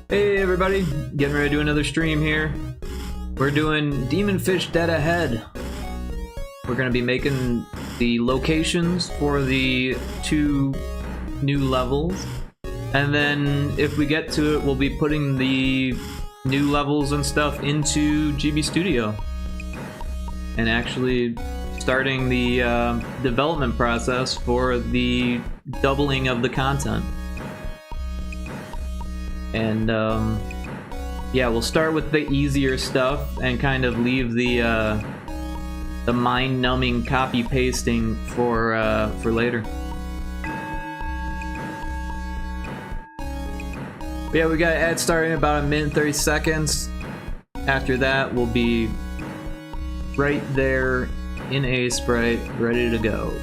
Hey everybody, getting ready to do another stream here. We're doing Demon Fish Dead Ahead. We're gonna be making the locations for the 2 new levels. And then if we get to it, we'll be putting the new levels and stuff into GB Studio. And actually starting the development process for the doubling of the content. And yeah, we'll start with the easier stuff and kind of leave the mind-numbing copy pasting for later. But yeah, we got ad starting in about 1 minute 30 seconds. After that, we'll be right there in Aseprite, ready to go.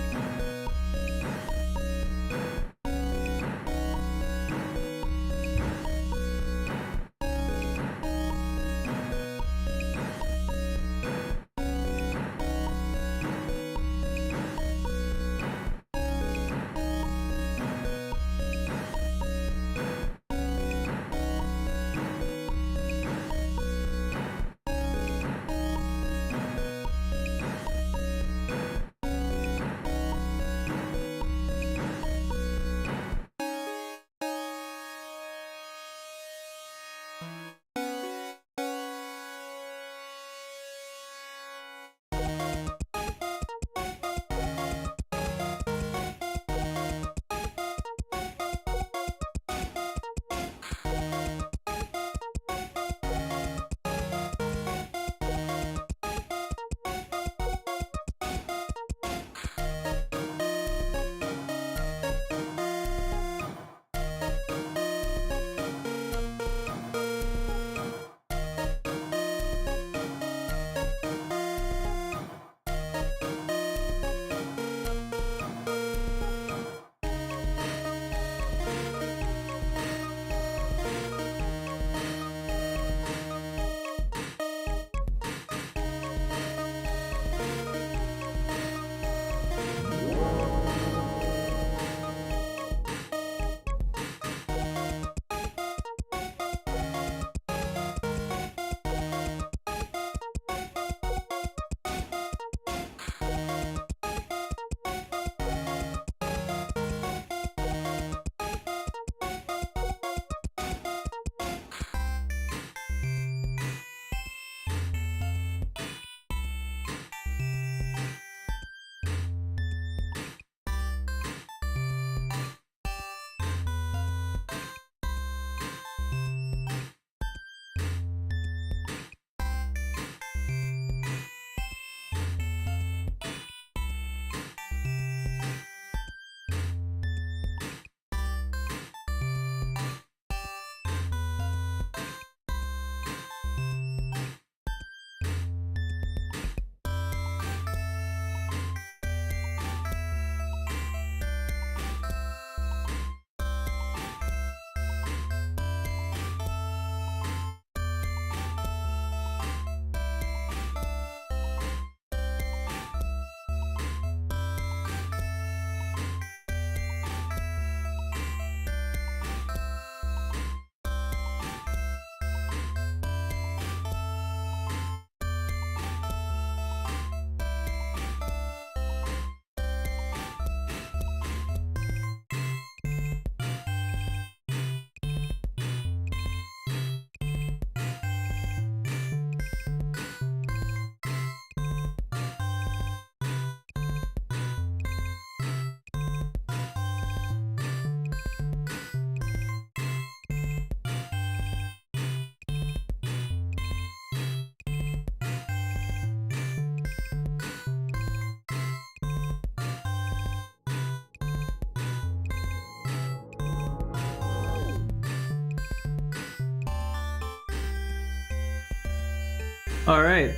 Alright,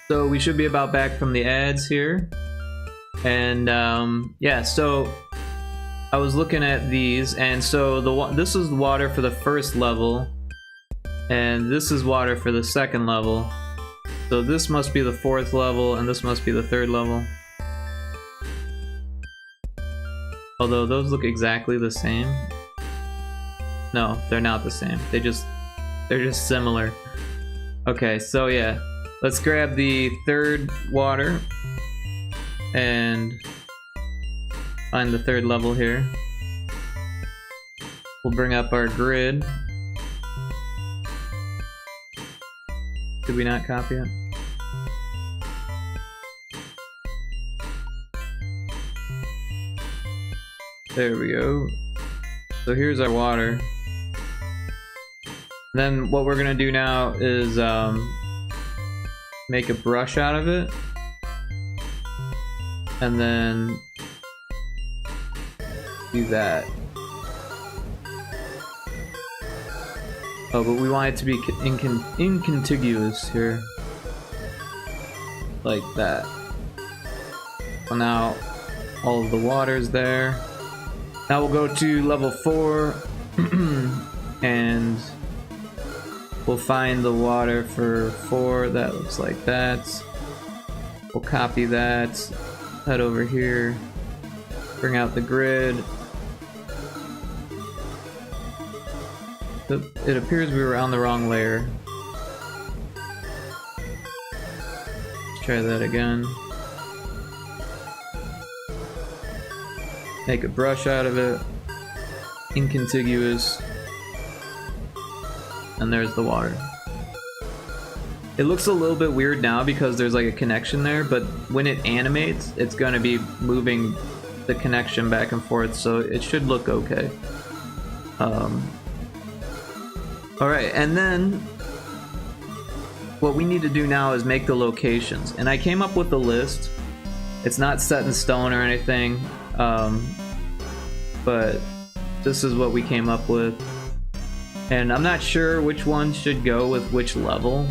so we should be about back from the ads here. And yeah, so I was looking at these, and so this is water for the first level, and this is water for the second level. So this must be the 4th level, and this must be the 3rd level. Although those look exactly the same. No, they're not the same. They just They're just similar. Okay, so yeah, let's grab the third water and find the third level here. We'll bring up our grid. Did we not copy it? There we go. So here's our water. Then what we're gonna do now is make a brush out of it. And then do that. Oh, but we want it to be incontiguous here. Like that. So now all of the water's there. Now we'll go to level 4 and we'll find the water for 4 that looks like that. We'll copy that, head over here, bring out the grid. It appears we were on the wrong layer. Let's try that again. Make a brush out of it, incontiguous, and there's the water. It looks a little bit weird now because there's like a connection there, but when it animates, it's gonna be moving the connection back and forth, so it should look okay. Alright, and then what we need to do now is make the locations. And I came up with a list. It's not set in stone or anything. But this is what we came up with, and I'm not sure which one should go with which level.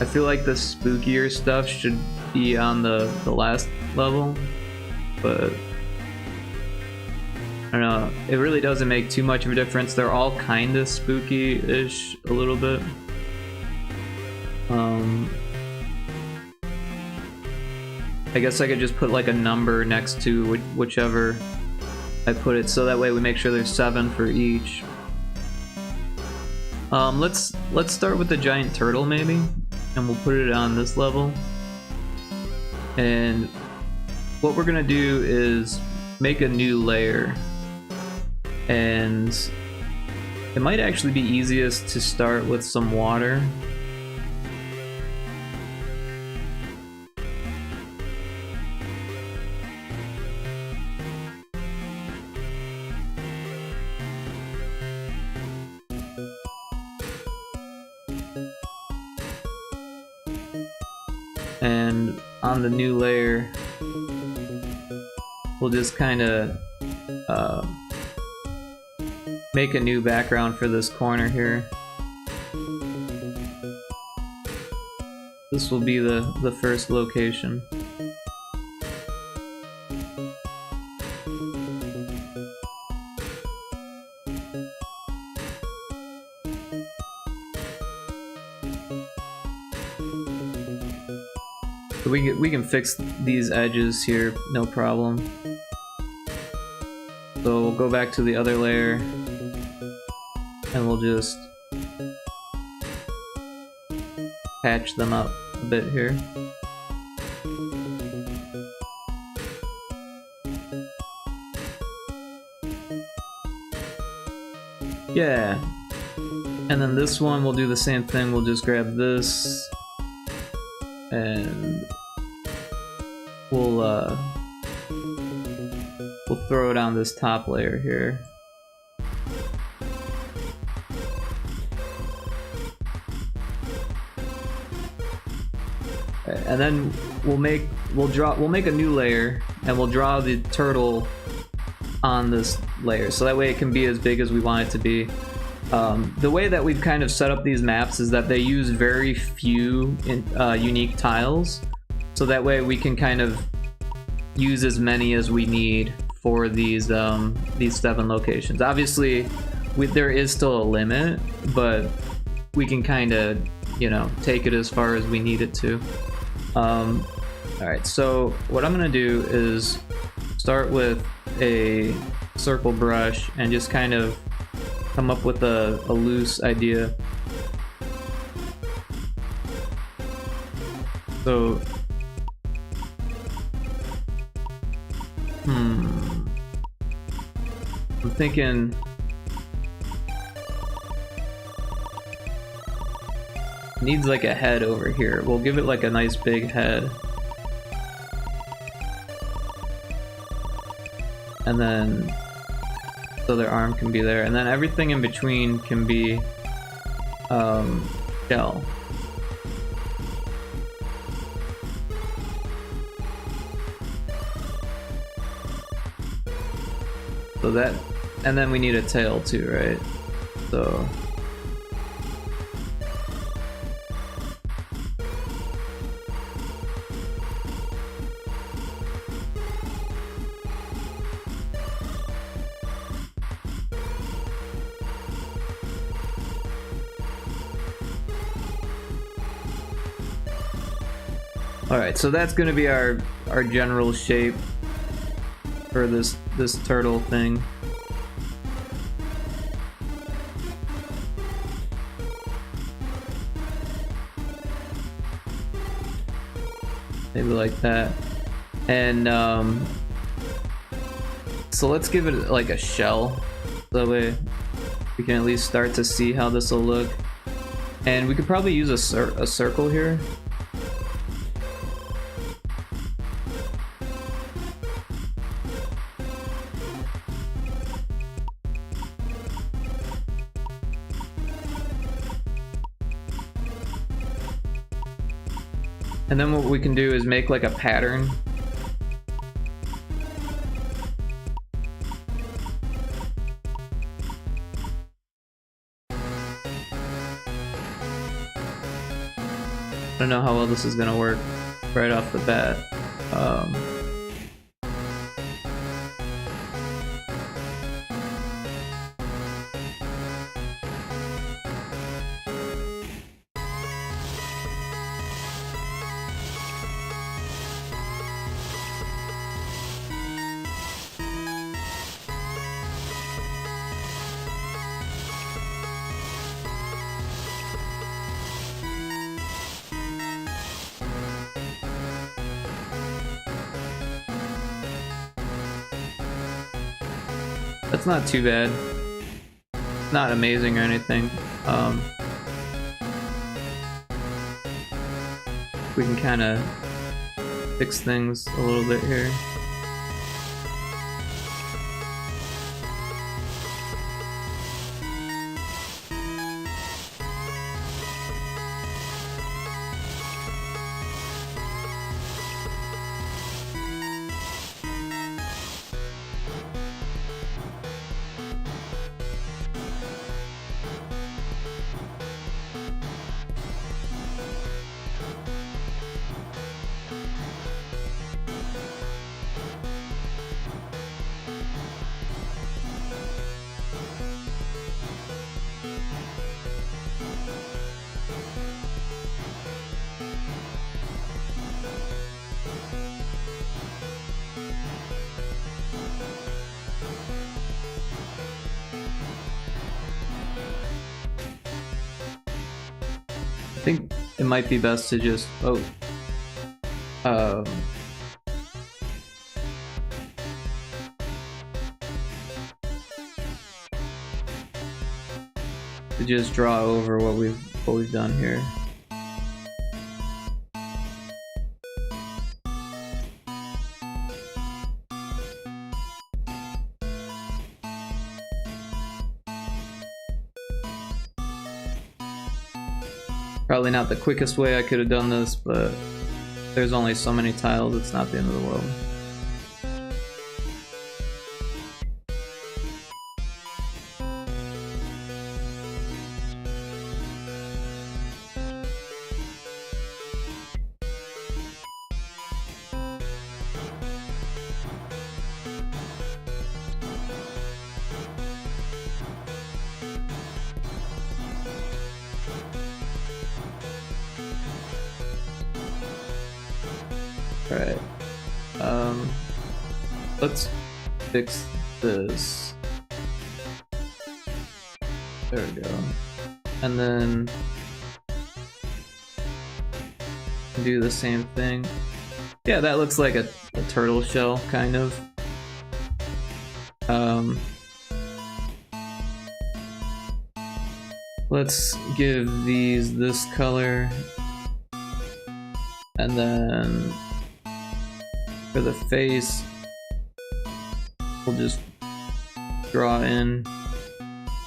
I feel like the spookier stuff should be on the last level, but I don't know, it really doesn't make too much of a difference. They're all kind of spooky-ish a little bit. I guess I could just put like a number next to whichever I put it, so that way we make sure there's 7 for each. Let's start with the giant turtle maybe, and we'll put it on this level. And what we're gonna do is make a new layer, and it might actually be easiest to start with some water. And on the new layer, we'll just kind of make a new background for this corner here. This will be the first location. We can fix these edges here, no problem. So we'll go back to the other layer, and we'll just patch them up a bit here. Yeah. And then this one, we'll do the same thing. We'll just grab this, and we'll throw it on this top layer here. And then we'll make a new layer, and we'll draw the turtle on this layer, so that way it can be as big as we want it to be. The way that we've kind of set up these maps is that they use very few unique tiles, so that way we can kind of use as many as we need for these 7 locations. Obviously, there is still a limit, but we can kind of, you know, take it as far as we need it to. Alright, so what I'm gonna do is start with a circle brush and just kind of come up with a loose idea. So, I'm thinking needs like a head over here. We'll give it like a nice big head. And then so their arm can be there, and then everything in between can be shell. So that, and then we need a tail too, right? So alright, so that's gonna be our general shape for this turtle thing. Maybe like that. And so let's give it like a shell. That way we can at least start to see how this will look. And we could probably use a circle here. And then what we can do is make like a pattern. I don't know how well this is gonna work right off the bat. That's not too bad. Not amazing or anything. We can kind of fix things a little bit here. I think it might be best to just to just draw over what we've done here. Probably not the quickest way I could have done this, but there's only so many tiles, it's not the end of the world. Alright, let's fix this. There we go. And then do the same thing. Yeah, that looks like a turtle shell, kind of. Let's give these this color. And then for the face, we'll just draw in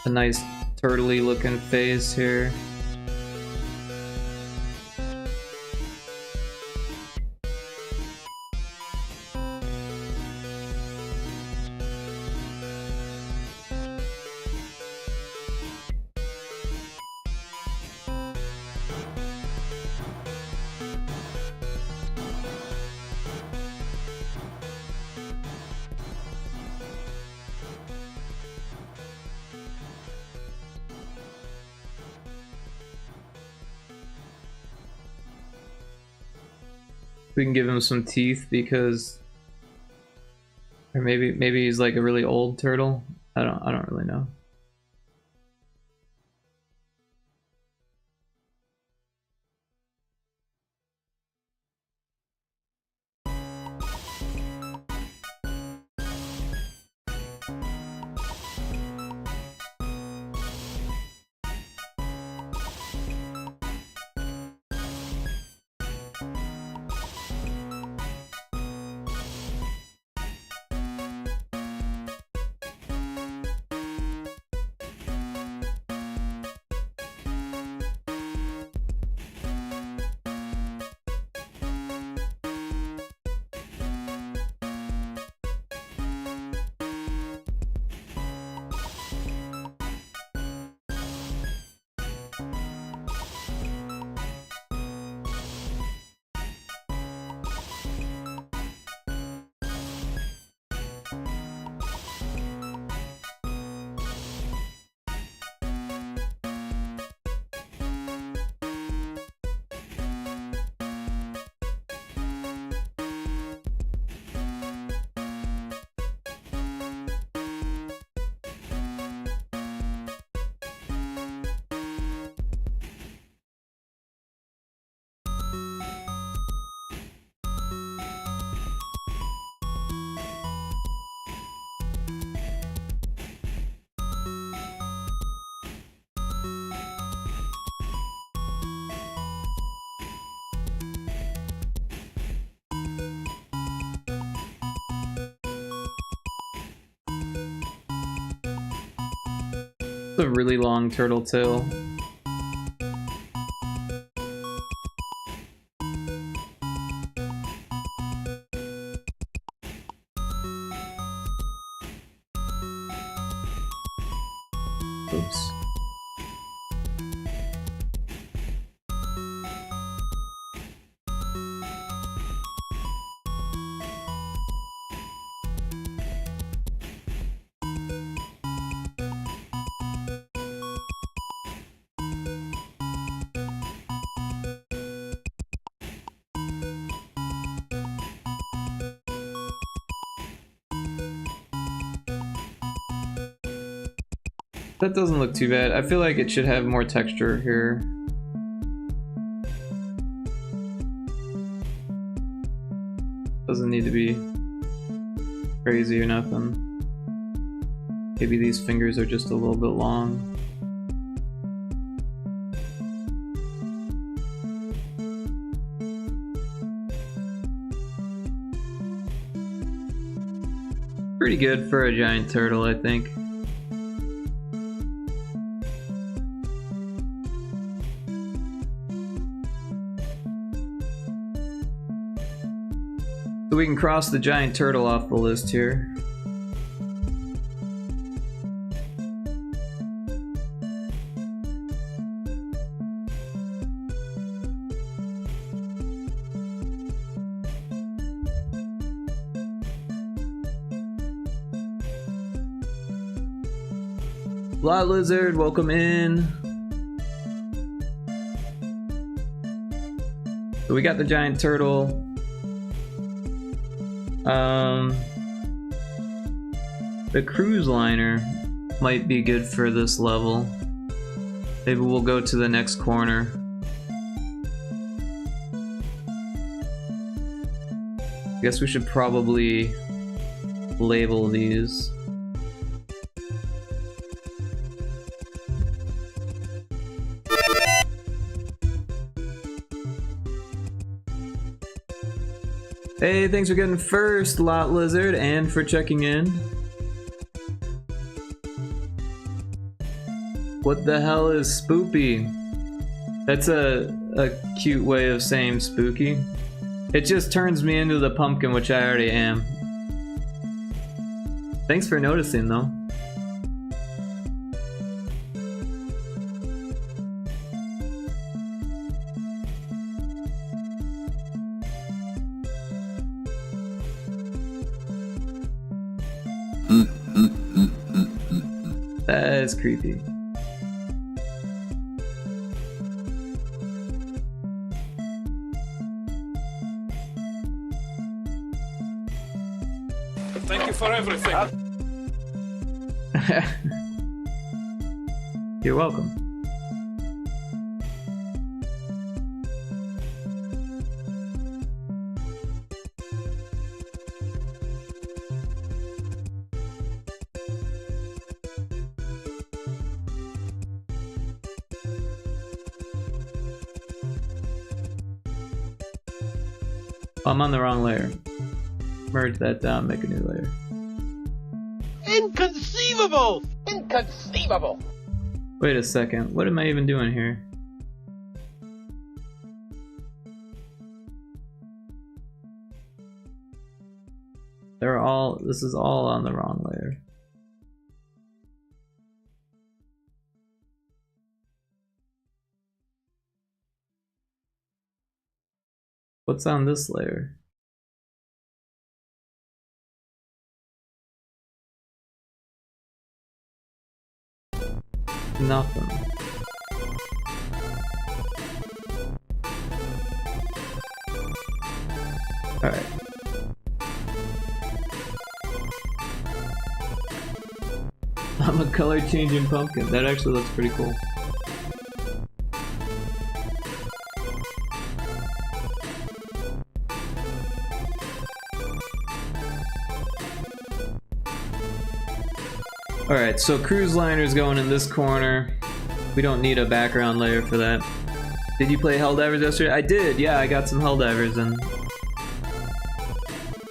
a nice turtley looking face here. We can give him some teeth because, or maybe he's like a really old turtle. I don't really know. It's a really long turtle tail. Oops. That doesn't look too bad. I feel like it should have more texture here. Doesn't need to be crazy or nothing. Maybe these fingers are just a little bit long. Pretty good for a giant turtle, I think. So we can cross the giant turtle off the list here. Lot Lizard, welcome in. So we got the giant turtle. The cruise liner might be good for this level. Maybe we'll go to the next corner. I guess we should probably label these. Hey, thanks for getting first, Lot Lizard, and for checking in. What the hell is spoopy? That's a cute way of saying spooky. It just turns me into the pumpkin, which I already am. Thanks for noticing, though. That is creepy. Thank you for everything. You're welcome. I'm on the wrong layer. Merge that down, make a new layer. Inconceivable! Inconceivable! Wait a second, what am I even doing here? This is all on the wrong layer. What's on this layer? Nothing. Alright. I'm a color changing pumpkin. That actually looks pretty cool. Alright, so cruise liner's going in this corner. We don't need a background layer for that. Did you play Helldivers yesterday? I did, yeah, I got some Helldivers in.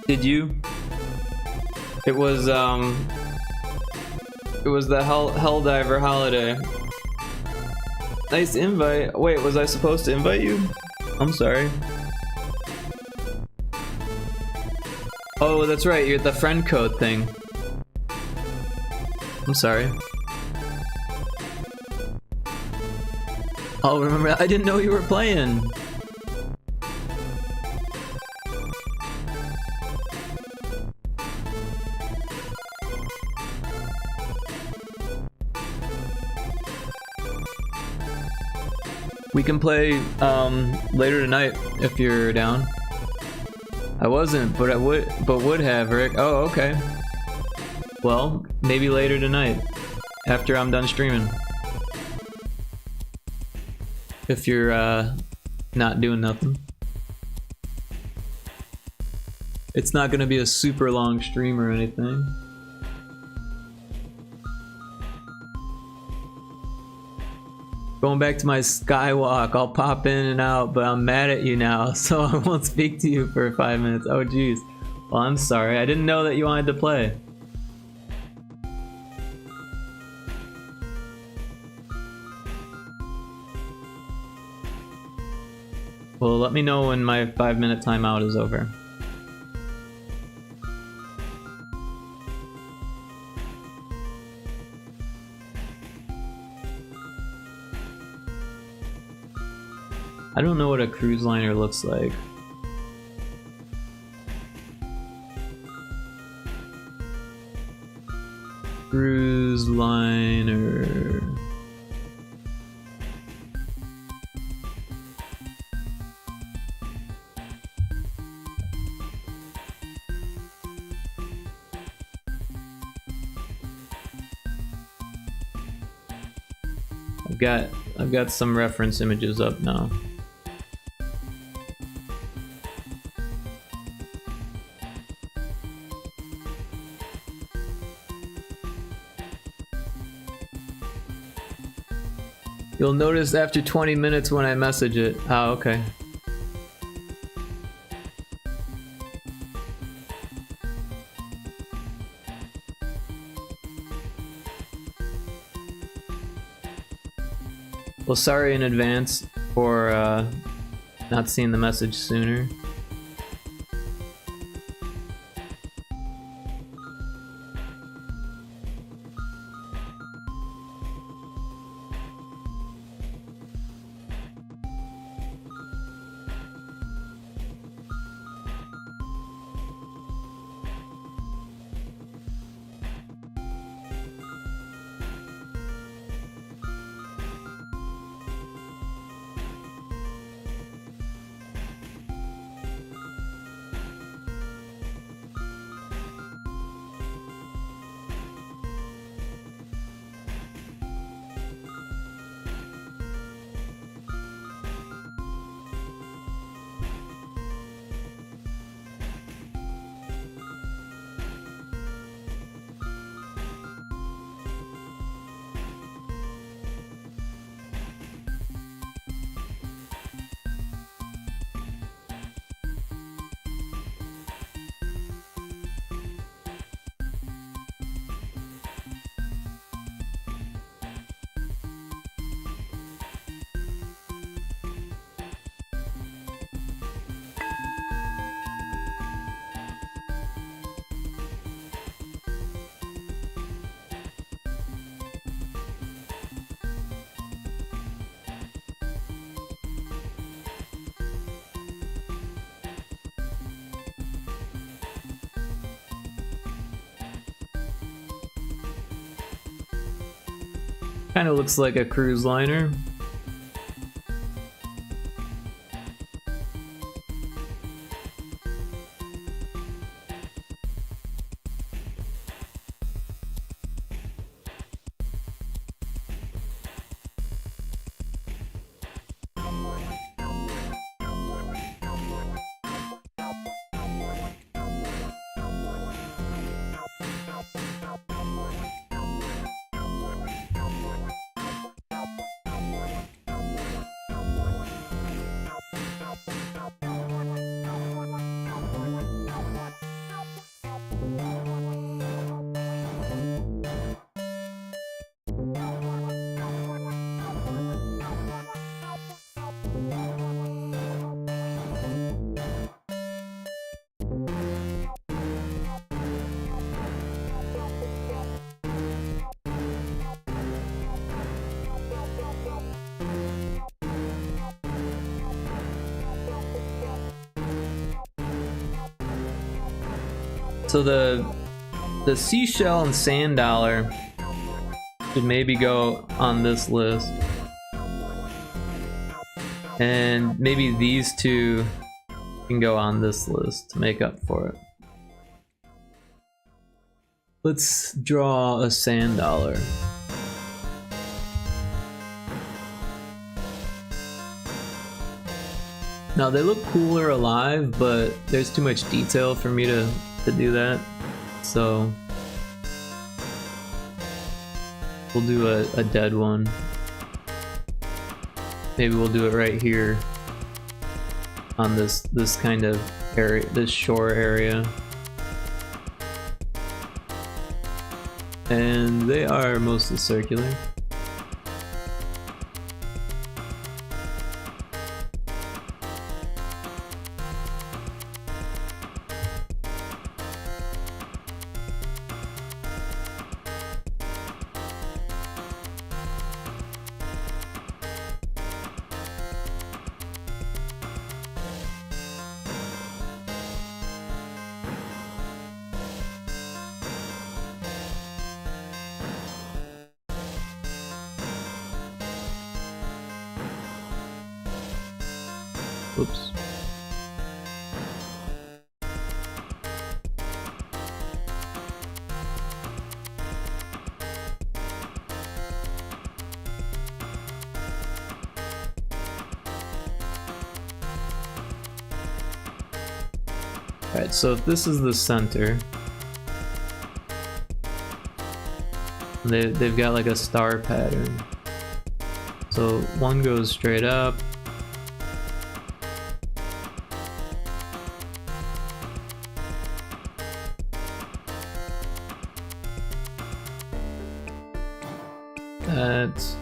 Did you? It was the Helldiver holiday. Nice invite. Wait, was I supposed to invite you? I'm sorry. Oh, that's right, you're the friend code thing. I'm sorry. Oh, remember, I didn't know you were playing. We can play later tonight if you're down. I wasn't, but would have, Rick. Oh, okay. Well, maybe later tonight, after I'm done streaming. If you're not doing nothing. It's not gonna be a super long stream or anything. Going back to my skywalk, I'll pop in and out, but I'm mad at you now, so I won't speak to you for 5 minutes. Oh geez. Well, I'm sorry, I didn't know that you wanted to play. Well, let me know when my 5-minute timeout is over. I don't know what a cruise liner looks like. Cruise liner. I've got I've got some reference images up now. You'll notice after 20 minutes when I message it. Oh, okay. Well, sorry in advance for not seeing the message sooner. Kind of looks like a cruise liner. So the seashell and sand dollar should maybe go on this list, and maybe these two can go on this list to make up for it. Let's draw a sand dollar. Now they look cooler alive, but there's too much detail for me to do that, so we'll do a dead one. Maybe we'll do it right here on this kind of area, this shore area. And they are mostly circular. Oops. Alright, so if this is the center, they've got like a star pattern. So one goes straight up. That's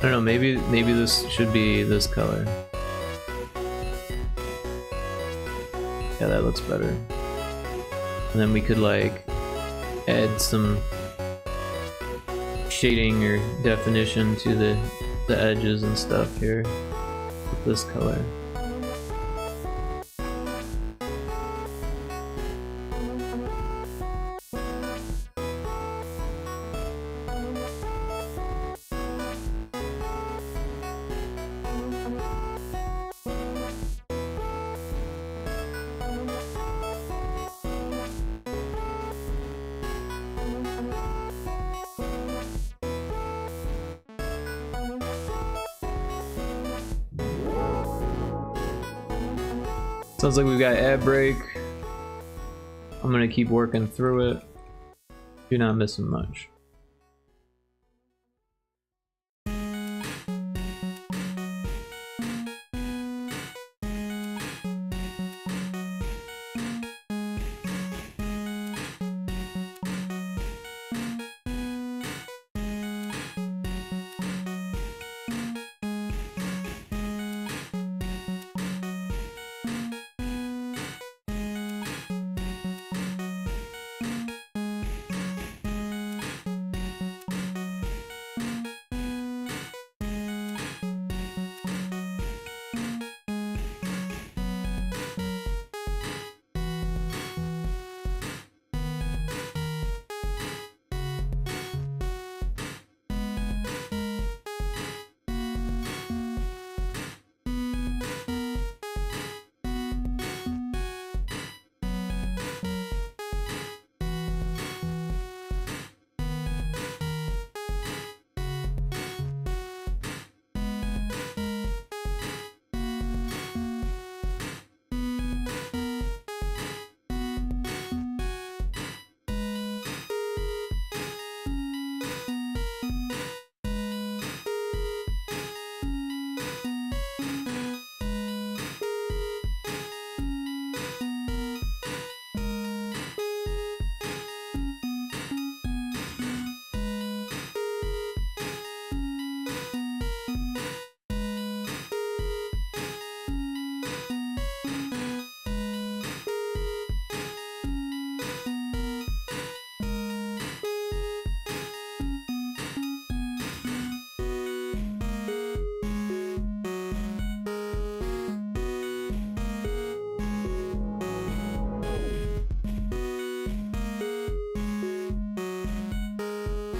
I don't know, maybe this should be this color. Yeah, that looks better. And then we could like add some shading or definition to the edges and stuff here with this color. Sounds like we've got ad break. I'm gonna keep working through it. You're not missing much.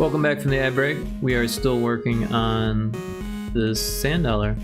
Welcome back from the ad break. We are still working on this sand dollar.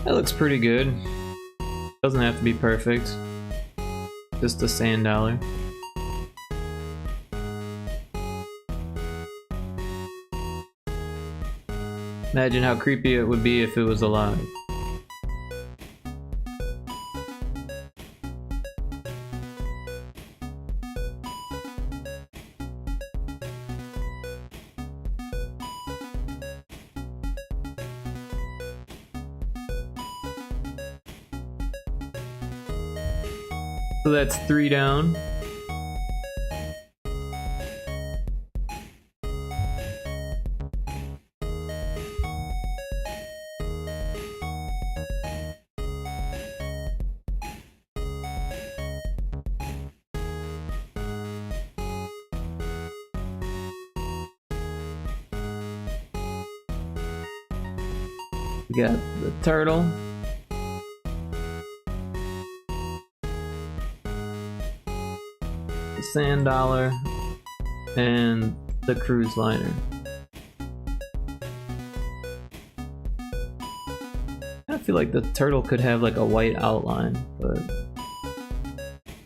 That looks pretty good. Doesn't have to be perfect. Just a sand dollar. Imagine how creepy it would be if it was alive. So that's 3 down. We got the turtle. The sand dollar. And the cruise liner. I feel like the turtle could have like a white outline, but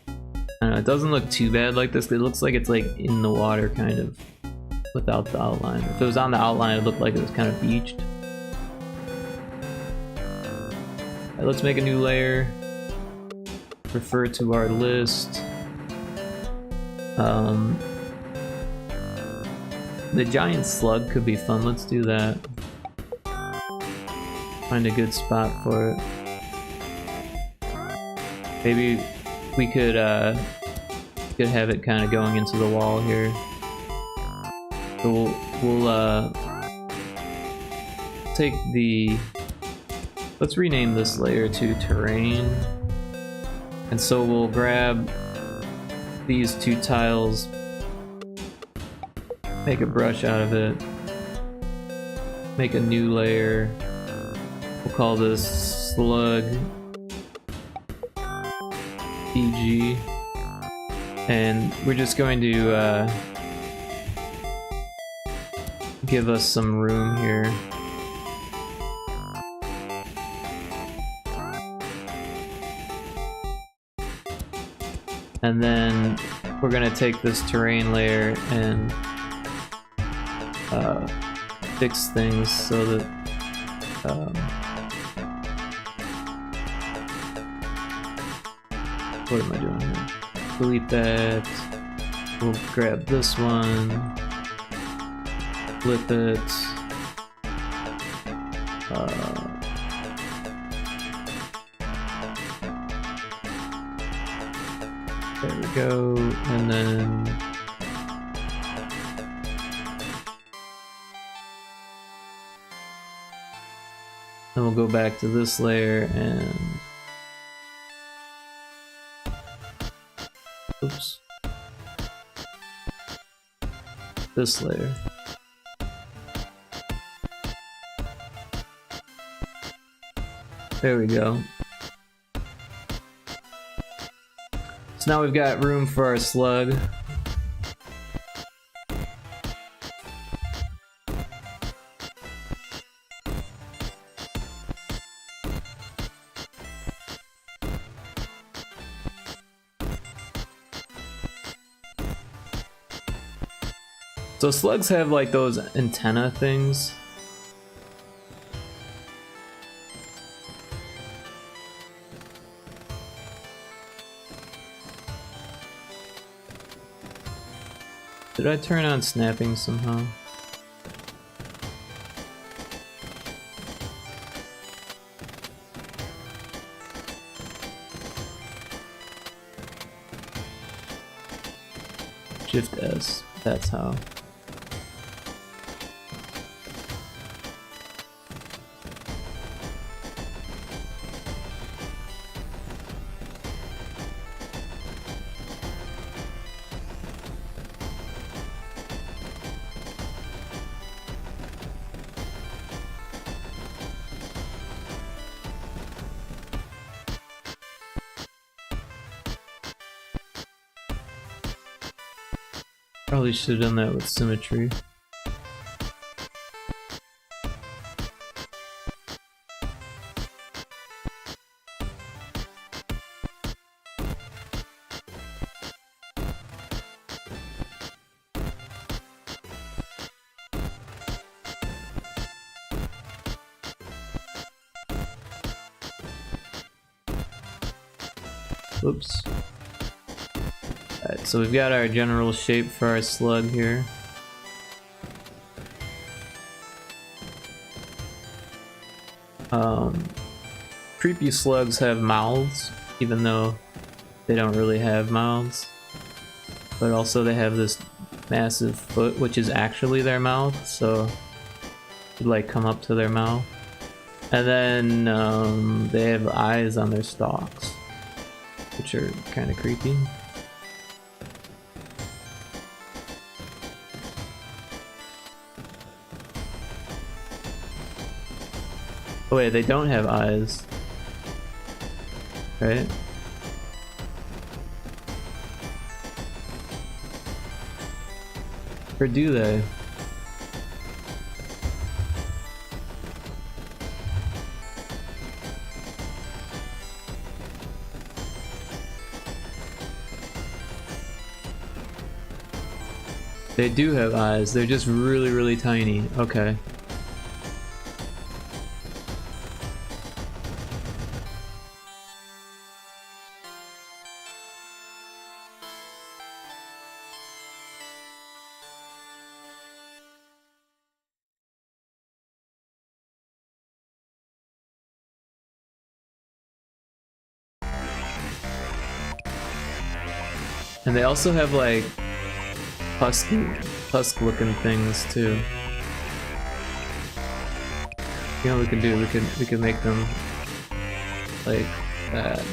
I don't know, it doesn't look too bad like this. It looks like it's like in the water kind of without the outline. If it was on the outline, it looked like it was kind of beached. Alright, let's make a new layer. Refer to our list. The giant slug could be fun. Let's do that. Find a good spot for it. Maybe we could have it kind of going into the wall here. So we'll take the. Let's rename this layer to terrain. And so we'll grab these 2 tiles, make a brush out of it, make a new layer. We'll call this slug EG, and we're just going to give us some room here. And then we're gonna take this terrain layer and fix things so that what am I doing here? Delete that. We'll grab this one, flip it. There we go, and then we'll go back to this layer and oops, this layer. There we go. So now we've got room for our slug. So slugs have like those antenna things. Did I turn on snapping somehow? Shift S, that's how. Probably should have done that with symmetry. Whoops. Alright, so we've got our general shape for our slug here. Creepy slugs have mouths, even though they don't really have mouths. But also they have this massive foot, which is actually their mouth, so you like come up to their mouth. And then they have eyes on their stalks, which are kind of creepy. Oh wait, they don't have eyes, right? Or do they? They do have eyes, they're just really, really tiny. Okay. And they also have like husk looking things too. You know what we can do? We can make them like that.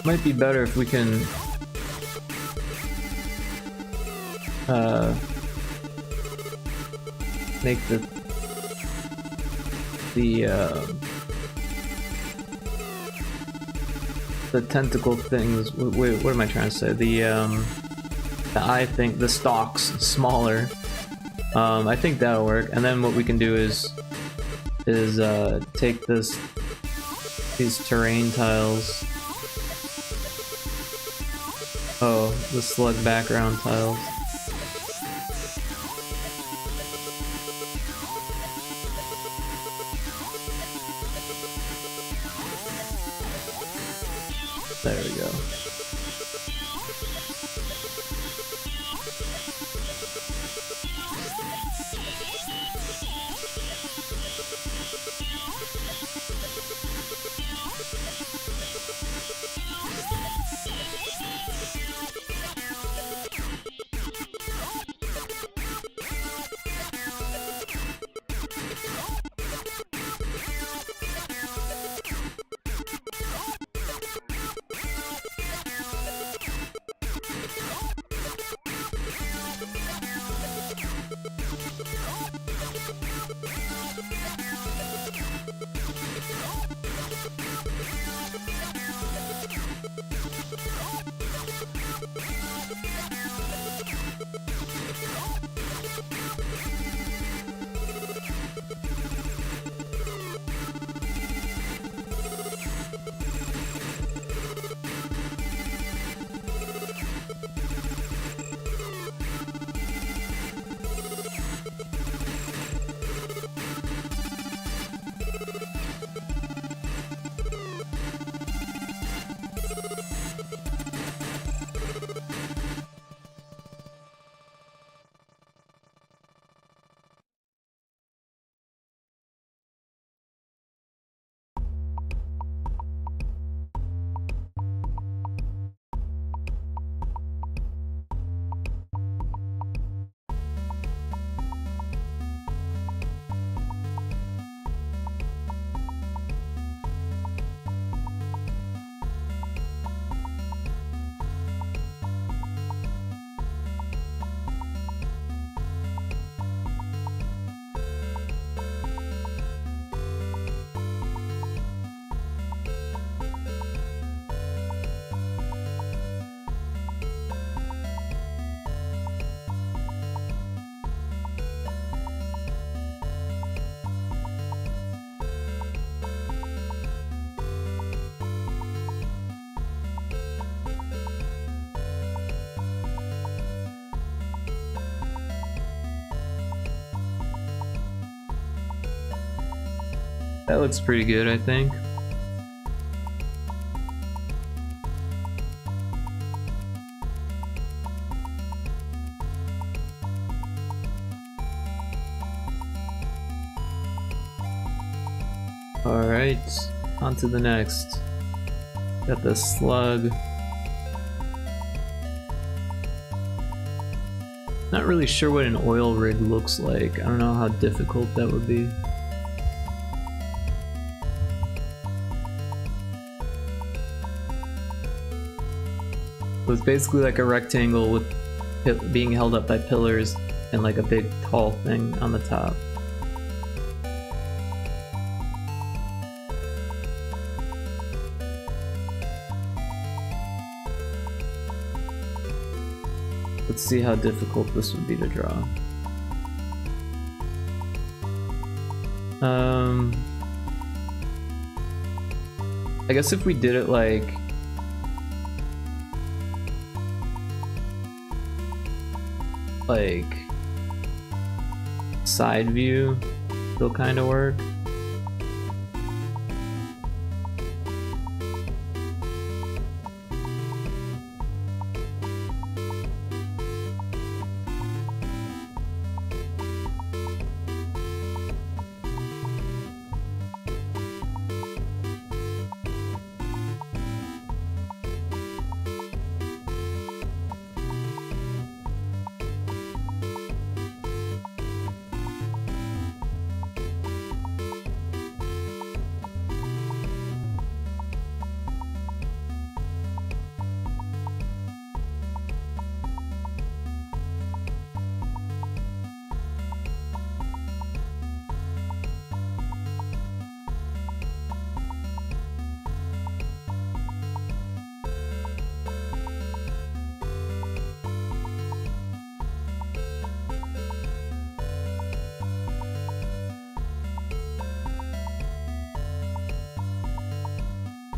Might be better if we can make the tentacle things. Wait, what am I trying to say? The eye thing, the stalks smaller. I think that'll work. And then what we can do is take these terrain tiles. Oh, the slug background tiles. There we go. That looks pretty good, I think. Alright, on to the next. Got the slug. Not really sure what an oil rig looks like. I don't know how difficult that would be. So it's basically like a rectangle with being held up by pillars and like a big tall thing on the top. Let's see how difficult this would be to draw. I guess if we did it like side view, it'll kind of work.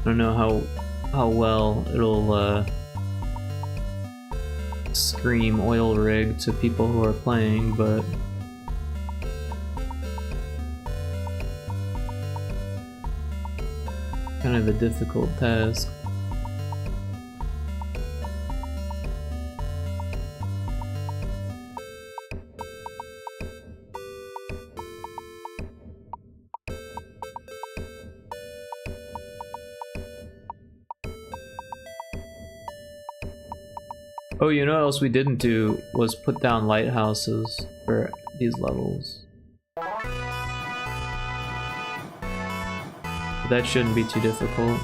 don't know how well it'll scream oil rig to people who are playing, but kind of a difficult task. Oh, you know what else we didn't do was put down lighthouses for these levels. That shouldn't be too difficult.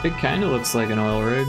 It kind of looks like an oil rig.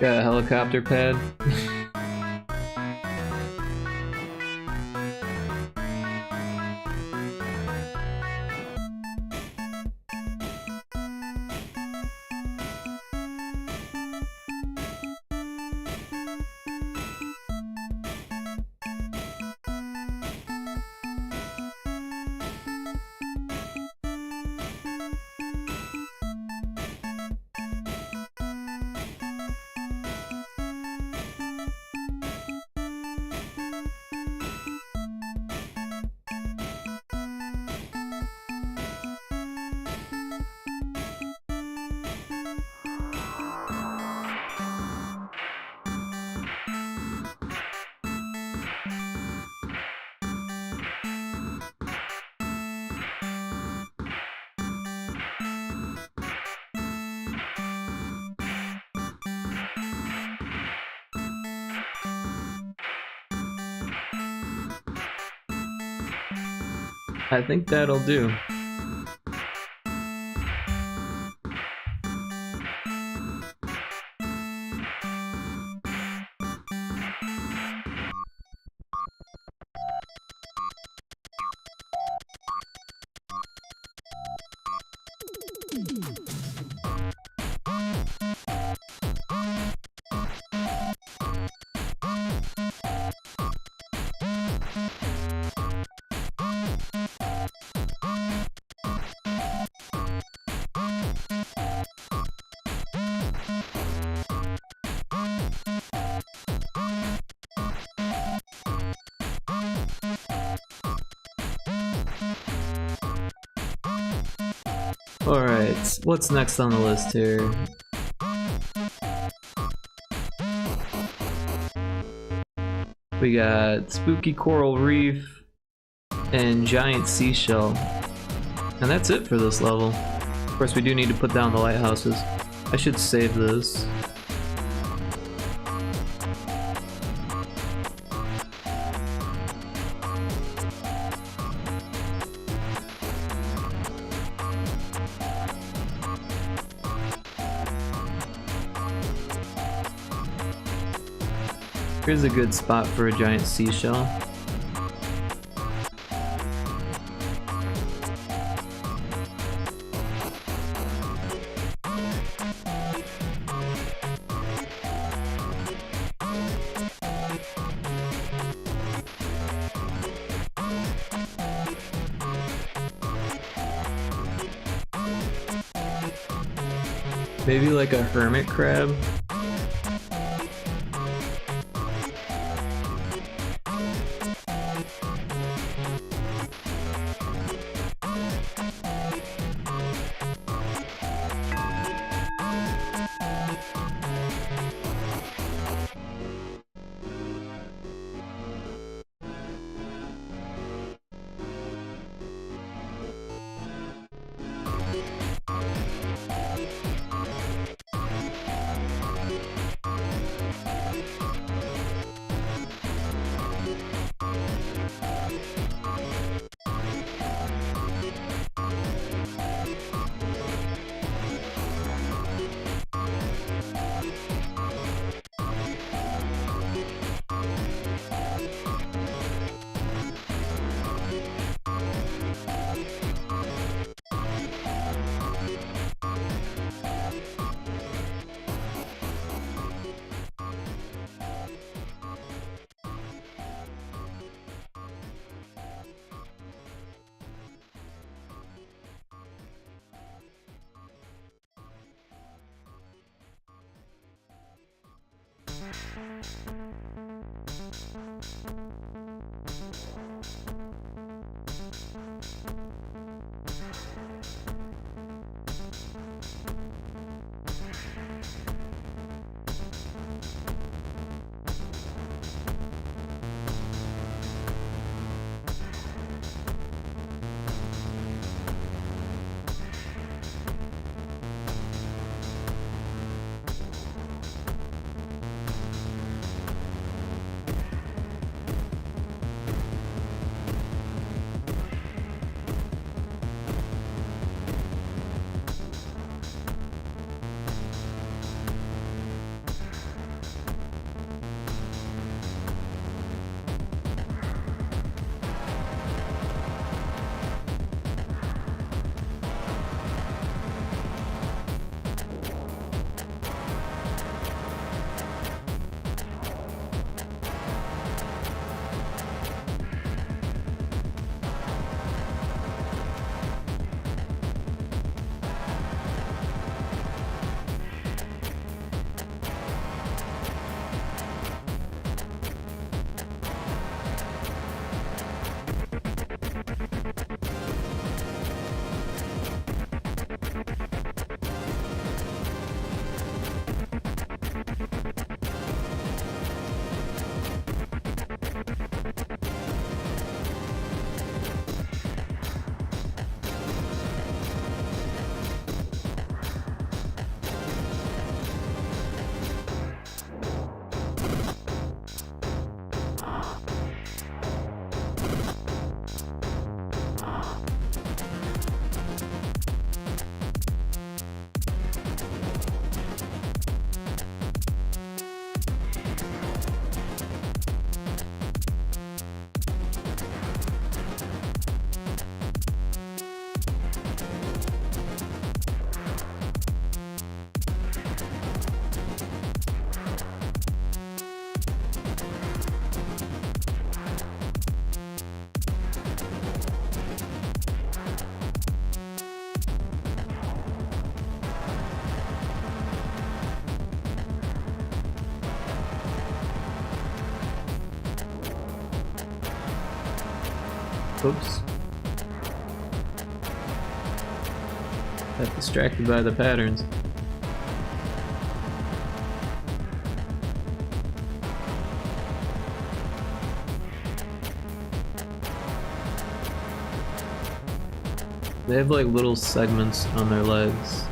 Got a helicopter pad. I think that'll do. Alright, what's next on the list here? We got Spooky Coral Reef and Giant Seashell. And that's it for this level. Of course, we do need to put down the lighthouses. I should save this. Here's a good spot for a giant seashell. Maybe like a hermit crab. Oops. Got distracted by the patterns. They have like little segments on their legs.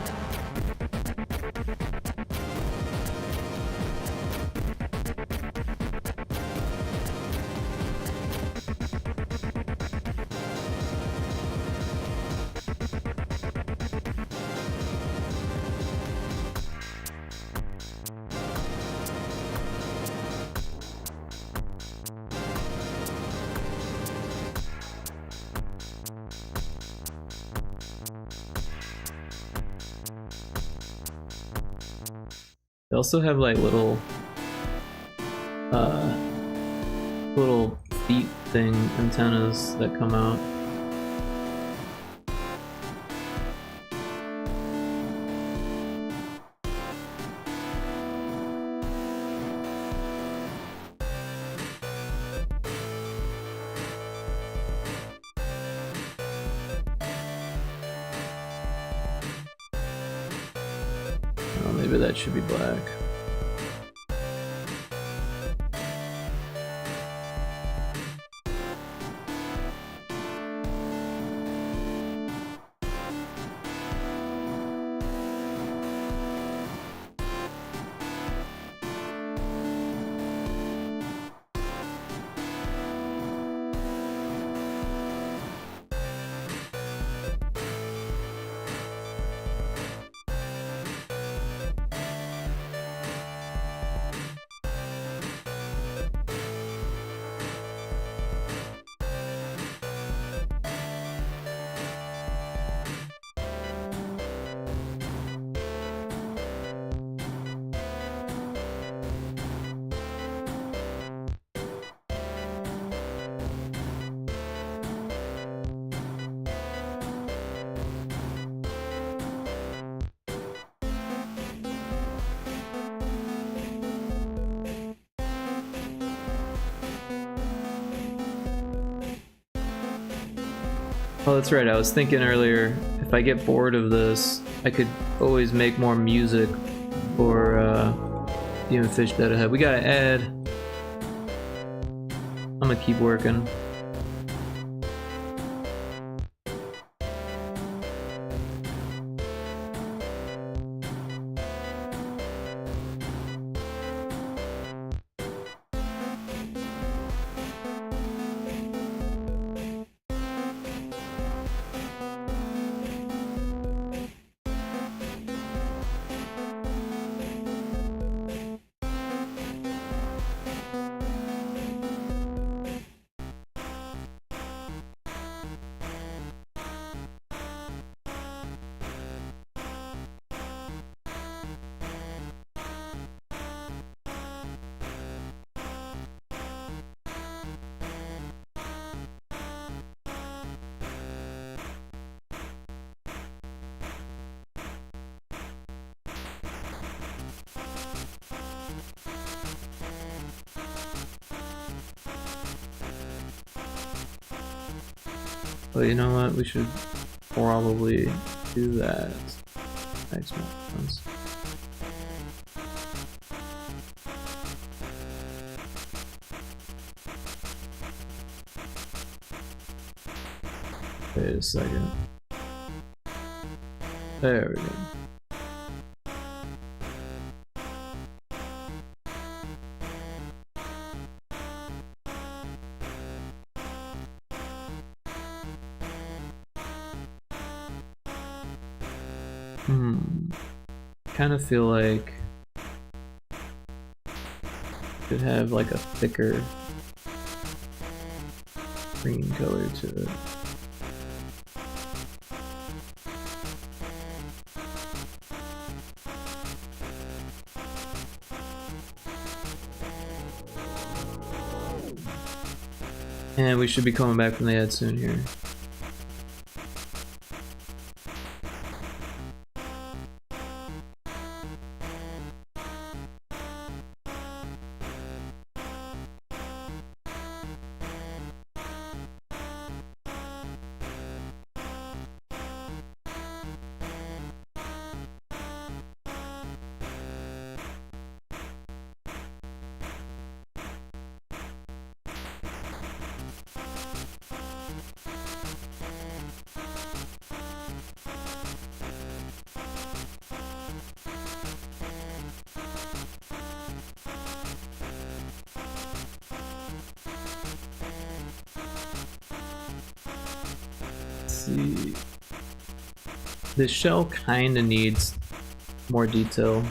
They also have like little feet thing antennas that come out. Oh, maybe that should be black. Oh, that's right. I was thinking earlier, if I get bored of this, I could always make more music for Demon Fish Dead Ahead. We gotta add. I'm gonna keep working. Well, you know what? We should probably do that. Makes more sense. Wait a second. There we go. Kind of feel like could have like a thicker green color to it. And we should be coming back from the ad soon here. see. The shell kind of needs more detail.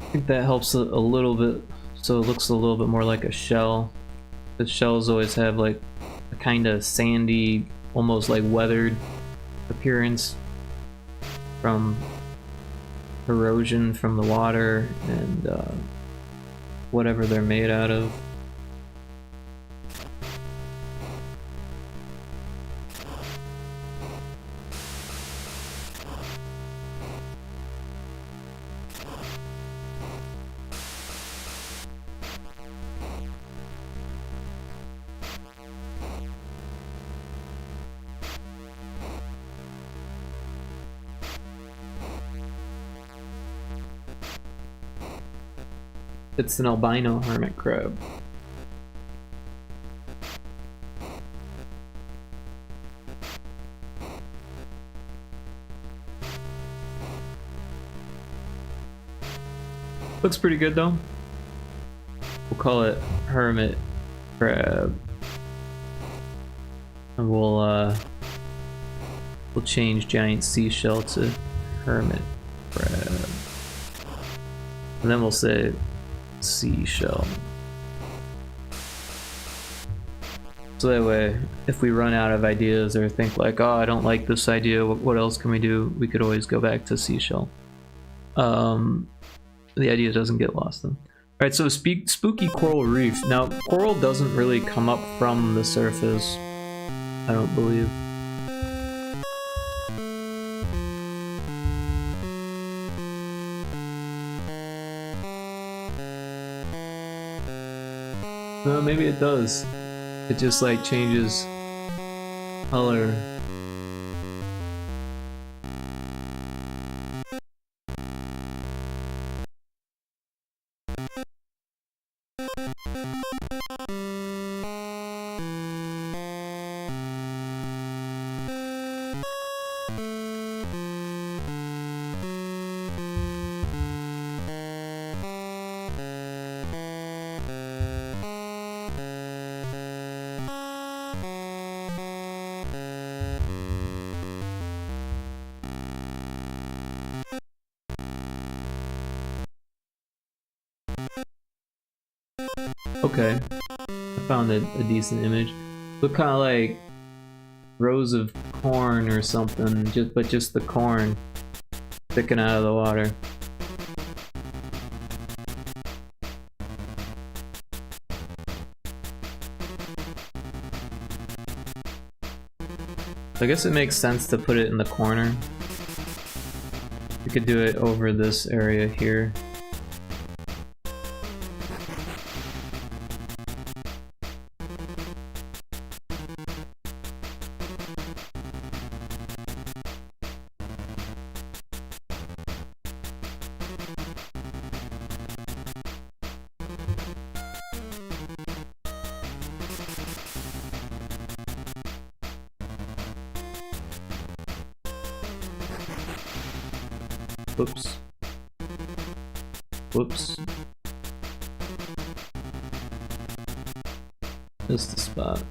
I think that helps a little bit, so it looks a little bit more like a shell. The shells always have like a kind of sandy, almost like weathered appearance from erosion from the water and whatever they're made out of. It's an albino hermit crab. Looks pretty good though. We'll call it hermit crab. And we'll change giant seashell to hermit crab. And then we'll say seashell. So that way, if we run out of ideas or think like, oh, I don't like this idea, what else can we do? We could always go back to seashell. The idea doesn't get lost then. Alright, so spooky coral reef. Now, coral doesn't really come up from the surface, I don't believe. No, maybe it does. It just like changes color. Okay, I found a decent image. Look kind of like rows of corn or something, but just the corn sticking out of the water. I guess it makes sense to put it in the corner. We could do it over this area here. Whoops. Whoops. Missed the spot.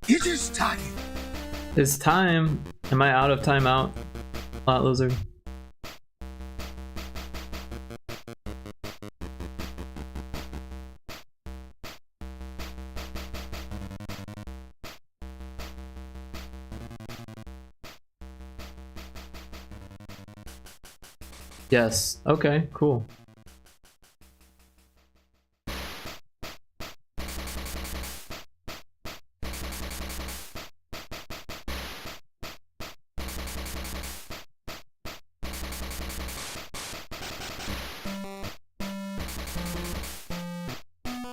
It is time. It's time. Am I out of timeout, Lot Lizard? Yes. Okay, cool.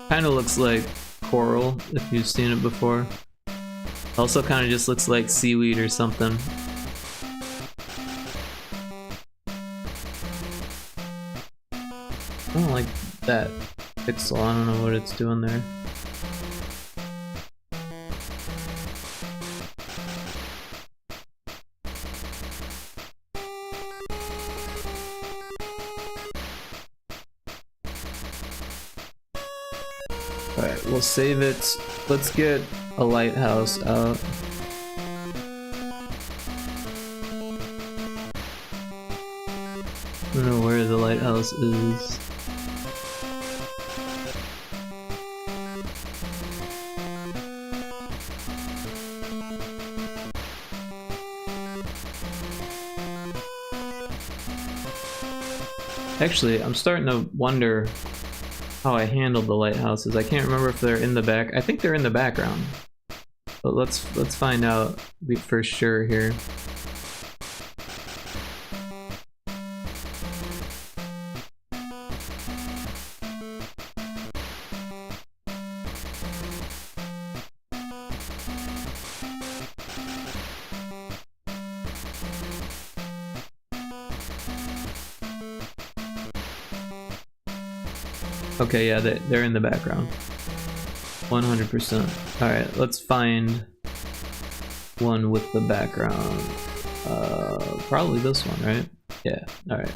Kind of looks like coral, if you've seen it before. Also kind of just looks like seaweed or something. I don't like that pixel, I don't know what it's doing there. Alright, we'll save it. Let's get a lighthouse out. I don't know where the lighthouse is. Actually, I'm starting to wonder how I handled the lighthouses. I can't remember if they're in the back. I think they're in the background. But let's find out for sure here. Okay, yeah, they're in the background. 100%. Alright, let's find one with the background. Probably this one, right? Yeah, alright.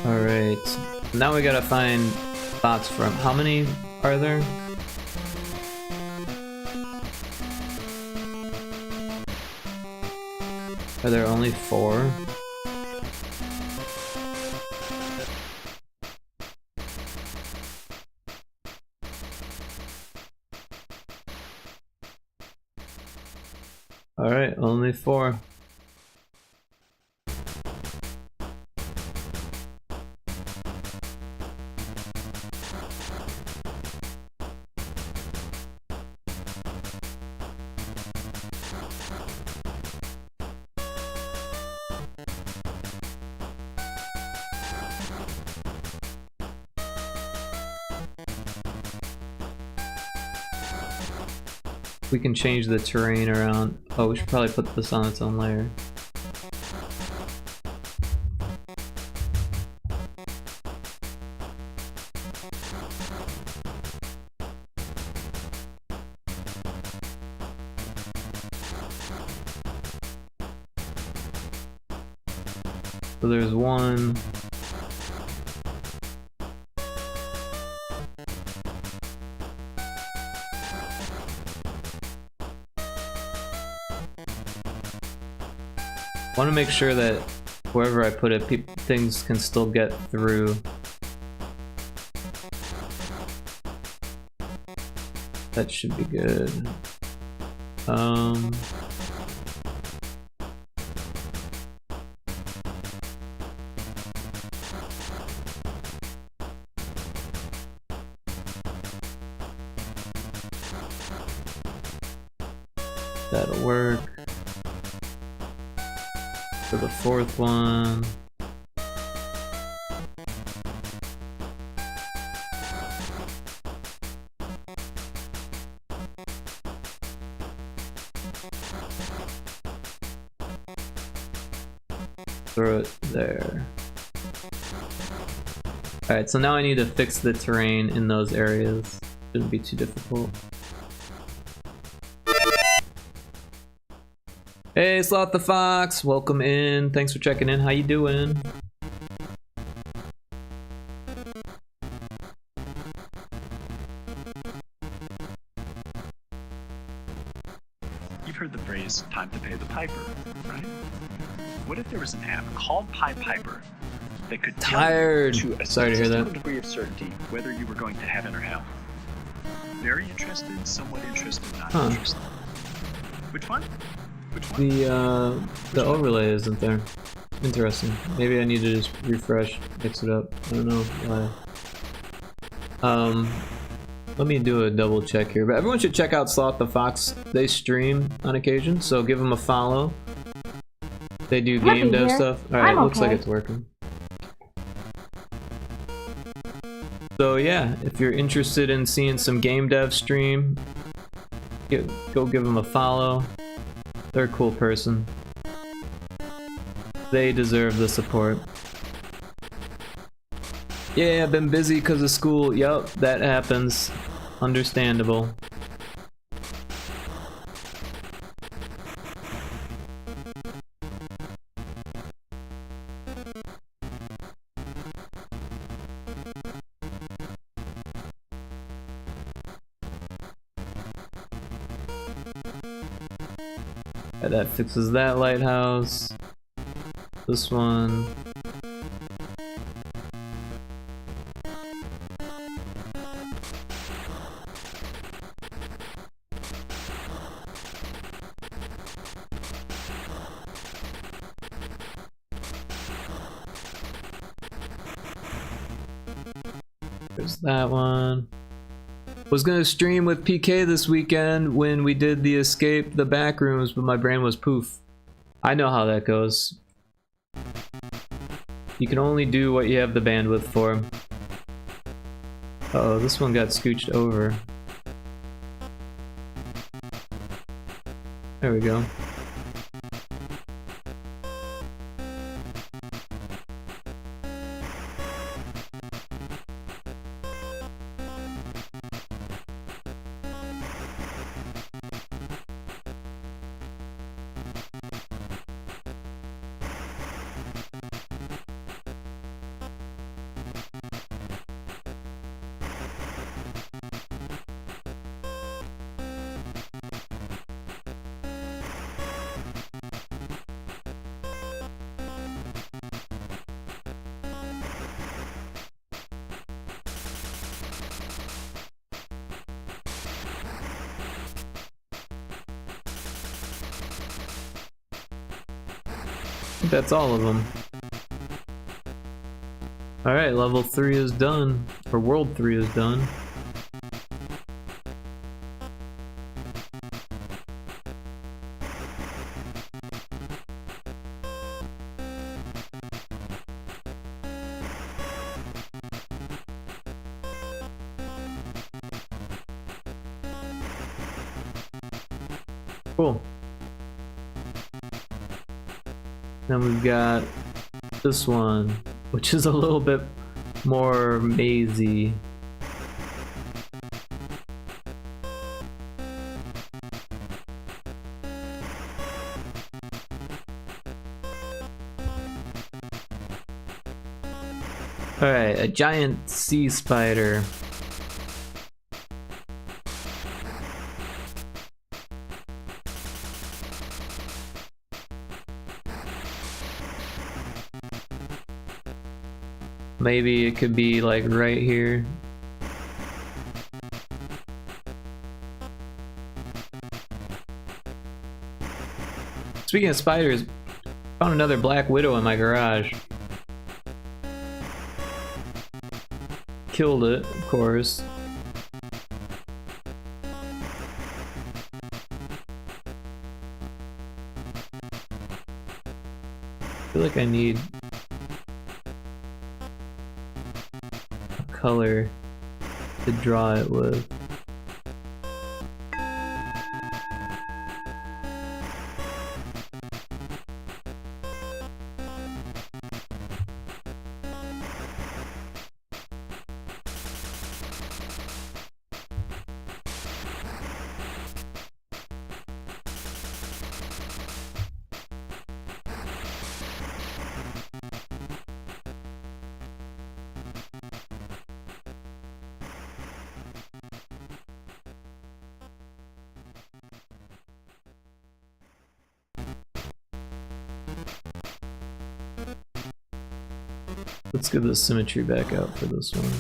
Alright, now we gotta find spots from. How many are there? Are there only 4? Alright, only 4. We can change the terrain around. Oh, we should probably put this on its own layer. So there's one. I want to make sure that wherever I put it, things can still get through. That should be good. That'll work. For the 4th one. Throw it there. Alright, so now I need to fix the terrain in those areas. Shouldn't be too difficult. Hey, Sloth the Fox, welcome in. Thanks for checking in. How you doing? You've heard the phrase, time to pay the piper, right? What if there was an app called Pied Piper that could Tired. tell you to a Sorry to hear that. statistical degree of certainty whether you were going to heaven or hell? Very interested, somewhat interested, not interested. Which one? Which one? The overlay isn't there. Interesting. Maybe I need to just refresh, mix it up. I don't know why. Let me do a double check here. But everyone should check out Sloth the Fox. They stream on occasion, so give them a follow. They do game dev stuff. Alright, looks like it's working. So yeah, if you're interested in seeing some game dev stream, go give them a follow. They're a cool person. They deserve the support. Yeah, I've been busy because of school. Yup, that happens. Understandable. Yeah, that fixes that lighthouse. This one. There's that one. Was gonna stream with PK this weekend when we did the escape the back rooms, but my brain was poof. I know how that goes. You can only do what you have the bandwidth for. Uh-oh, this one got scooched over. There we go. I think that's all of them. Alright, level 3 is done. Or world 3 is done. Cool. Then we've got this one, which is a little bit more mazy. Alright, a giant sea spider. Maybe it could be like right here. Speaking of spiders, found another black widow in my garage. Killed it, of course. I feel like I need color to draw it with. Let's get the symmetry back out for this one.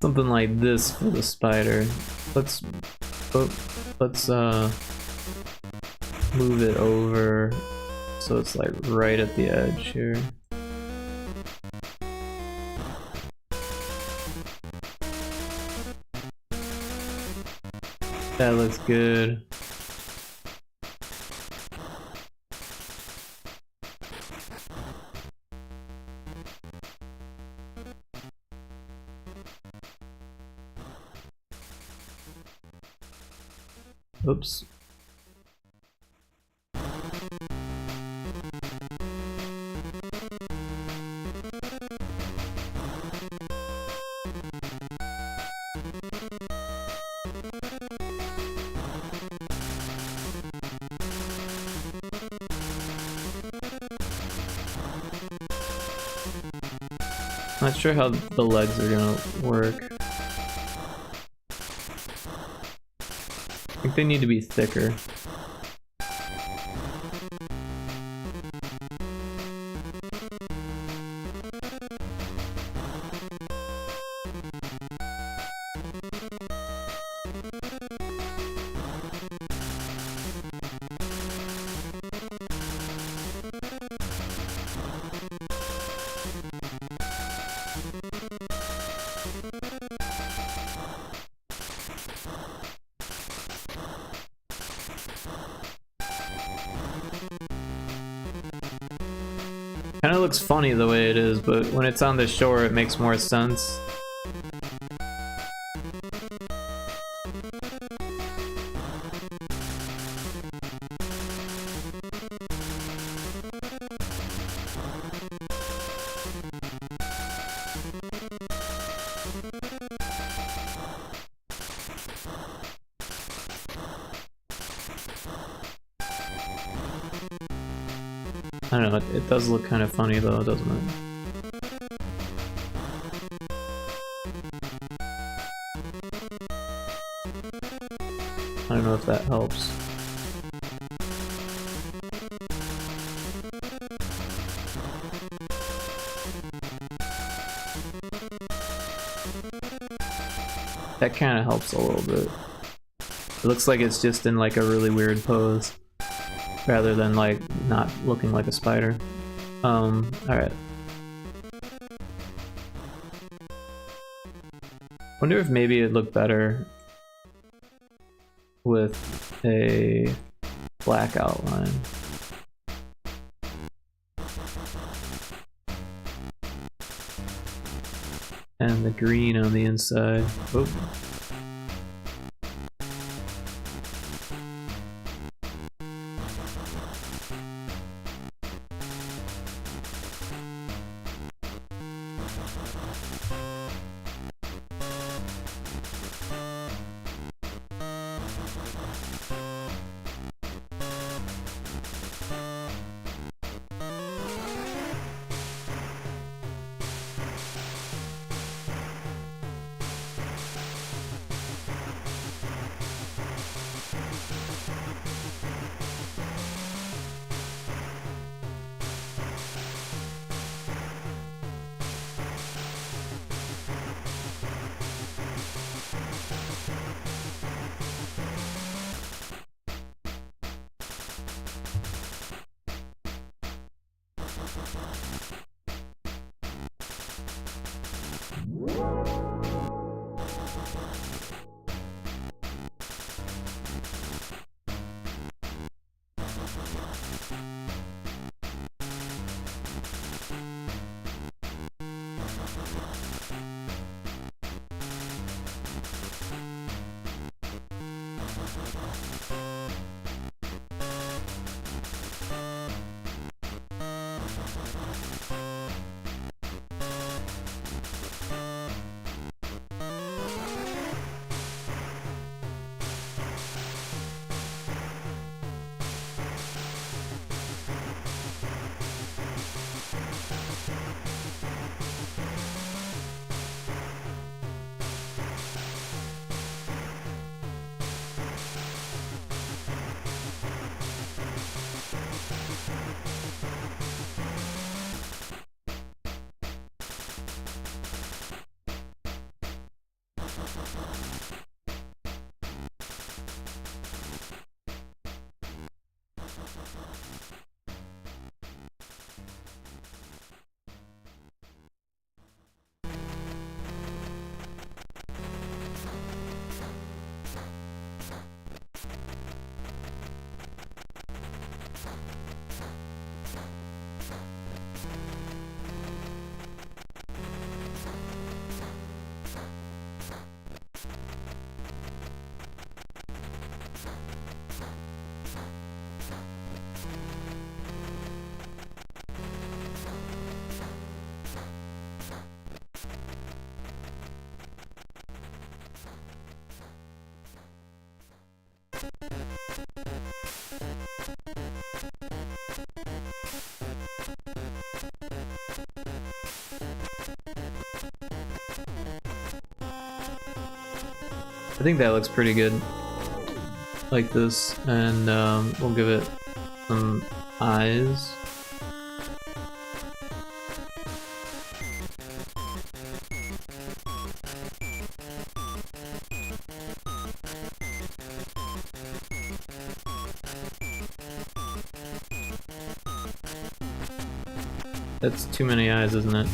Something like this for the spider. Let's move it over so it's like right at the edge here. That looks good. Oops. Not sure how the legs are gonna work. I think they need to be thicker. Kinda looks funny the way it is, but when it's on the shore it makes more sense. I don't know, it does look kind of funny though, doesn't it? I don't know if that helps. That kind of helps a little bit. It looks like it's just in like a really weird pose, rather than like not looking like a spider. Alright. Wonder if maybe it'd look better with a black outline. And the green on the inside. Oop. I think that looks pretty good. Like this, and we'll give it some eyes. That's too many eyes, isn't it?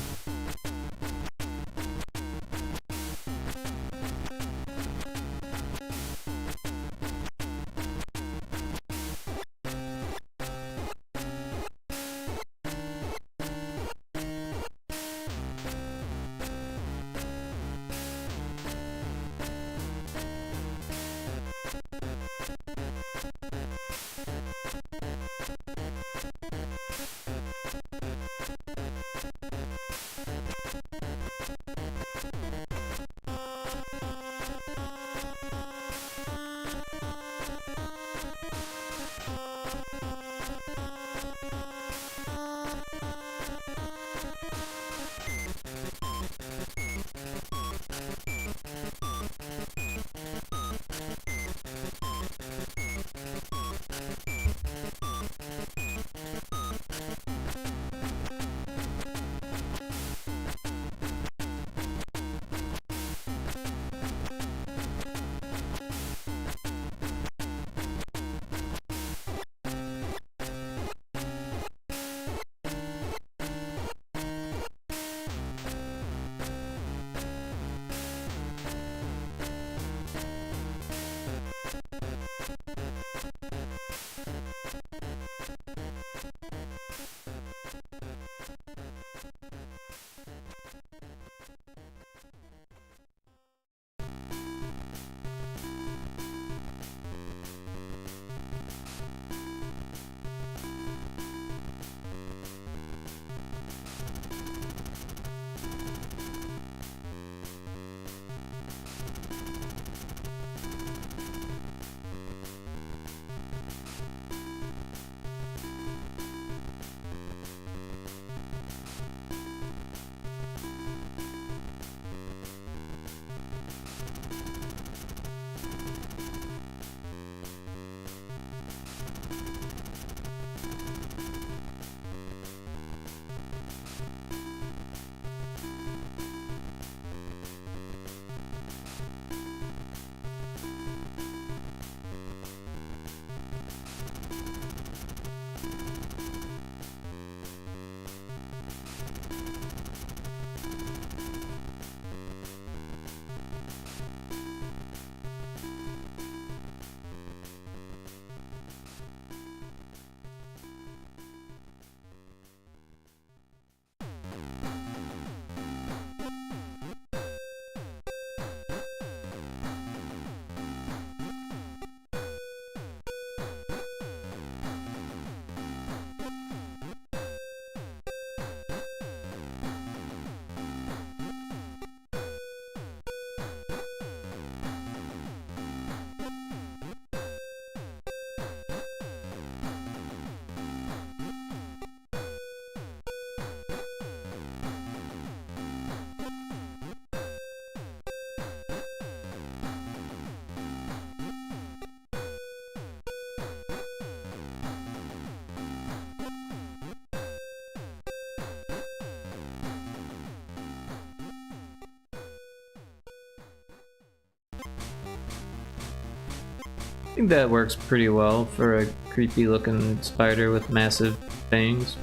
I think that works pretty well for a creepy looking spider with massive fangs.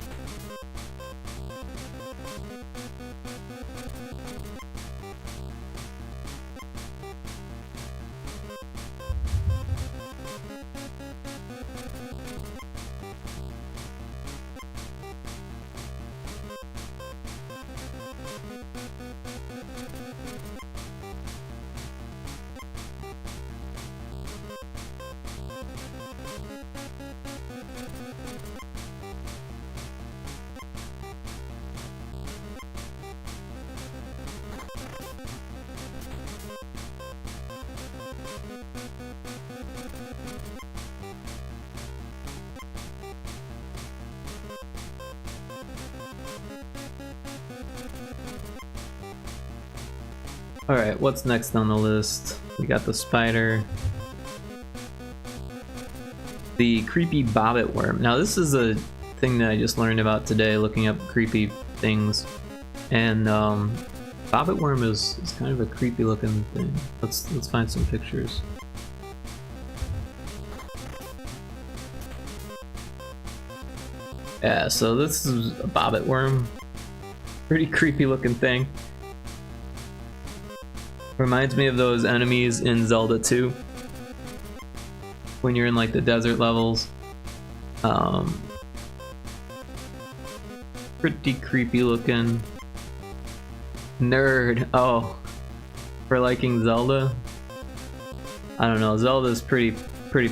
Alright, what's next on the list? We got the spider. The creepy bobbit worm. Now this is a thing that I just learned about today, looking up creepy things. And bobbit worm is kind of a creepy looking thing. Let's find some pictures. Yeah, so this is a bobbit worm. Pretty creepy looking thing. Reminds me of those enemies in Zelda 2 when you're in like the desert levels. Pretty creepy looking. Nerd. Oh, for liking Zelda? I don't know, Zelda's pretty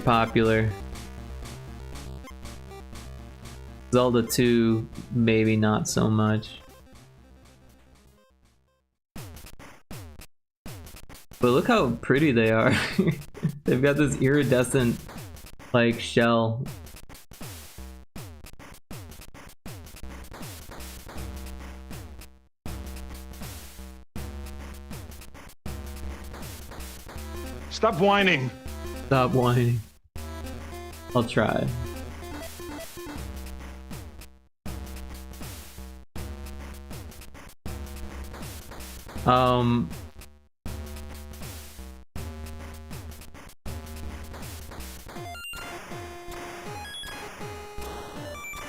popular. Zelda 2, maybe not so much. But look how pretty they are. They've got this iridescent, like, shell. Stop whining. Stop whining. I'll try.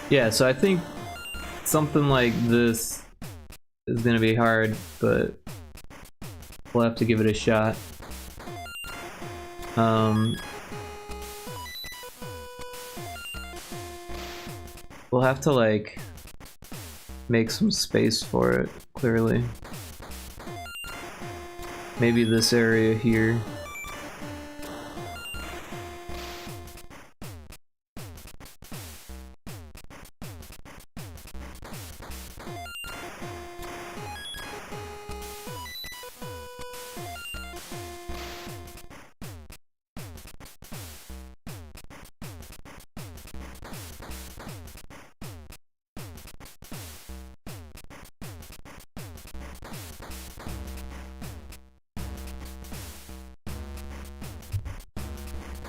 Yeah, so I think something like this is gonna be hard, but we'll have to give it a shot. We'll have to like make some space for it, clearly. Maybe this area here.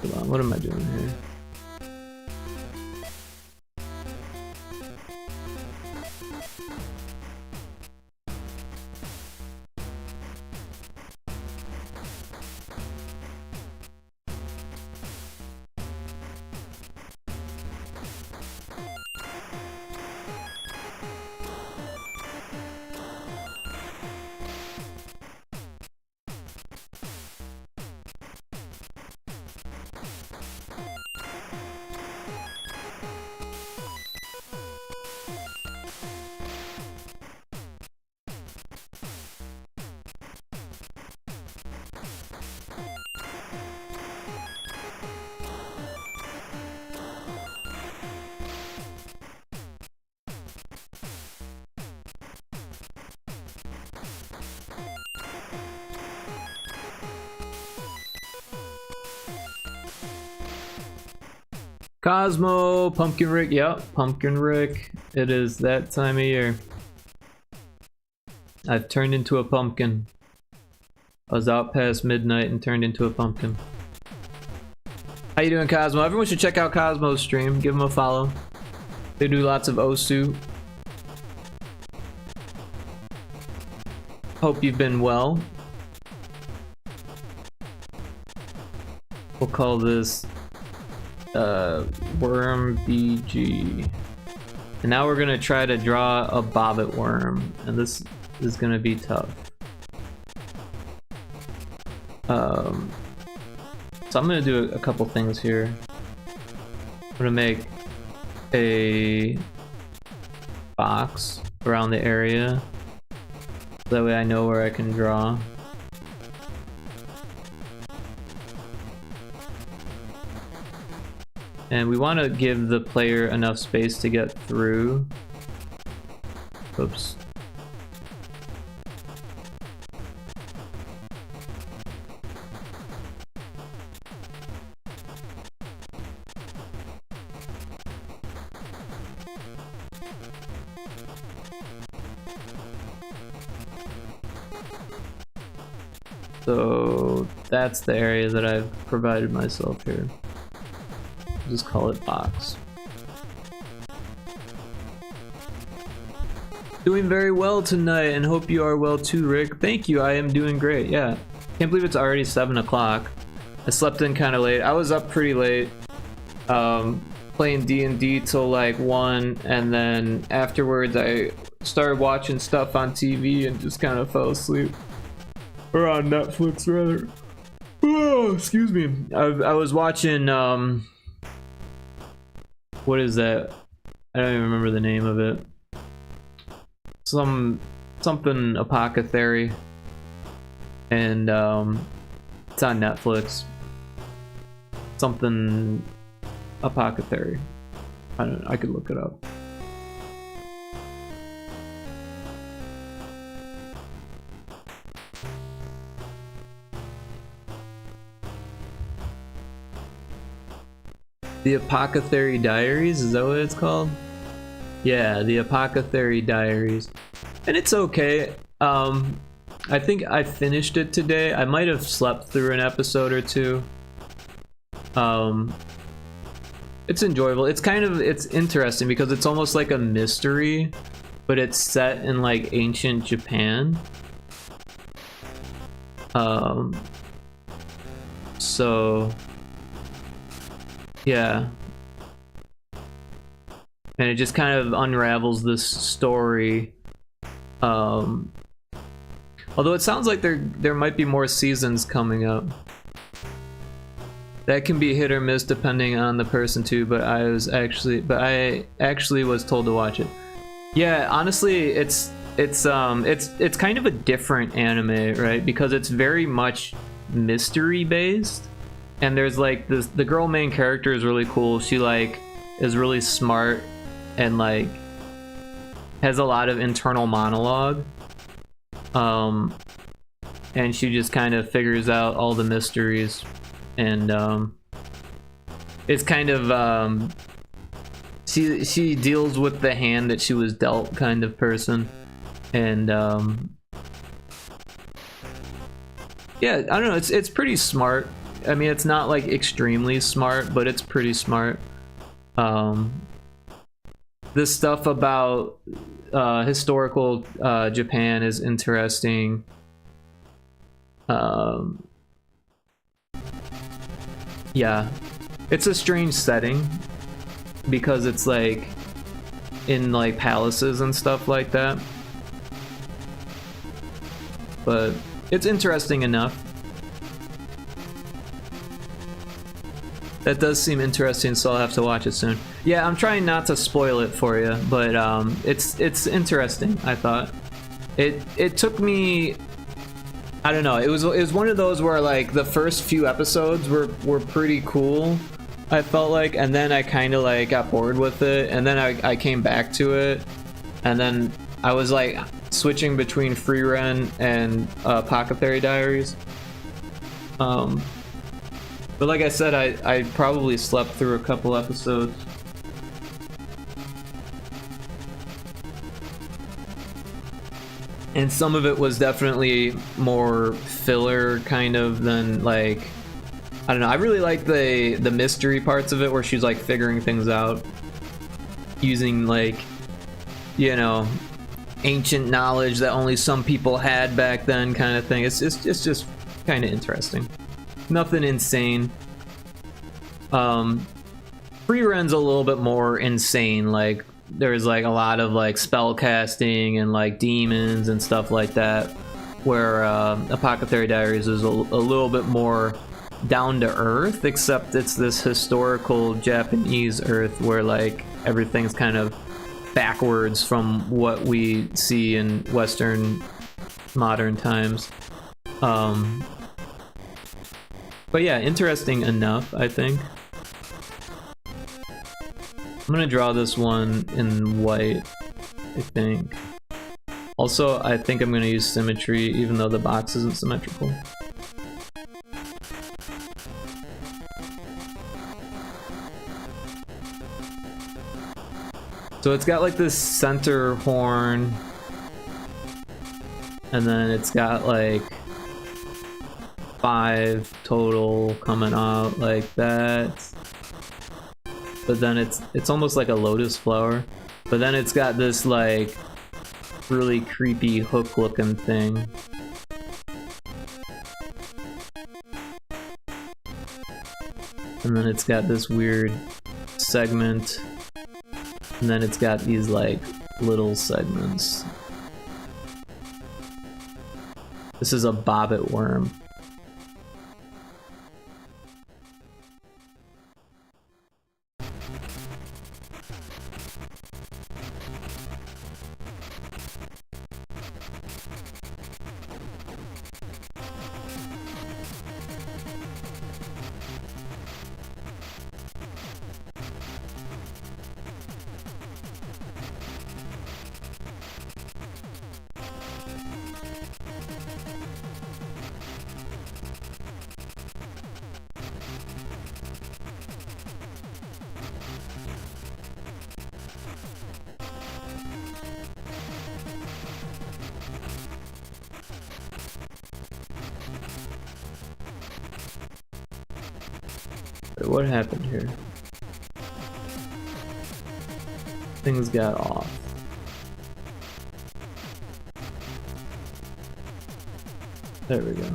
Hold on, what am I doing here? Cosmo, Pumpkin Rick, yep, Pumpkin Rick. It is that time of year. I've turned into a pumpkin. I was out past midnight and turned into a pumpkin. How you doing, Cosmo? Everyone should check out Cosmo's stream. Give him a follow. They do lots of Osu. Hope you've been well. We'll call this Worm BG. And now we're gonna try to draw a bobbit worm, and this is gonna be tough. So I'm gonna do a couple things here. I'm gonna make a box around the area. That way I know where I can draw. And we want to give the player enough space to get through. Oops. So that's the area that I've provided myself here. Just call it box. Doing very well tonight and hope you are well too, Rick. Thank you, I am doing great. Yeah, can't believe it's already 7 o'clock. I slept in kind of late. I was up pretty late playing D&D till like 1, and then afterwards I started watching stuff on TV and just kind of fell asleep. Or on Netflix rather. Oh, excuse me. I was watching what is that? I don't even remember the name of it. Something Apothecary, and it's on Netflix. Something Apothecary. I don't know, I could look it up. The Apothecary Diaries, is that what it's called? Yeah, the Apothecary Diaries. And it's okay. I think I finished it today. I might have slept through an episode or two. It's enjoyable. It's interesting because it's almost like a mystery, but it's set in like ancient Japan. So yeah, and it just kind of unravels this story. Although it sounds like there might be more seasons coming up. That can be hit or miss depending on the person too, but I actually was told to watch it. Yeah, honestly, it's kind of a different anime, right? Because it's very much mystery based. And there's like the girl main character is really cool. She like is really smart and like has a lot of internal monologue. And she just kind of figures out all the mysteries, and it's kind of she deals with the hand that she was dealt kind of person. And yeah, I don't know, it's pretty smart. I mean, it's not like extremely smart, but it's pretty smart. This stuff about historical Japan is interesting. Yeah, it's a strange setting because it's like in like palaces and stuff like that, but it's interesting enough. That does seem interesting, so I'll have to watch it soon. Yeah, I'm trying not to spoil it for you, but it's interesting. I thought it took me, I don't know, it was one of those where like the first few episodes were pretty cool, I felt like, and then I kind of like got bored with it, and then I came back to it, and then I was like switching between Free Ren and Apothecary Diaries. But like I said, I probably slept through a couple episodes. And some of it was definitely more filler kind of than like, I don't know, I really like the mystery parts of it where she's like figuring things out using like, you know, ancient knowledge that only some people had back then kind of thing. It's just kind of interesting. Nothing insane. Free-Ren's a little bit more insane. Like, there's like a lot of like spell casting and like demons and stuff like that, where Apothecary Diaries is a little bit more down to earth, except it's this historical Japanese Earth where like everything's kind of backwards from what we see in Western modern times. But yeah, interesting enough, I think. I'm gonna draw this one in white, I think. Also, I think I'm gonna use symmetry, even though the box isn't symmetrical. So it's got like this center horn, and then it's got like 5 total coming out like that. But then it's almost like a lotus flower. But then it's got this like really creepy hook looking thing. And then it's got this weird segment. And then it's got these like little segments. This is a bobbit worm. What happened here? Things got off. There we go.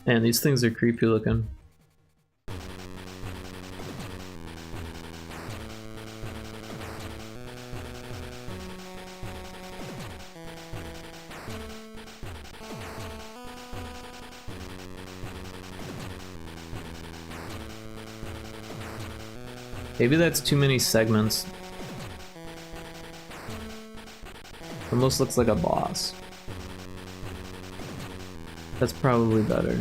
Man, these things are creepy looking. Maybe that's too many segments. Almost looks like a boss. That's probably better.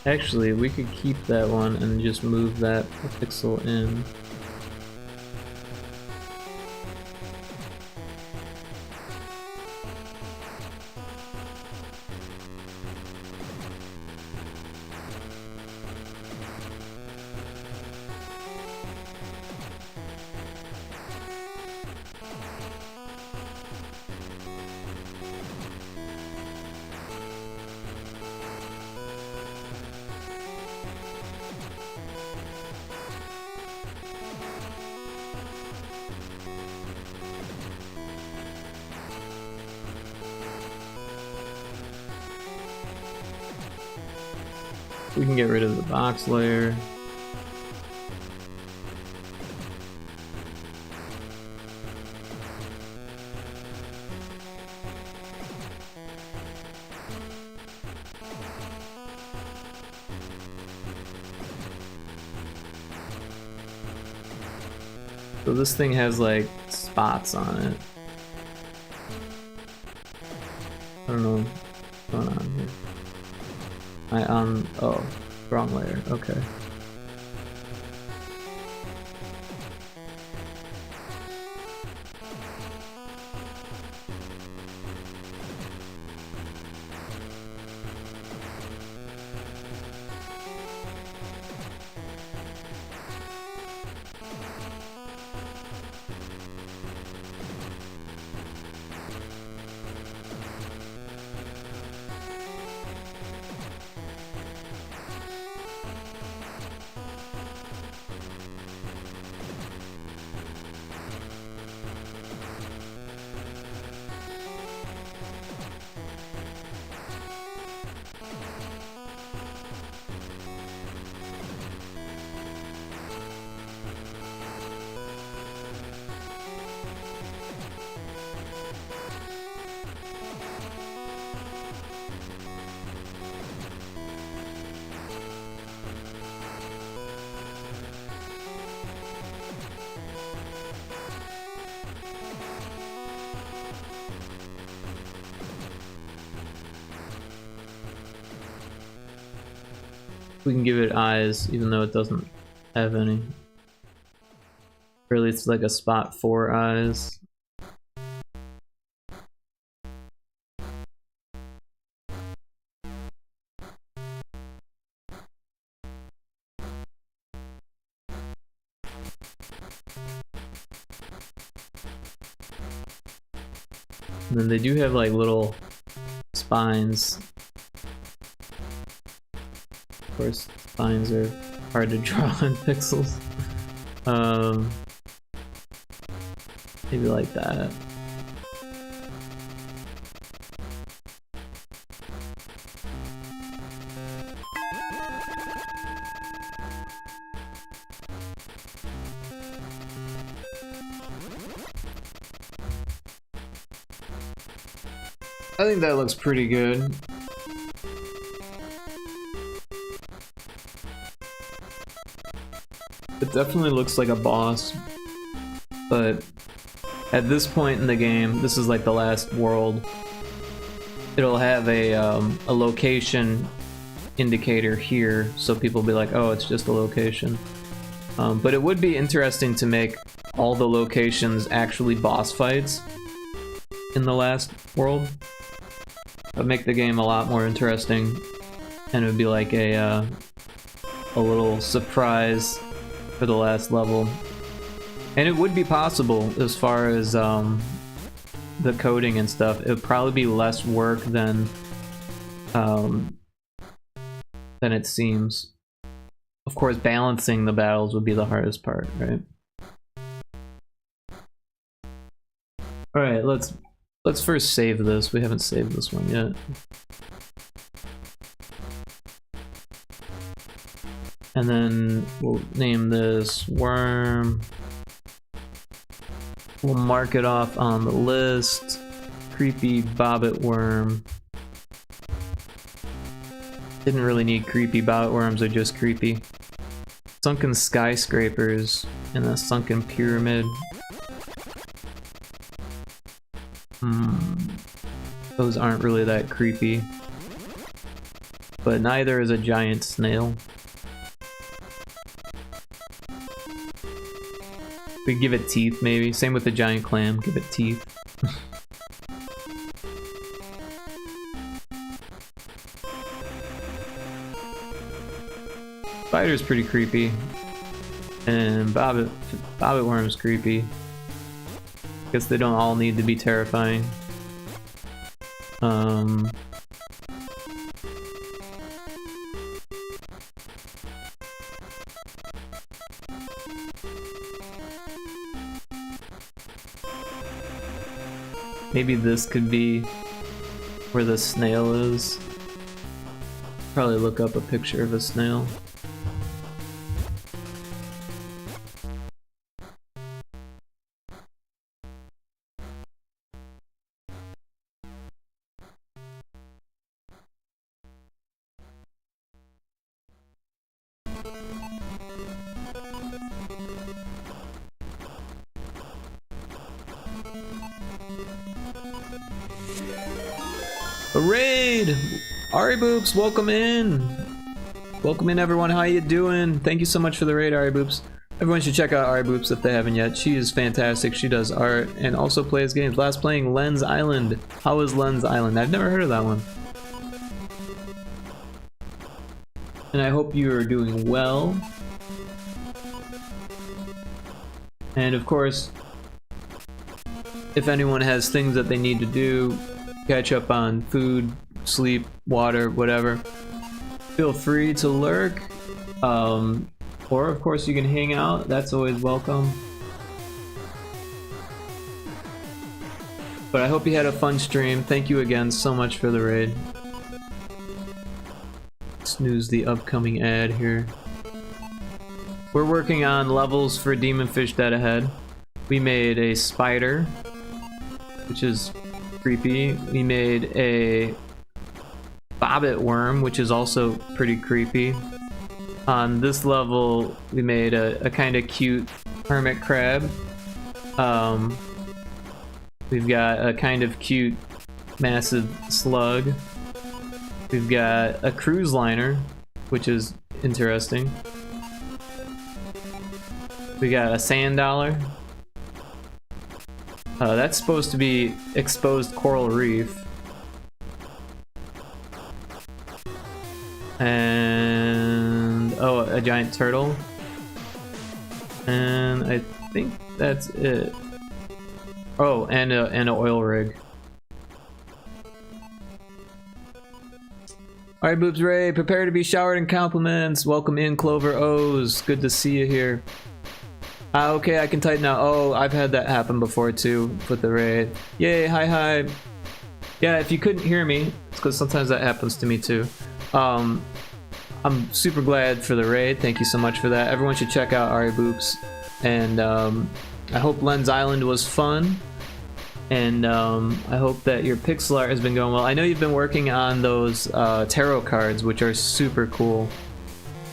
Actually, we could keep that one and just move that pixel in. We can get rid of the box layer. So this thing has like spots on it. I don't know what's going on here. Oh. Wrong layer, okay. We can give it eyes, even though it doesn't have any. Really, it's like a spot for eyes. And then they do have like little spines. Of course, spines are hard to draw in pixels. Maybe like that. I think that looks pretty good. It definitely looks like a boss, but at this point in the game, this is like the last world, it'll have a location indicator here, so people will be like, oh, it's just a location. But it would be interesting to make all the locations actually boss fights in the last world. That would make the game a lot more interesting, and it would be like a little surprise for the last level. And it would be possible as far as the coding and stuff. It would probably be less work than it seems. Of course, balancing the battles would be the hardest part, right? Alright, let's first save this. We haven't saved this one yet. And then we'll name this worm. We'll mark it off on the list. Creepy bobbit worm. Didn't really need creepy bobbit worms, they're just creepy. Sunken skyscrapers and a sunken pyramid. Those aren't really that creepy. But neither is a giant snail. We give it teeth, maybe. Same with the giant clam, give it teeth. Spider's pretty creepy. And bobbit worm's creepy. Guess they don't all need to be terrifying. Maybe this could be where the snail is. Probably look up a picture of a snail. A raid! Ari Boops, welcome in! Welcome in, everyone. How you doing? Thank you so much for the raid, Ari Boops. Everyone should check out Ari Boops if they haven't yet. She is fantastic. She does art and also plays games. Last playing Lens Island. How is Lens Island? I've never heard of that one. And I hope you are doing well. And of course, if anyone has things that they need to do, catch up on food, sleep, water, whatever, feel free to lurk. Or of course you can hang out, that's always welcome. But I hope you had a fun stream. Thank you again so much for the raid. Snooze the upcoming ad here. We're working on levels for Demon Fish Dead Ahead. We made a spider, which is creepy. We made a bobbit worm, which is also pretty creepy. On this level, we made a kind of cute hermit crab. We've got a kind of cute massive slug. We've got a cruise liner, which is interesting. We got a sand dollar. That's supposed to be exposed coral reef. And oh, a giant turtle. And I think that's it. Oh, and an oil rig. Alright, Boobs Ray, prepare to be showered in compliments. Welcome in, Clover O's. Good to see you here. Okay, I can tighten out. Oh, I've had that happen before too with the raid. Yay, hi. Yeah, if you couldn't hear me, it's because sometimes that happens to me too. I'm super glad for the raid. Thank you so much for that. Everyone should check out Ari Boops. And I hope Lens Island was fun. And I hope that your pixel art has been going well. I know you've been working on those tarot cards, which are super cool.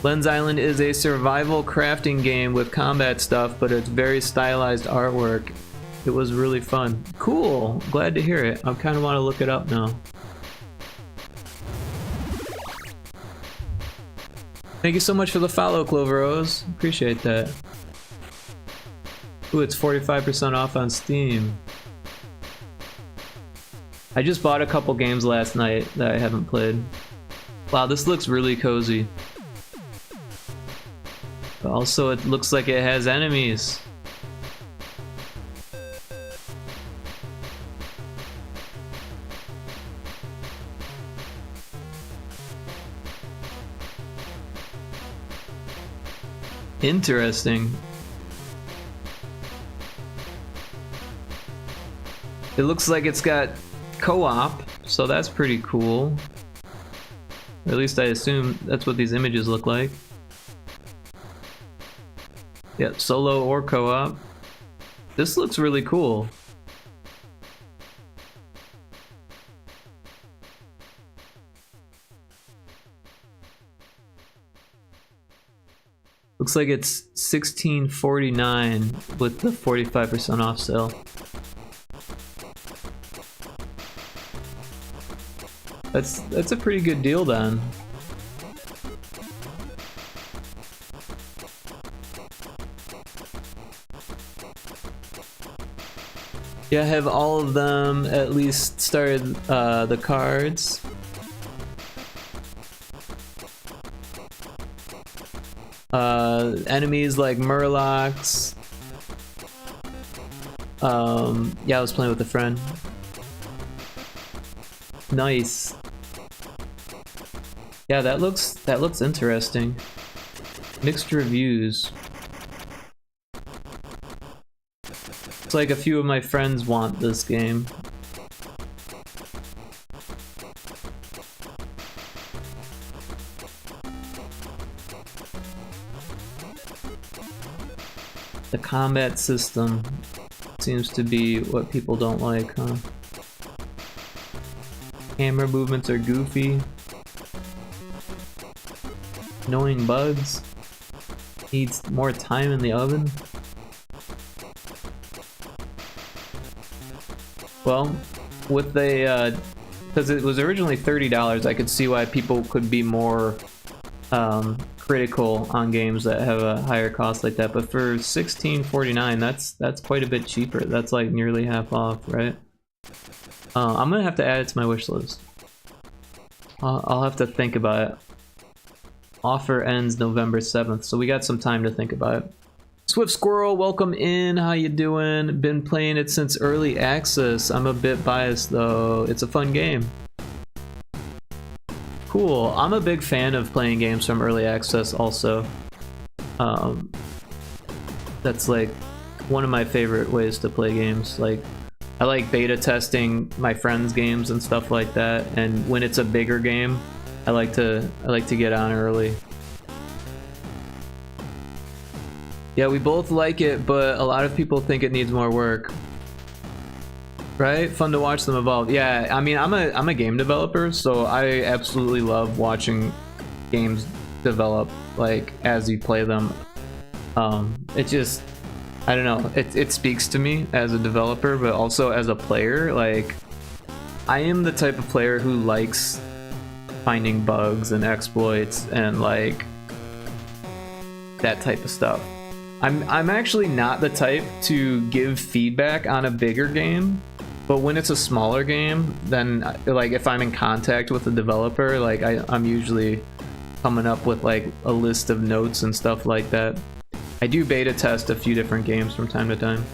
Lens Island is a survival crafting game with combat stuff, but it's very stylized artwork. It was really fun. Cool. Glad to hear it. I kind of want to look it up now. Thank you so much for the follow, Clover O's. Appreciate that. Ooh, it's 45% off on Steam. I just bought a couple games last night that I haven't played. Wow, this looks really cozy. But also, it looks like it has enemies. Interesting. It looks like it's got co-op, so that's pretty cool. Or at least I assume that's what these images look like. Yep, solo or co-op. This looks really cool. Looks like it's $16.49 with the 45% off sale. That's a pretty good deal then. Yeah, I have all of them at least started the cards. Enemies like Murlocs. Yeah, I was playing with a friend. Nice. Yeah, that looks interesting. Mixed reviews. It's like a few of my friends want this game. The combat system seems to be what people don't like, huh? Camera movements are goofy. Annoying bugs. Needs more time in the oven. Well, with the because it was originally $30, I could see why people could be more critical on games that have a higher cost like that, but for $16.49, that's quite a bit cheaper. That's like nearly half off, right? I'm gonna have to add it to my wish list. I'll have to think about it. Offer ends November 7th, so we got some time to think about it. Swift Squirrel, welcome in. How you doing? Been playing it since early access. I'm a bit biased though. It's a fun game. Cool. I'm a big fan of playing games from early access also. That's like one of my favorite ways to play games. Like, I like beta testing my friends' games and stuff like that, and when it's a bigger game, I like to get on early. Yeah, we both like it, but a lot of people think it needs more work. Right? Fun to watch them evolve. Yeah, I mean, I'm a game developer, so I absolutely love watching games develop, like, as you play them. It just, I don't know, it speaks to me as a developer, but also as a player. Like, I am the type of player who likes finding bugs and exploits and like that type of stuff. I'm actually not the type to give feedback on a bigger game, but when it's a smaller game, then like if I'm in contact with the developer, like I'm usually coming up with like a list of notes and stuff like that. I do beta test a few different games from time to time.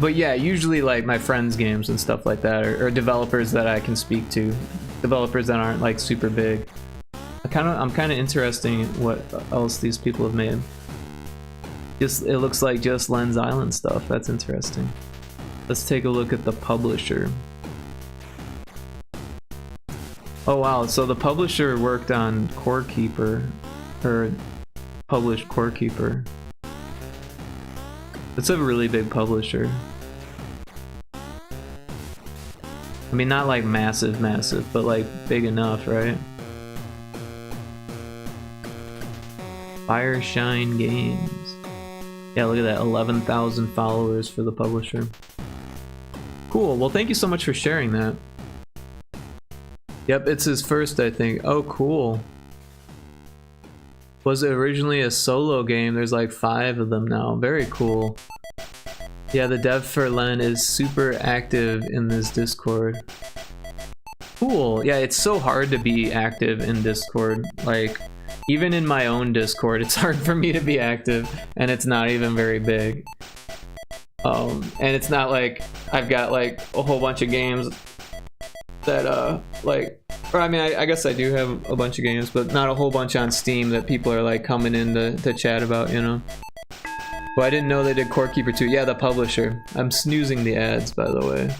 But yeah, usually like my friends' games and stuff like that, or developers that I can speak to, developers that aren't like super big. I'm kind of interested in what else these people have made. It looks like just Lens Island stuff. That's interesting. Let's take a look at the publisher. Oh wow, so the publisher worked on Core Keeper, or published Core Keeper. It's a really big publisher. I mean, not like massive, but like big enough, right? Fireshine Games. Yeah, look at that, 11,000 followers for the publisher. Cool, well thank you so much for sharing that. Yep, it's his first, I think. Oh, cool. Was it originally a solo game? There's like 5 of them now. Very cool. Yeah, the dev for Len is super active in this Discord. Cool. Yeah, it's so hard to be active in Discord. Like, even in my own Discord, it's hard for me to be active, and it's not even very big. And it's not like I've got like a whole bunch of games that like, or I mean, I guess I do have a bunch of games, but not a whole bunch on Steam that people are like coming in to chat about, you know? Well, I didn't know they did Core Keeper 2. Yeah, the publisher. I'm snoozing the ads, by the way.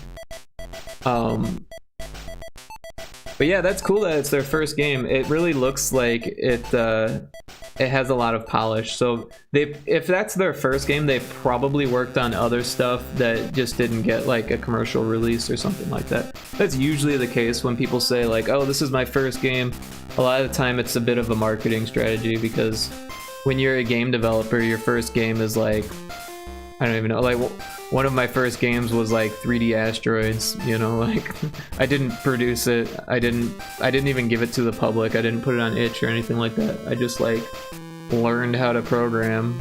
But yeah, that's cool that it's their first game. It really looks like it has a lot of polish. So if that's their first game, they probably worked on other stuff that just didn't get like a commercial release or something like that. That's usually the case when people say like, oh, this is my first game. A lot of the time it's a bit of a marketing strategy, because when you're a game developer, your first game is like, I don't even know, like one of my first games was like 3D Asteroids, you know, like I didn't produce it, I didn't even give it to the public, I didn't put it on itch or anything like that. I just like learned how to program.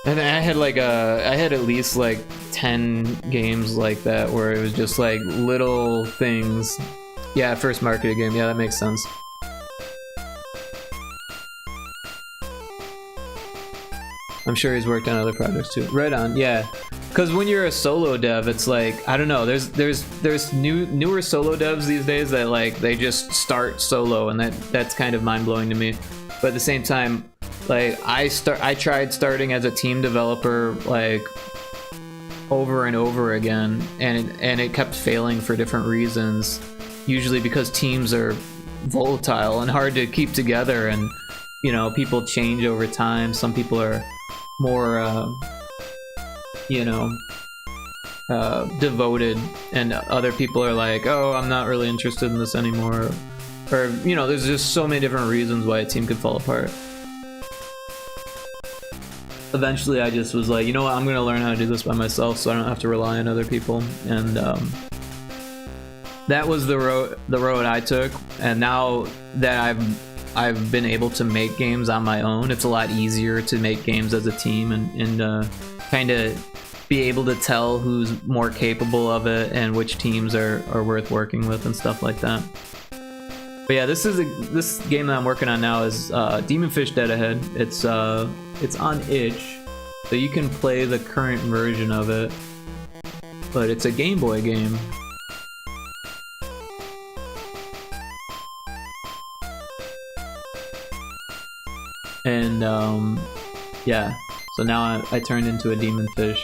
And I had like I had at least like 10 games like that where it was just like little things. Yeah, first marketed game, yeah, that makes sense. I'm sure he's worked on other projects too. Right on, yeah. Because when you're a solo dev, it's like, I don't know, there's newer solo devs these days that like they just start solo, and that's kind of mind-blowing to me. But at the same time, like I tried starting as a team developer like over and over again, and it kept failing for different reasons. Usually because teams are volatile and hard to keep together, and you know, people change over time. Some people are more you know, devoted, and other people are like, oh, I'm not really interested in this anymore, or you know, there's just so many different reasons why a team could fall apart. Eventually I just was like, you know what, I'm gonna learn how to do this by myself so I don't have to rely on other people, and that was the road I took, and now that I've been able to make games on my own, it's a lot easier to make games as a team and kind of be able to tell who's more capable of it and which teams are worth working with and stuff like that. But yeah, this game that I'm working on now is Demon Fish Dead Ahead. It's on itch, so you can play the current version of it, but it's a Game Boy game. And yeah, so now I turned into a demon fish,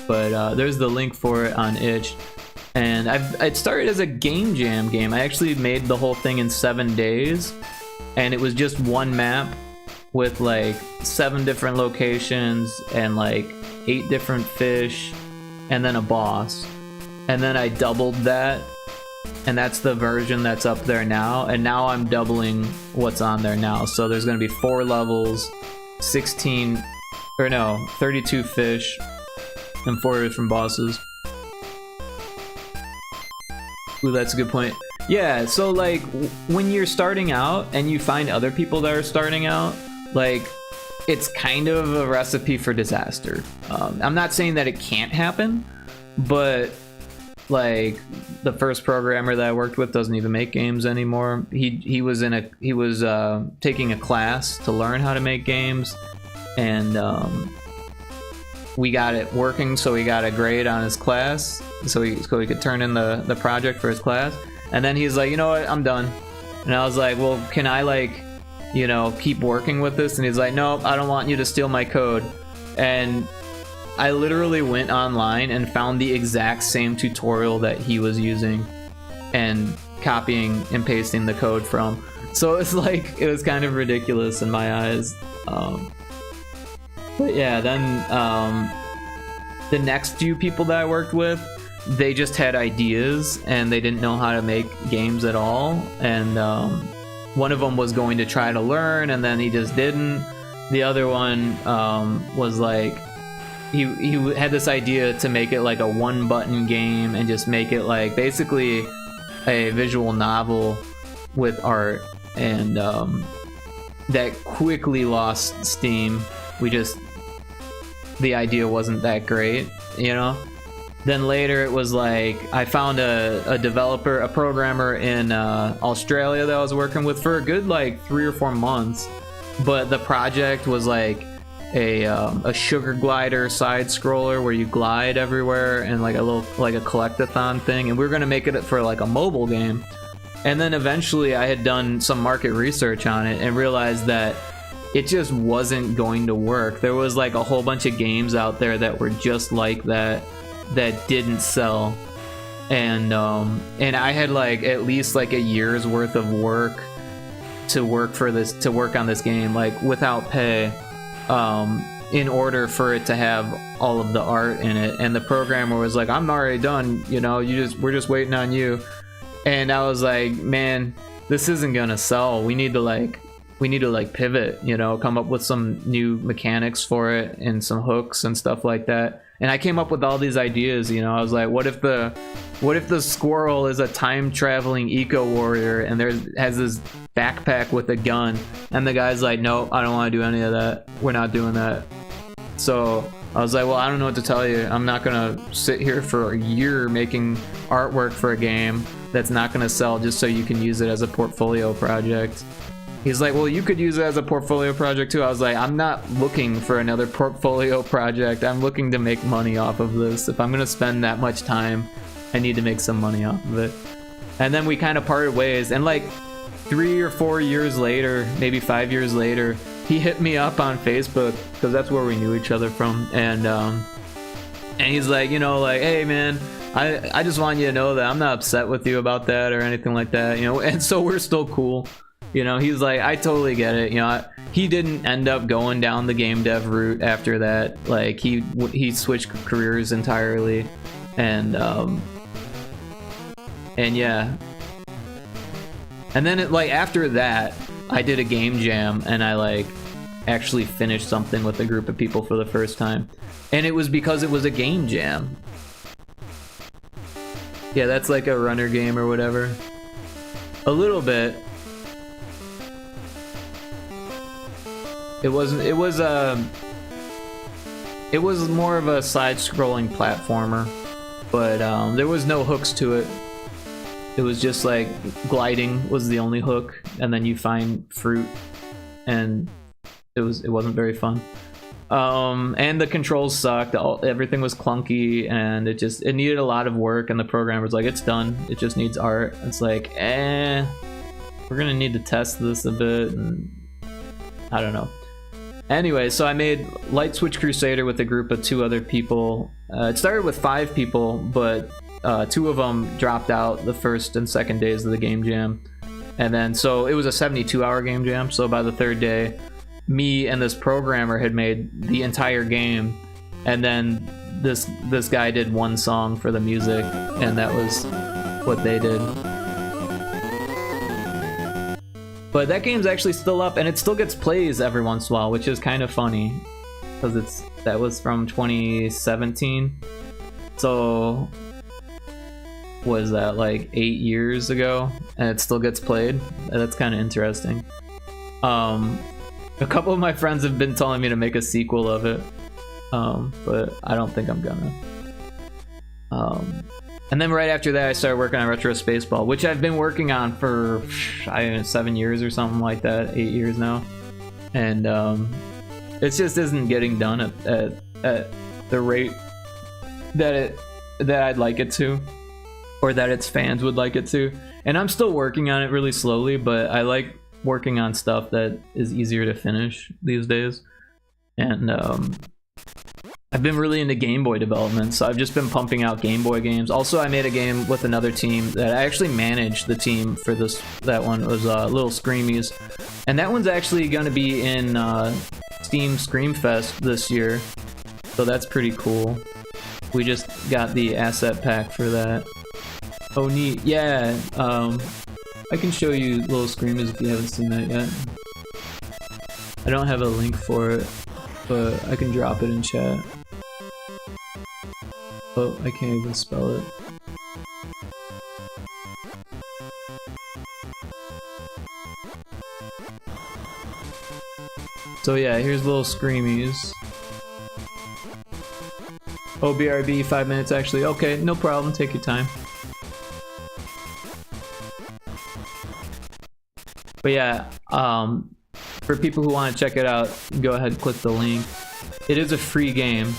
but there's the link for it on itch. And it started as a game jam game. I actually made the whole thing in 7 days, and it was just one map with like 7 different locations and like 8 different fish and then a boss. And then I doubled that, and that's the version that's up there now. And now I'm doubling what's on there now. So there's gonna be 4 levels, 32 fish, and 4 different bosses. Ooh, that's a good point. Yeah, so like when you're starting out and you find other people that are starting out, like it's kind of a recipe for disaster. I'm not saying that it can't happen, but like the first programmer that I worked with doesn't even make games anymore. He was taking a class to learn how to make games, and we got it working, so he got a grade on his class, so he could turn in the project for his class. And then he's like, you know what, I'm done. And I was like, well, can I like, you know, keep working with this? And he's like, nope, I don't want you to steal my code. And I literally went online and found the exact same tutorial that he was using and copying and pasting the code from. So it's like, it was kind of ridiculous in my eyes. But yeah, then the next few people that I worked with, they just had ideas and they didn't know how to make games at all. And one of them was going to try to learn, and then he just didn't. The other one was like, he had this idea to make it like a 1-button game and just make it like basically a visual novel with art, and that quickly lost steam. The idea wasn't that great, you know? Then later it was like, I found a developer, a programmer in Australia that I was working with for a good like 3 or 4 months, but the project was like a sugar glider side scroller where you glide everywhere, and like a little like a collectathon thing, and we were gonna make it for like a mobile game. And then eventually I had done some market research on it and realized that it just wasn't going to work. There was like a whole bunch of games out there that were just like that didn't sell, and I had like at least like a year's worth of work to work on this game, like without pay, in order for it to have all of the art in it. And the programmer was like, I'm already done, you know, we're just waiting on you. And I was like, man, this isn't gonna sell. We need to like pivot, you know, come up with some new mechanics for it and some hooks and stuff like that. And I came up with all these ideas, you know. I was like, what if the squirrel is a time traveling eco warrior and has this backpack with a gun? And the guy's like, no, I don't want to do any of that. We're not doing that. So I was like, well, I don't know what to tell you. I'm not gonna sit here for a year making artwork for a game that's not gonna sell just so you can use it as a portfolio project. He's like, well, you could use it as a portfolio project too. I was like, I'm not looking for another portfolio project. I'm looking to make money off of this. If I'm gonna spend that much time, I need to make some money off of it. And then we kind of parted ways, and like 3 or 4 years later, maybe 5 years later, he hit me up on Facebook, because that's where we knew each other from, and he's like, you know, like, hey man, I just want you to know that I'm not upset with you about that or anything like that, you know. And so we're still cool. You know, he's like, I totally get it. You know, he didn't end up going down the game dev route after that. Like he switched careers entirely, and yeah. And then after that, I did a game jam, and I like actually finished something with a group of people for the first time, and it was because it was a game jam. Yeah, that's like a runner game or whatever. A little bit. It wasn't. It was It was more of a side-scrolling platformer, but there was no hooks to it. It was just like gliding was the only hook, and then you find fruit, and it wasn't very fun. And the controls sucked. Everything was clunky, and it needed a lot of work. And the programmer was like, "It's done. It just needs art." It's like, we're gonna need to test this a bit, and I don't know. Anyway, so I made Light Switch Crusader with a group of 2 other people. It started with 5 people, but 2 of them dropped out the first and second days of the game jam. And then, so it was a 72-hour game jam. So by the 3rd day, me and this programmer had made the entire game. And then this guy did 1 song for the music, and that was what they did. But that game's actually still up, and it still gets plays every once in a while, which is kind of funny, because that was from 2017. So was that like 8 years ago, and it still gets played? That's kind of interesting. A couple of my friends have been telling me to make a sequel of it, but I don't think I'm gonna. And then right after that, I started working on Retro Spaceball, which I've been working on for, I don't know, 7 years or something like that, 8 years now. And it just isn't getting done at the rate that I'd like it to, or that its fans would like it to. And I'm still working on it really slowly, but I like working on stuff that is easier to finish these days. And I've been really into Game Boy development, so I've just been pumping out Game Boy games. Also, I made a game with another team that I actually managed the team for that one. It was Little Screamies. And that one's actually going to be in Steam Screamfest this year, so that's pretty cool. We just got the asset pack for that. Oh, neat. Yeah, I can show you Little Screamies if you haven't seen that yet. I don't have a link for it, but I can drop it in chat. Oh, I can't even spell it. So yeah, here's Little Screamies. Oh, BRB, 5 minutes actually. Okay, no problem, take your time. But yeah, for people who want to check it out, go ahead and click the link. It is a free game.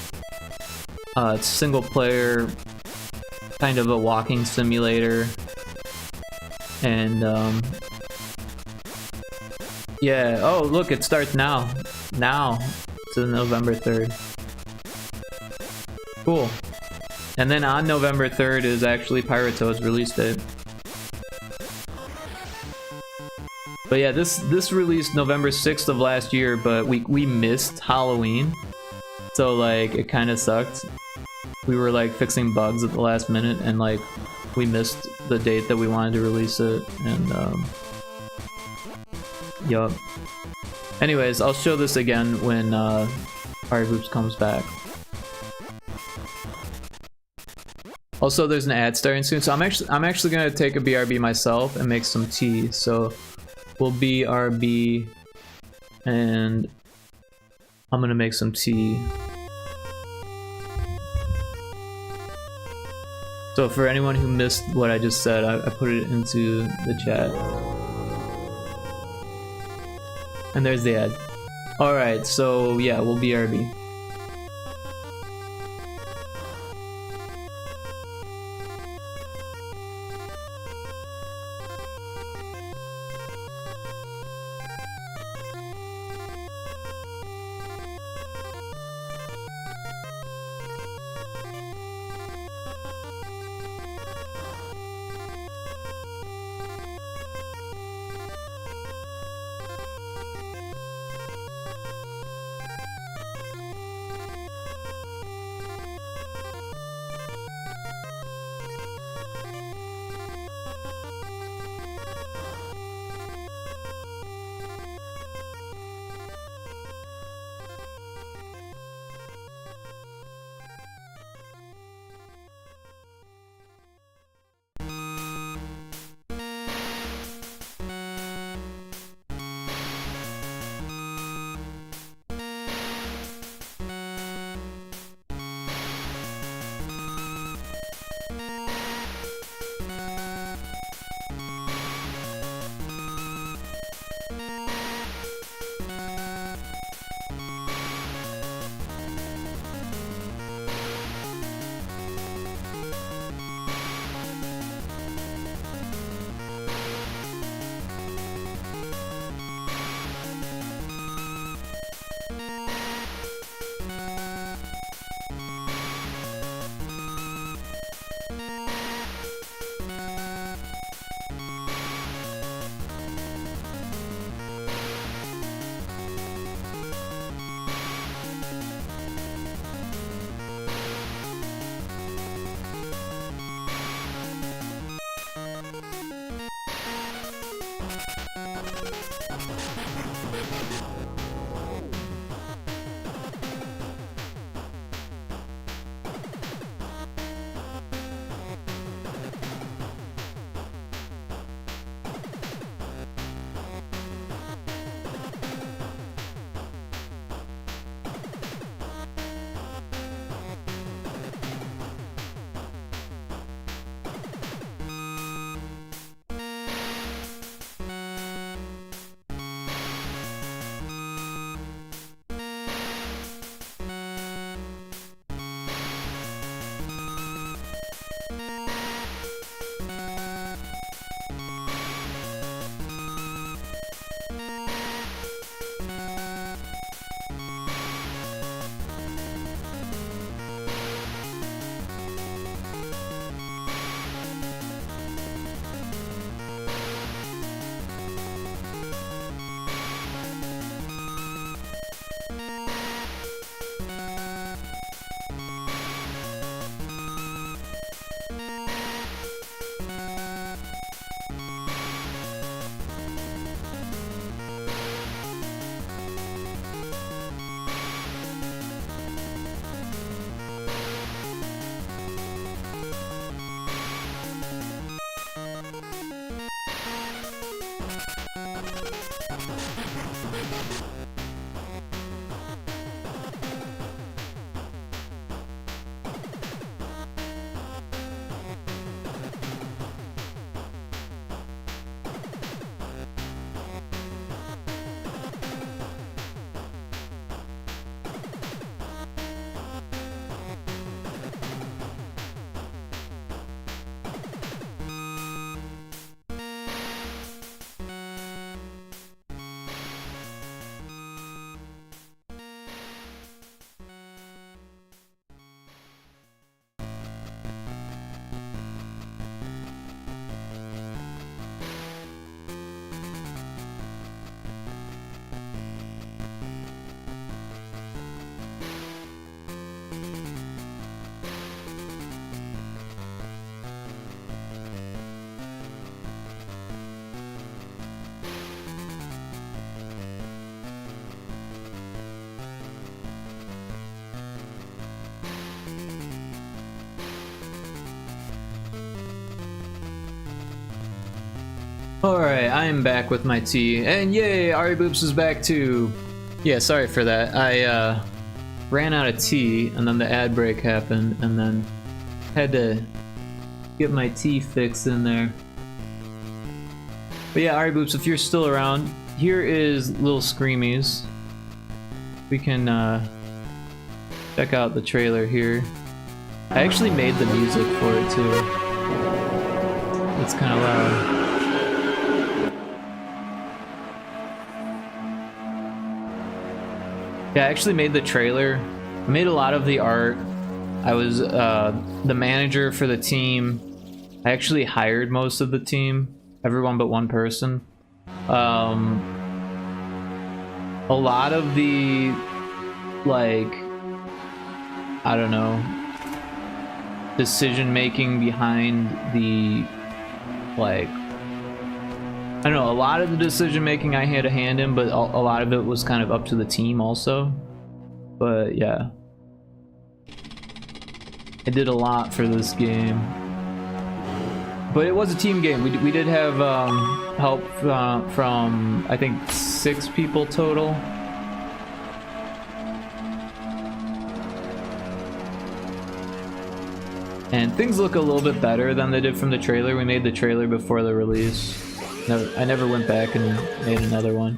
It's single player, kind of a walking simulator. And yeah, oh look, it starts now. Now, it's November 3rd. Cool. And then on November 3rd is actually Piratoad's release date. But yeah, this released November 6th of last year, but we missed Halloween. So like, it kind of sucked. We were like fixing bugs at the last minute, and like, we missed the date that we wanted to release it, and yup. Anyways, I'll show this again when Fire Groups comes back. Also, there's an ad starting soon, so I'm actually gonna take a BRB myself and make some tea. So we'll BRB, and I'm gonna make some tea. So for anyone who missed what I just said, I put it into the chat. And there's the ad. Alright, so yeah, we'll BRB. Alright, I am back with my tea, and yay, Ari Boops is back too! Yeah, sorry for that. I ran out of tea, and then the ad break happened, and then had to get my tea fix in there. But yeah, Ari Boops, if you're still around, here is Little Screamies. We can check out the trailer here. I actually made the music for it too. It's kind of loud. Yeah, I actually made the trailer. I made a lot of the art. I was the manager for the team. I actually hired most of the team, everyone but one person. A lot of the, like, I don't know, decision making behind the, like, I don't know, a lot of the decision making I had a hand in, but a lot of it was kind of up to the team also. But yeah, I did a lot for this game. But it was a team game. We did have help from I think 6 people total. And things look a little bit better than they did from the trailer. We made the trailer before the release. I never went back and made another one.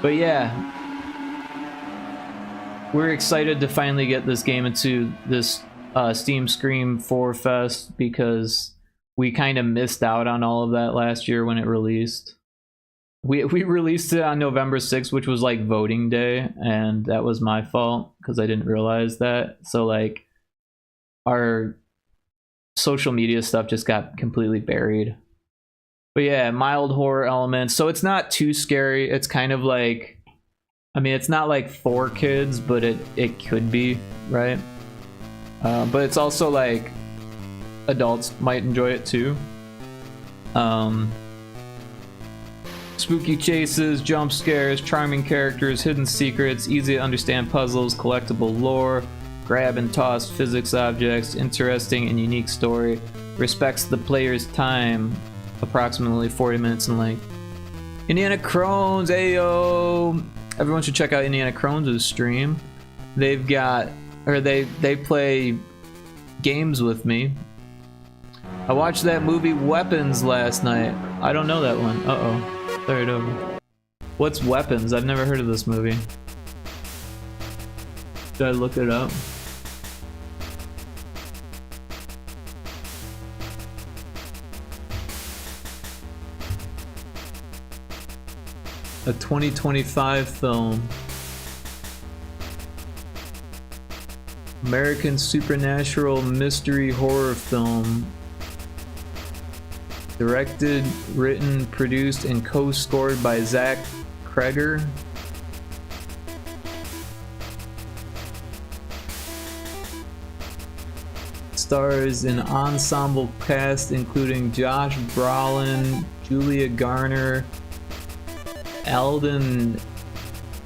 But yeah, we're excited to finally get this game into this Steam Scream 4 Fest, because we kind of missed out on all of that last year when it released. We released it on November 6th, which was like voting day, and that was my fault because I didn't realize that. So like our social media stuff just got completely buried. But yeah, mild horror elements. So it's not too scary. It's kind of like, I mean, it's not like for kids, but it could be, right? but it's also like adults might enjoy it too. Spooky chases, jump scares, charming characters, hidden secrets, easy to understand puzzles, collectible lore, grab and toss physics objects, interesting and unique story, respects the player's time, approximately 40 minutes in length. Indiana Crones, ayo! Everyone should check out Indiana Crones' stream. They've got, or they play games with me. I watched that movie Weapons last night. I don't know that one. Uh-oh. Start it over. What's Weapons? I've never heard of this movie. Should I look it up? A 2025 film. American supernatural mystery horror film. Directed, written, produced, and co-scored by Zach Kreger. Stars an ensemble cast including Josh Brolin, Julia Garner, Alden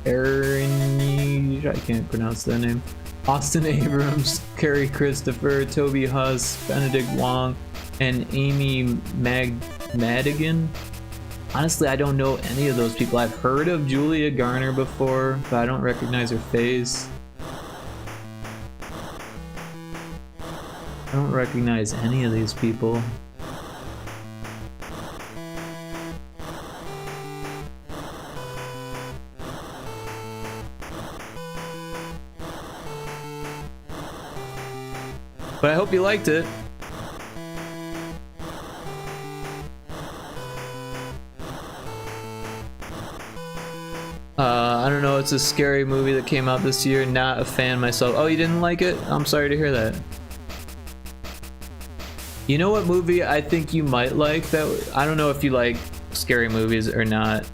Ehrenreich, I can't pronounce that name, Austin Abrams, Kerry Christopher, Toby Huss, Benedict Wong, and Amy Madigan. Honestly, I don't know any of those people. I've heard of Julia Garner before, but I don't recognize her face. I don't recognize any of these people. But I hope you liked it. I don't know, it's a scary movie that came out this year. Not a fan myself. Oh, you didn't like it? I'm sorry to hear that. You know what movie I think you might like? That I don't know if you like scary movies or not.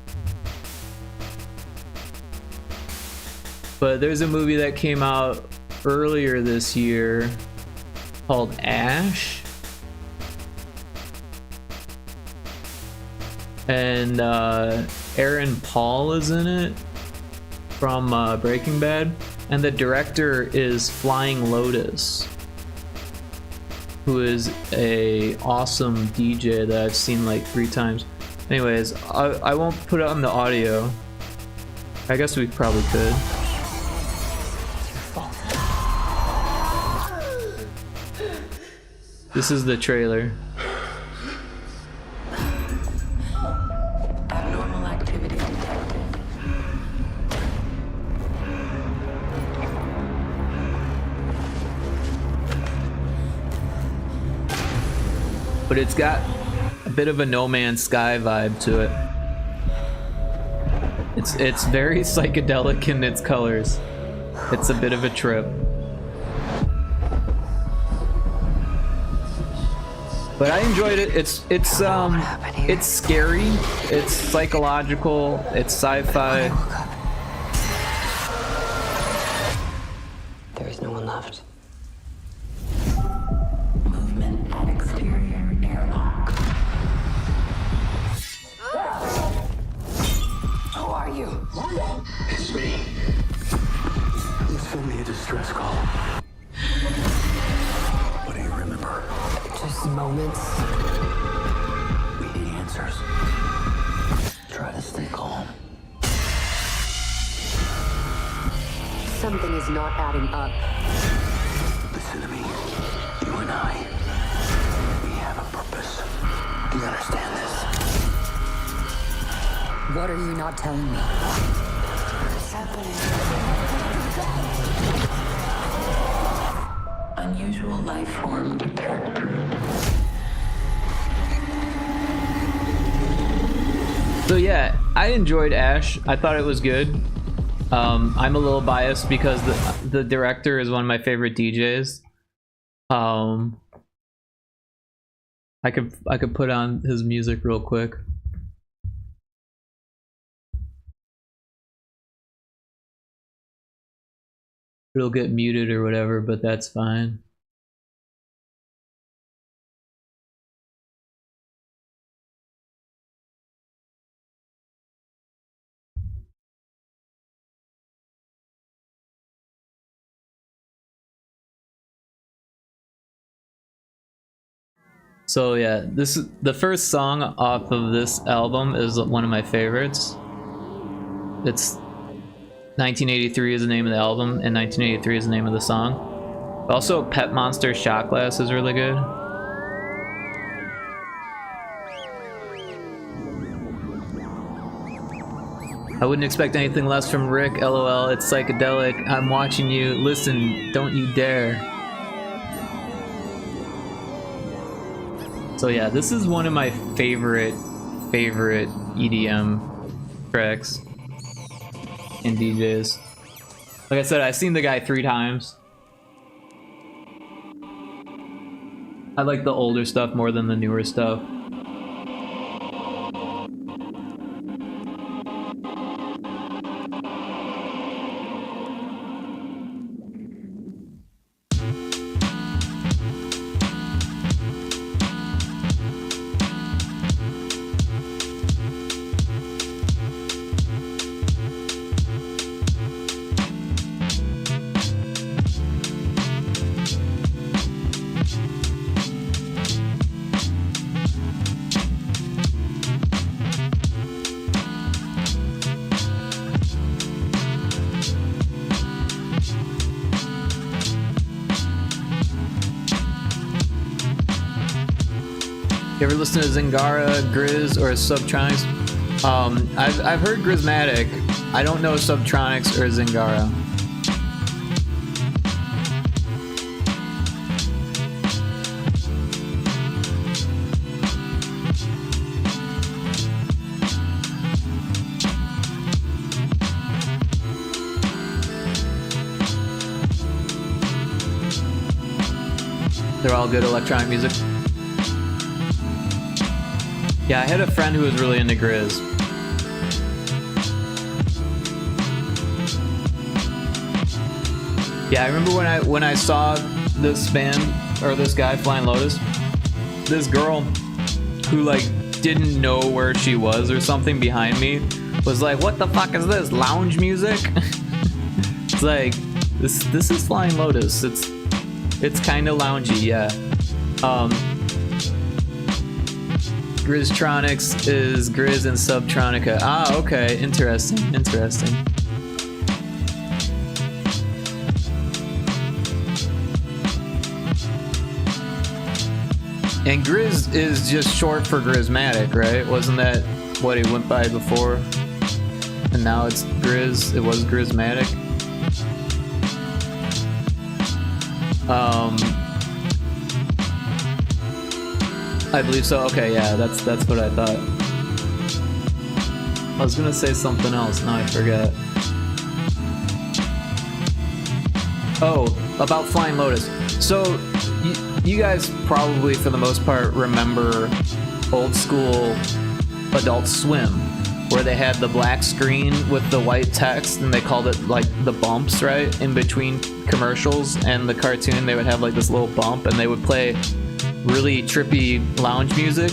But there's a movie that came out earlier this year called Ash. And Aaron Paul is in it from Breaking Bad, and the director is Flying Lotus, who is a awesome DJ that I've seen like 3 times. Anyways, I won't put it on the audio. I guess we probably could. This is the trailer. Abnormal activity. But it's got a bit of a No Man's Sky vibe to it. It's very psychedelic in its colors. It's a bit of a trip. But I enjoyed it. It's scary. It's psychological. It's sci-fi. There is no one left. Movement at exterior airlock. Who are you? It's me. Send me a distress call. What do you remember? Just moments. We need answers. Try to stay calm. Something is not adding up. Listen to me. You and I, we have a purpose. Do you understand this? What are you not telling me? What's happening? Unusual life form detected. So yeah, I enjoyed Ash. I thought it was good. I'm a little biased because the director is one of my favorite DJs. I could put on his music real quick. It'll get muted or whatever, but that's fine. So yeah, this is the first song off of this album is one of my favorites. It's 1983 is the name of the album, and 1983 is the name of the song. Also, Pet Monster Shot Glass is really good. I wouldn't expect anything less from Rick, LOL, it's psychedelic. I'm watching you, listen, don't you dare. So yeah, this is one of my favorite EDM tracks and DJs. Like I said, I've seen the guy 3 times. I like the older stuff more than the newer stuff. You ever listen to Zingara, Grizz, or Subtronics? I've heard Grismatic. I don't know Subtronics or Zingara. They're all good electronic music. Yeah, I had a friend who was really into Grizz. Yeah, I remember when I saw this band or this guy, Flying Lotus, this girl who like didn't know where she was or something behind me was like, "What the fuck is this? Lounge music?" It's like this is Flying Lotus. It's kind of loungy, yeah. Grizztronics is Grizz and Subtronica. Ah, okay, interesting. And Grizz is just short for Grizzmatic, right? Wasn't that what he went by before? And now it's Grizz. It was Grizzmatic. I believe so. Okay, yeah, that's what I thought. I was gonna say something else, now I forget. Oh, about Flying Lotus. So, you guys probably, for the most part, remember old school Adult Swim, where they had the black screen with the white text, and they called it, like, the bumps, right? In between commercials and the cartoon, they would have, like, this little bump, and they would play really trippy lounge music.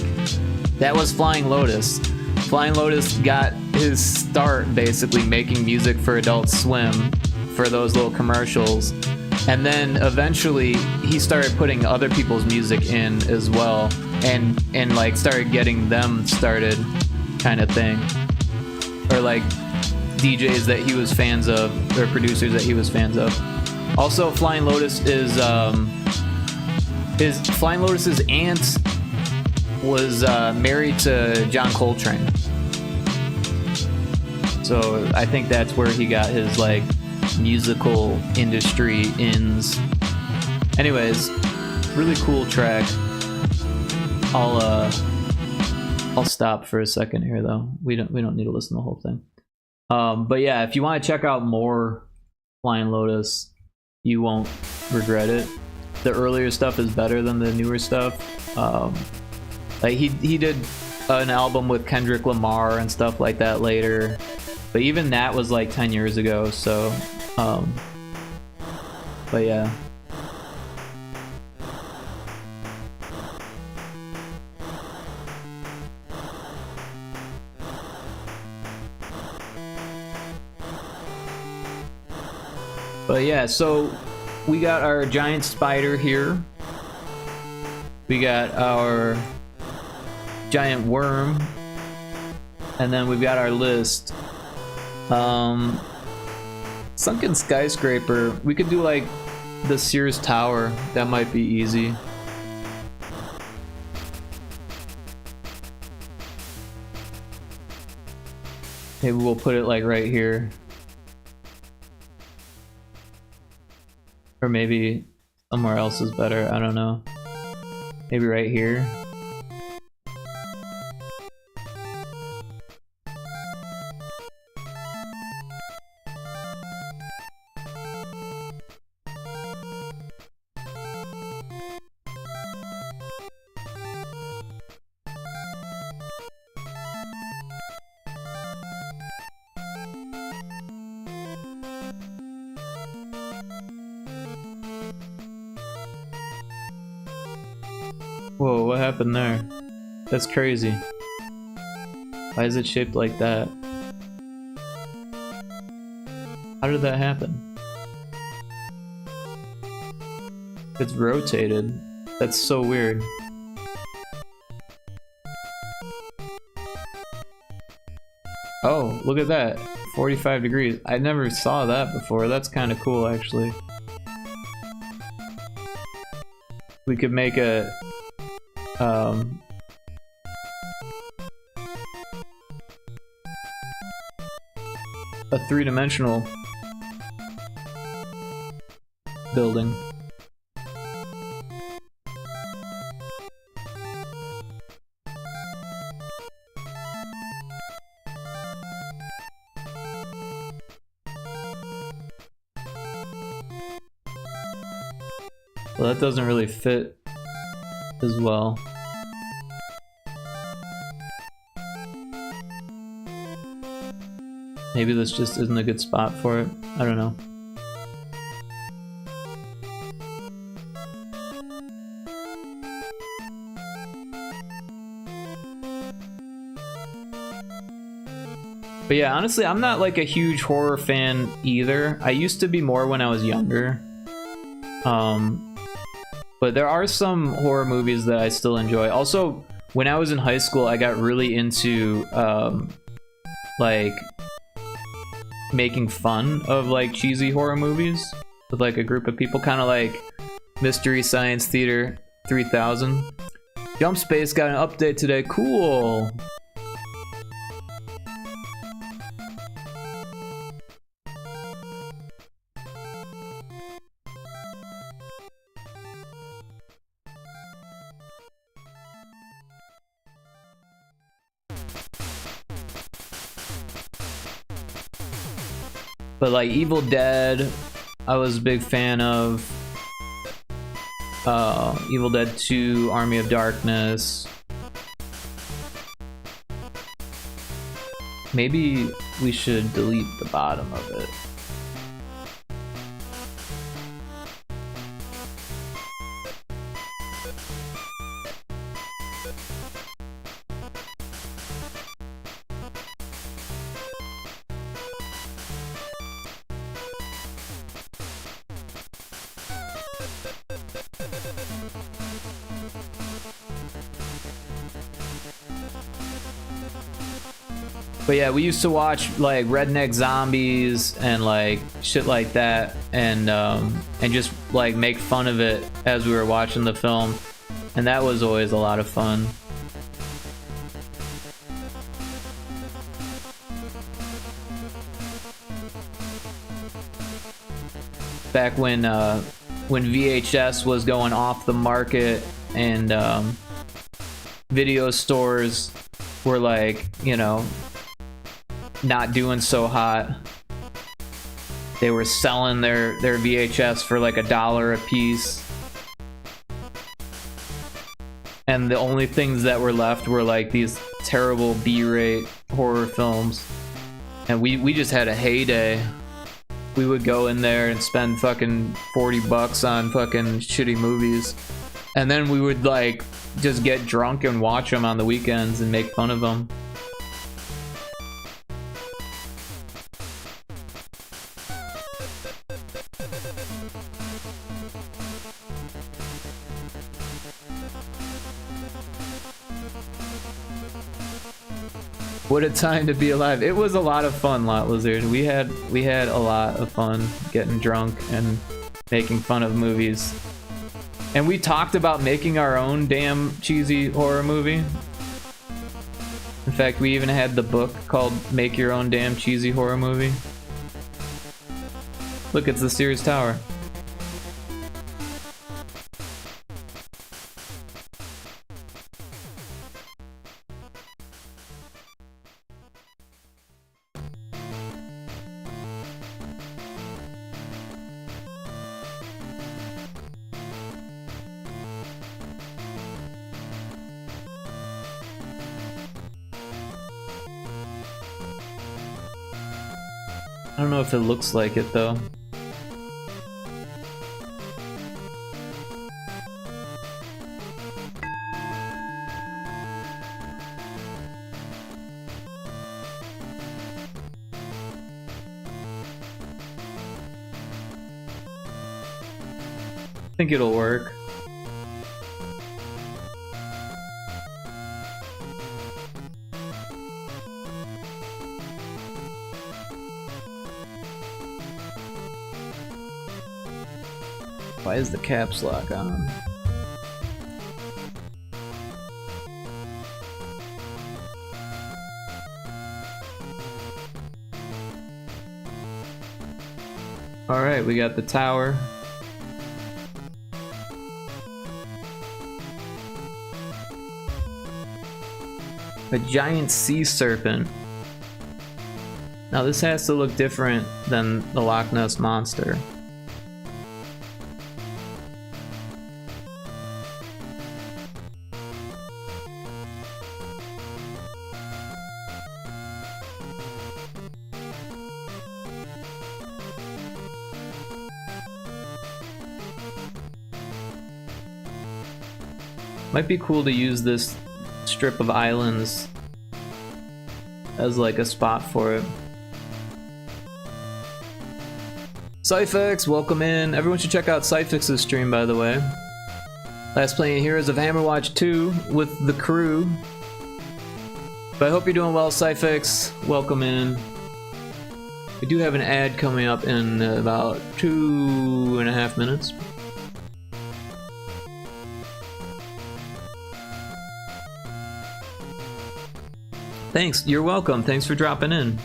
That was Flying Lotus. Flying Lotus got his start basically making music for Adult Swim for those little commercials, and then eventually he started putting other people's music in as well, and like started getting them started, kind of thing, or like DJs that he was fans of or producers that he was fans of. Also, Flying Lotus is Flying Lotus's aunt was married to John Coltrane, so I think that's where he got his like musical industry ins. Anyways, really cool track. I'll stop for a second here though. We don't need to listen to the whole thing. But yeah, if you want to check out more Flying Lotus, you won't regret it. The earlier stuff is better than the newer stuff. Like he did an album with Kendrick Lamar and stuff like that later, but even that was like 10 years ago. So, but yeah. But yeah, so we got our giant spider here. We got our giant worm. And then we've got our list. Sunken skyscraper. We could do like the Sears Tower. That might be easy. Maybe we'll put it like right here. Or maybe somewhere else is better. I don't know. Maybe right here. Whoa, what happened there? That's crazy. Why is it shaped like that? How did that happen? It's rotated. That's so weird. Oh, look at that. 45 degrees. I never saw that before. That's kind of cool, actually. We could make a three-dimensional building. Well, that doesn't really fit as well. Maybe this just isn't a good spot for it. I don't know. But yeah, honestly, I'm not like a huge horror fan either. I used to be more when I was younger. But there are some horror movies that I still enjoy. Also, when I was in high school, I got really into like making fun of like cheesy horror movies with like a group of people, kind of like Mystery Science Theater 3000. Jump Space got an update today. Cool. But like Evil Dead, I was a big fan of. Evil Dead 2, Army of Darkness. Maybe we should delete the bottom of it. But yeah, we used to watch like Redneck Zombies and like shit like that, and just like make fun of it as we were watching the film, and that was always a lot of fun. Back when VHS was going off the market and video stores were like, you know, not doing so hot. They were selling their VHS for like $1 a piece. And the only things that were left were like these terrible B-rate horror films. And we just had a heyday. We would go in there and spend fucking $40 on fucking shitty movies. And then we would like just get drunk and watch them on the weekends and make fun of them. What a time to be alive. It was a lot of fun, Lot Lizard. We had a lot of fun getting drunk and making fun of movies. And we talked about making our own damn cheesy horror movie. In fact, we even had the book called Make Your Own Damn Cheesy Horror Movie. Look, it's the Sears Tower. I don't know if it looks like it though. I think it'll work. Why is the caps lock on? Alright, we got the tower. A giant sea serpent. Now this has to look different than the Loch Ness Monster. Might be cool to use this strip of islands as like a spot for it. Cyfix, welcome in. Everyone should check out Cyfix's stream, by the way. Last playing Heroes of Hammerwatch 2 with the crew. But I hope you're doing well, Cyfix. Welcome in. We do have an ad coming up in about 2.5 minutes. Thanks, you're welcome. Thanks for dropping in.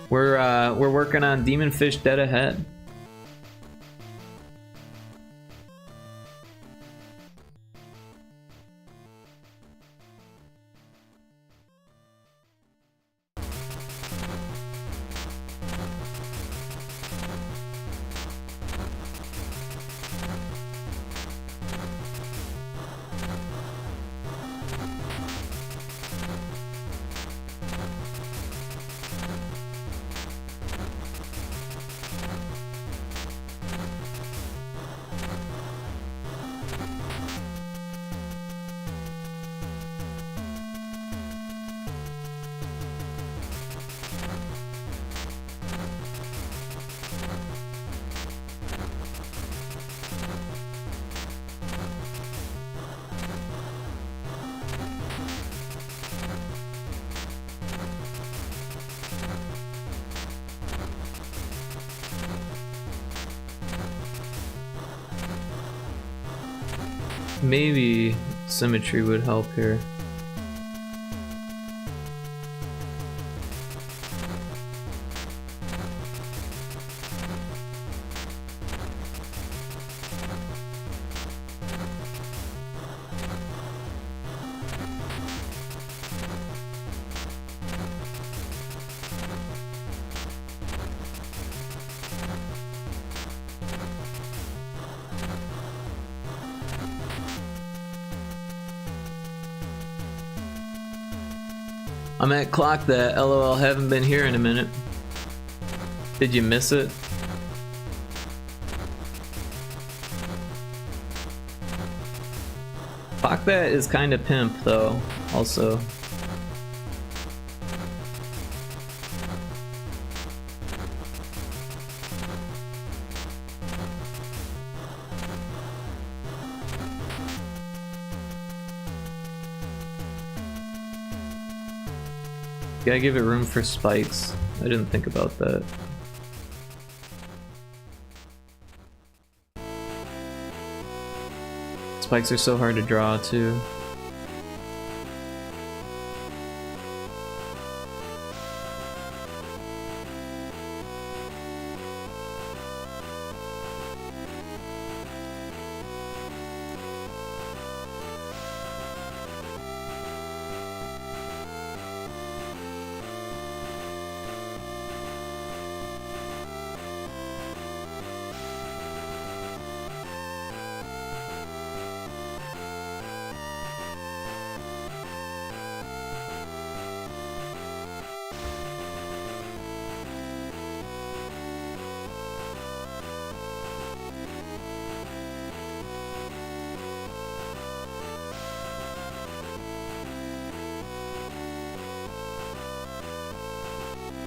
We're working on Demon Fish Dead Ahead. Maybe symmetry would help here. I'm at Clock That. LOL, haven't been here in a minute. Did you miss it? Clock That is kind of pimp though, also. Gotta give it room for spikes. I didn't think about that. Spikes are so hard to draw too.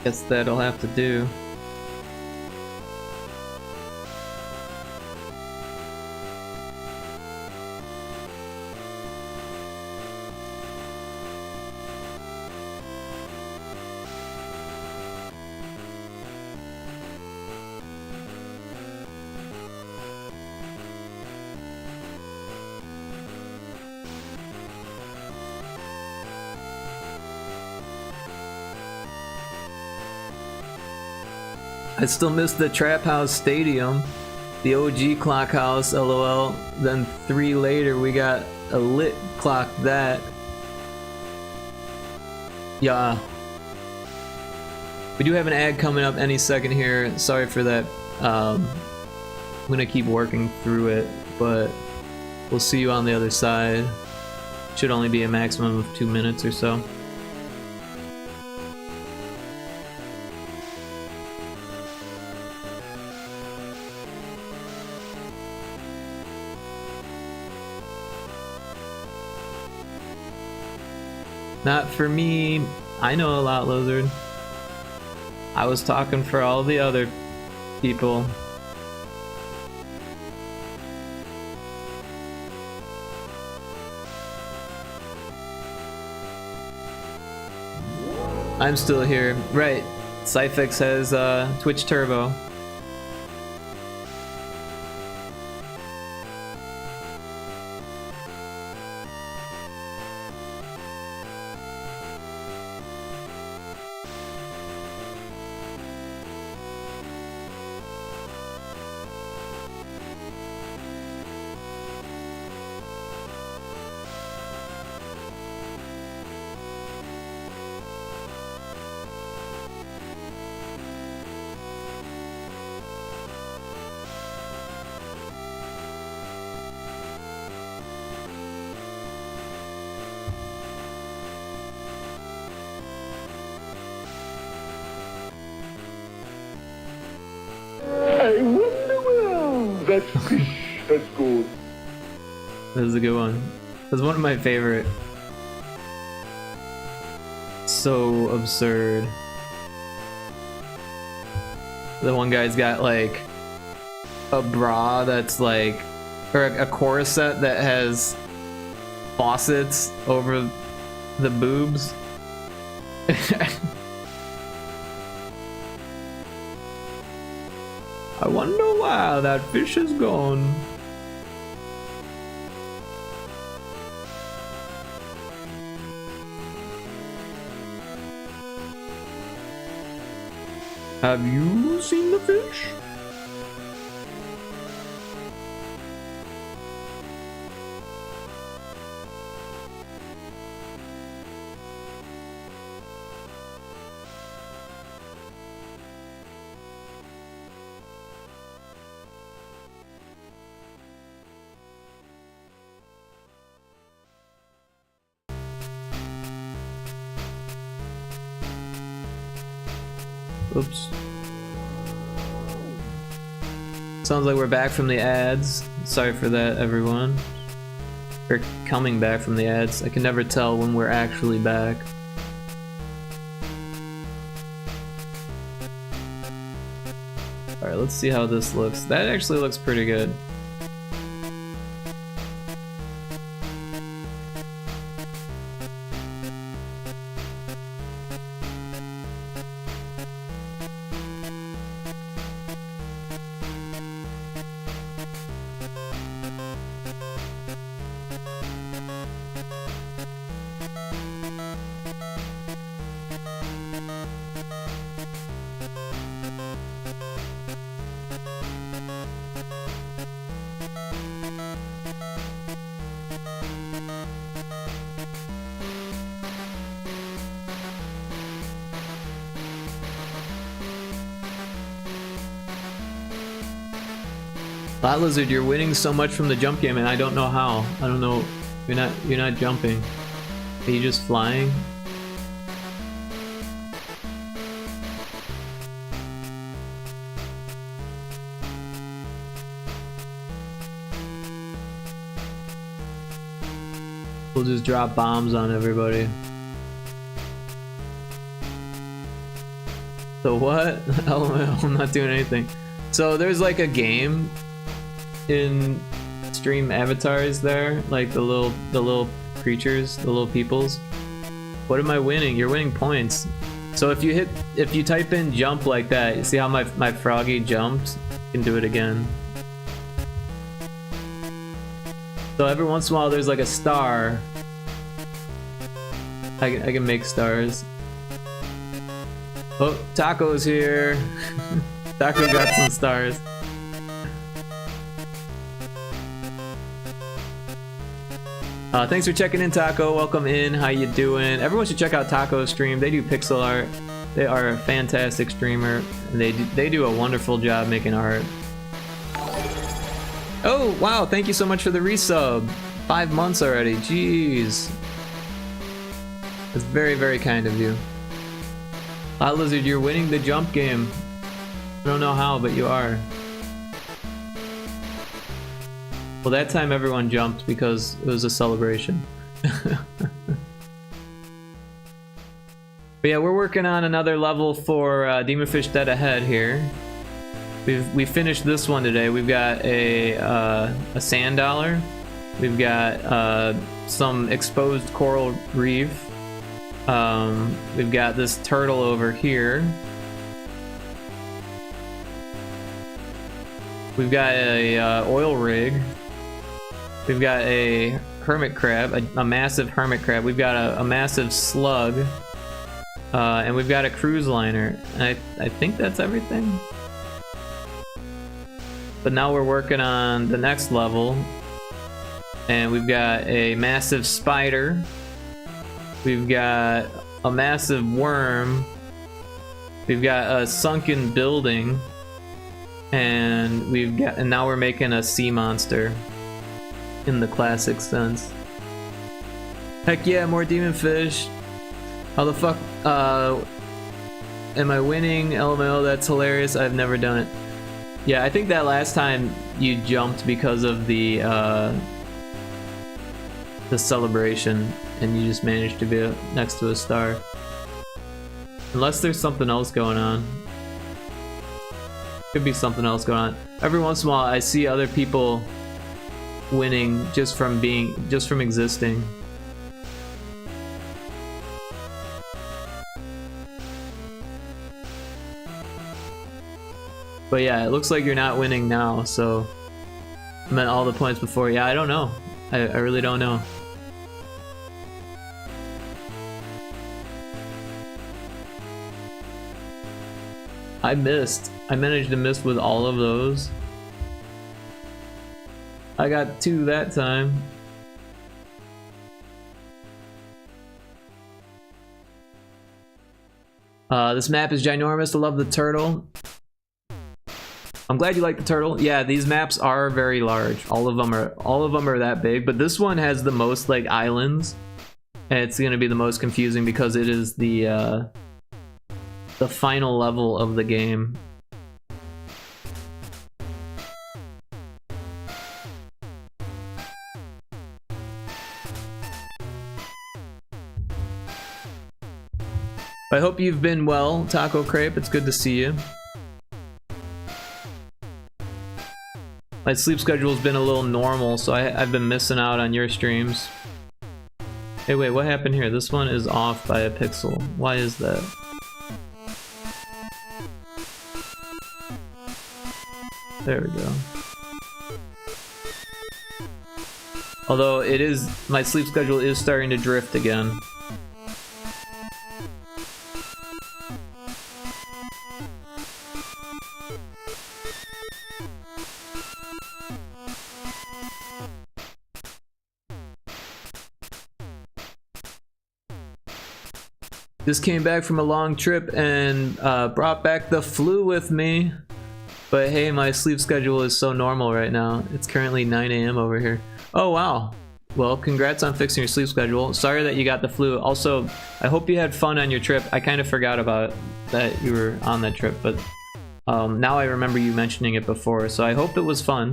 Guess that'll have to do. I still miss the Trap House Stadium, the OG Clock House, lol. Then 3 later we got a lit clock that. Yeah. We do have an ad coming up any second here. Sorry for that. I'm gonna keep working through it, but we'll see you on the other side. Should only be a maximum of 2 minutes or so. Not for me. I know a lot, Lizard. I was talking for all the other people. I'm still here. Right. Cyfix has Twitch Turbo. I wonder where that fish has gone. This is a good one. That's one of my favorite. So absurd. The one guy's got like a bra that's like, or a corset that has faucets over the boobs. I wonder why that fish is gone. Have you seen the fish? Oops. Sounds like we're back from the ads. Sorry for that, everyone. We're coming back from the ads. I can never tell when we're actually back. Alright, let's see how this looks. That actually looks pretty good. Lot Lizard, you're winning so much from the jump game, and I don't know how. I don't know. You're not jumping. Are you just flying? We'll just drop bombs on everybody. So what? LOL, I'm not doing anything. So there's like a game in stream avatars there, like the little creatures, the little peoples. What am I winning? You're winning points. So if you type in jump like that, you see how my froggy jumped? You can do it again. So every once in a while there's like a star. I can make stars. Oh, Taco's here. Taco got some stars. Thanks for checking in, Taco. Welcome in. How you doing? Everyone should check out Taco's stream. They do pixel art. They are a fantastic streamer, and they do a wonderful job making art. Oh wow! Thank you so much for the resub. 5 months already. Jeez. That's very, very kind of you. Lizard, you're winning the jump game. I don't know how, but you are. Well, that time everyone jumped because it was a celebration. But yeah, we're working on another level for Demon Fish Dead Ahead here. We finished this one today. We've got a sand dollar. We've got some exposed coral reef. We've got this turtle over here. We've got a oil rig. We've got a hermit crab, a massive hermit crab. We've got a massive slug. And we've got a cruise liner. And I think that's everything. But now we're working on the next level. And we've got a massive spider. We've got a massive worm. We've got a sunken building. And now we're making a sea monster. In the classic sense. Heck yeah, more demon fish. How the fuck am I winning? LML, that's hilarious. I've never done it. Yeah, I think that last time you jumped because of the celebration, and you just managed to be next to a star. Unless there's something else going on. Could be something else going on. Every once in a while I see other people winning just from existing. But yeah, it looks like you're not winning now, so I meant all the points before. Yeah, I don't know. I really don't know. I missed. I managed to miss with all of those. I got 2 that time. This map is ginormous. I love the turtle. I'm glad you like the turtle. Yeah, these maps are very large. All of them are that big, but this one has the most like islands, and it's gonna be the most confusing because it is the final level of the game. I hope you've been well, Taco Crepe. It's good to see you. My sleep schedule's been a little normal, so I've been missing out on your streams. Hey, wait, what happened here? This one is off by a pixel. Why is that? There we go. Although my sleep schedule is starting to drift again. Just came back from a long trip and brought back the flu with me. But hey, my sleep schedule is so normal right now. It's currently 9 a.m. over here. Oh wow. Well, congrats on fixing your sleep schedule. Sorry that you got the flu. Also, I hope you had fun on your trip. I kind of forgot about that you were on that trip, but now I remember you mentioning it before, so I hope it was fun.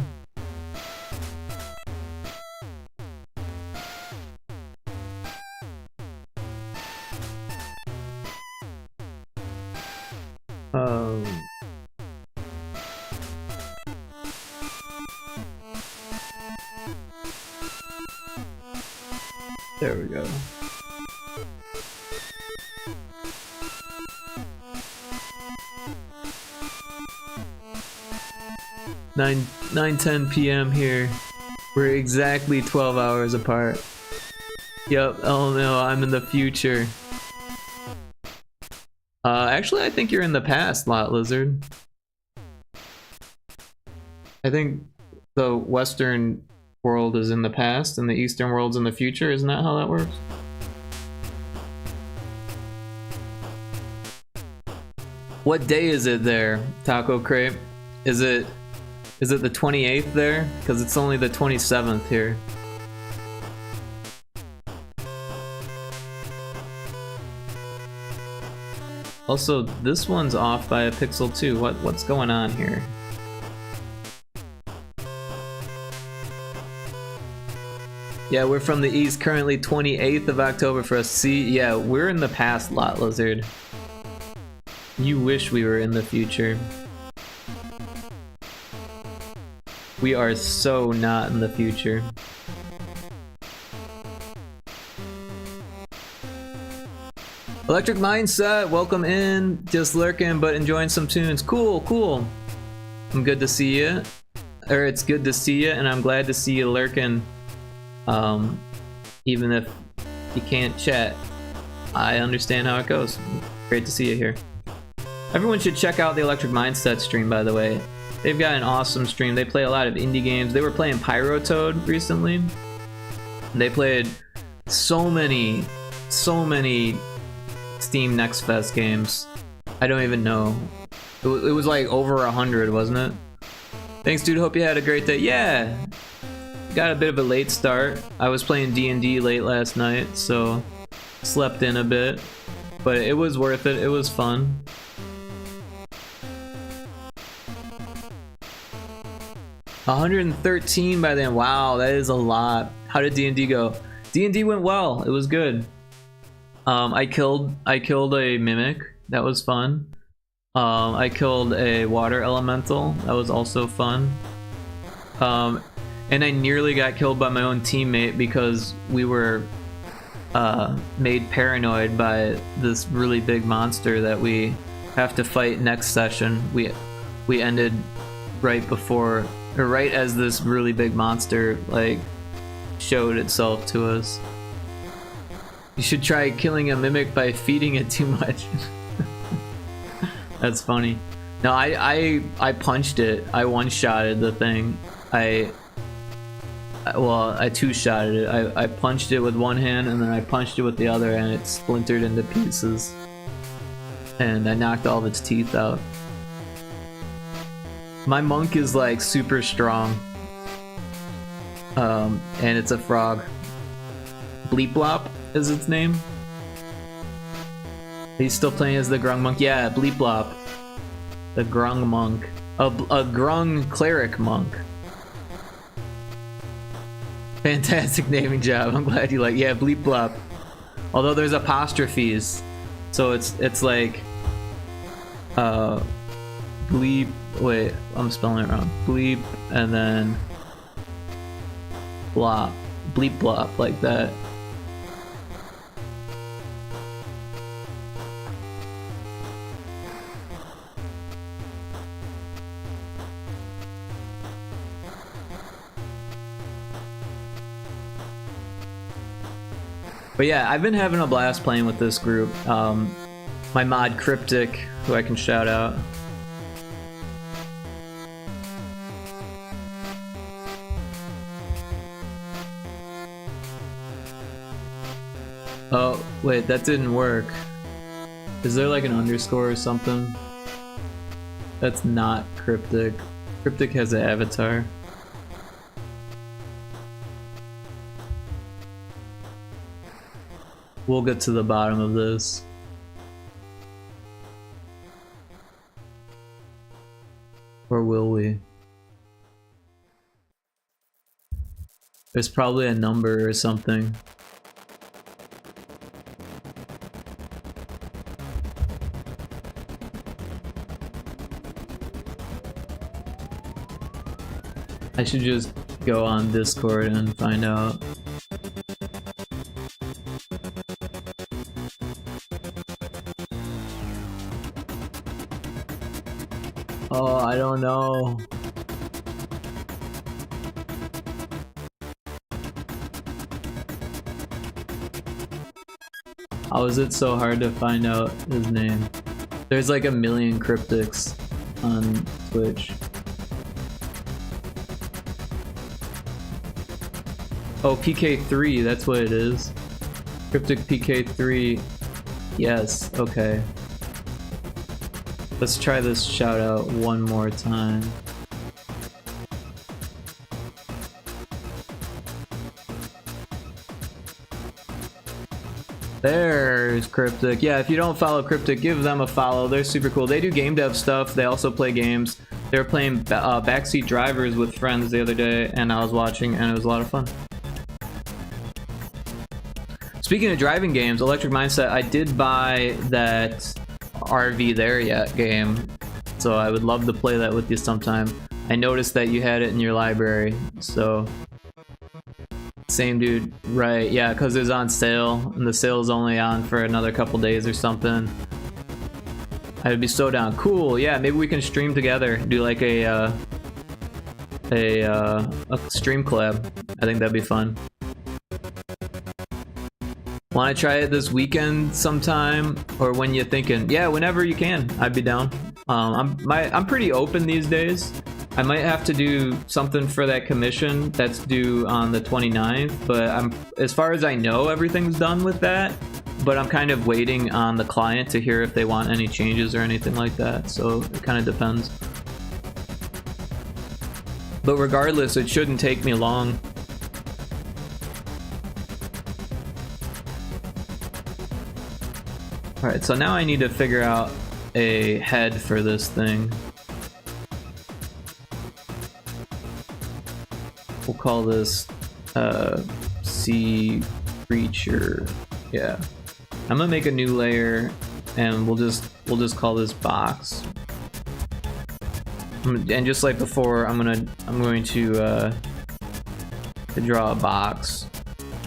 There we go. Nine 10 p.m. here. We're exactly 12 hours apart. Yep, oh no, I'm in the future. Actually I think you're in the past, Lot Lizard. I think the Western world is in the past and the Eastern world's in the future. Isn't that how that works? What day is it there, Taco Crepe? Is it the 28th there? Because it's only the 27th here. Also, this one's off by a pixel too. What's going on here? Yeah, we're from the east, currently 28th of October for us. See, yeah, we're in the past, Lot Lizard. You wish we were in the future. We are so not in the future. Electric Mindset, welcome in. Just lurking, but enjoying some tunes. Cool, cool. I'm good to see you. Or it's good to see you, and I'm glad to see you lurking. Even if you can't chat, I understand how it goes. Great to see you here. Everyone should check out the Electric Mindset stream, by the way. They've got an awesome stream. They play a lot of indie games. They were playing Pyrotoad recently. They played so many Steam Next Fest games. I don't even know. It was like over 100, wasn't it? Thanks, dude. Hope you had a great day. Yeah! Got a bit of a late start. I was playing D&D late last night, so slept in a bit. But it was worth it. It was fun. $113 by then. Wow, that is a lot. How did D&D go? D&D went well. It was good. I killed a mimic. That was fun. I killed a water elemental. That was also fun. And I nearly got killed by my own teammate because we were made paranoid by this really big monster that we have to fight next session. We ended right before, or right as this really big monster like showed itself to us. You should try killing a mimic by feeding it too much. That's funny. No, I punched it. I one-shotted the thing. I two-shotted it. I punched it with one hand and then I punched it with the other and it splintered into pieces. And I knocked all of its teeth out. My monk is like super strong. And it's a frog. Bleep Blop is its name. He's still playing as the Grung monk. Yeah, Bleep Blop. The Grung monk. A Grung cleric monk. Fantastic naming job. I'm glad you like. Yeah, Bleep Blop. Although there's apostrophes, so it's like bleep. Wait, I'm spelling it wrong. Bleep and then blop. Bleep Blop, like that. But yeah, I've been having a blast playing with this group. My mod Cryptic, who I can shout out. Oh, wait, that didn't work. Is there like an underscore or something? That's not Cryptic. Cryptic has an avatar. We'll get to the bottom of this. Or will we? There's probably a number or something. I should just go on Discord and find out. Oh, I don't know. How is it so hard to find out his name? There's like a million cryptics on Twitch. Oh, PK3, that's what it is. Cryptic PK3. Yes, okay. Let's try this shout out one more time. There's Cryptic. Yeah, if you don't follow Cryptic, give them a follow. They're super cool. They do game dev stuff. They also play games. They were playing Backseat Drivers with friends the other day, and I was watching, and it was a lot of fun. Speaking of driving games, Electric Mindset, I did buy that RV There Yet game, so I would love to play that with you sometime. I noticed that you had it in your library, so... Same dude, right, yeah, because it's on sale, and the sale is only on for another couple days or something. I'd be so down. Cool, yeah, maybe we can stream together, do like a stream collab. I think that'd be fun. Want to try it this weekend sometime, or when you're thinking? Yeah, whenever you can, I'd be down. I'm pretty open these days. I might have to do something for that commission that's due on the 29th, but as far as I know, everything's done with that. But I'm kind of waiting on the client to hear if they want any changes or anything like that. So it kind of depends. But regardless, it shouldn't take me long. Alright, so now I need to figure out a head for this thing. We'll call this Sea Creature. Yeah. I'm gonna make a new layer and we'll just call this box. And just like before, I'm going to draw a box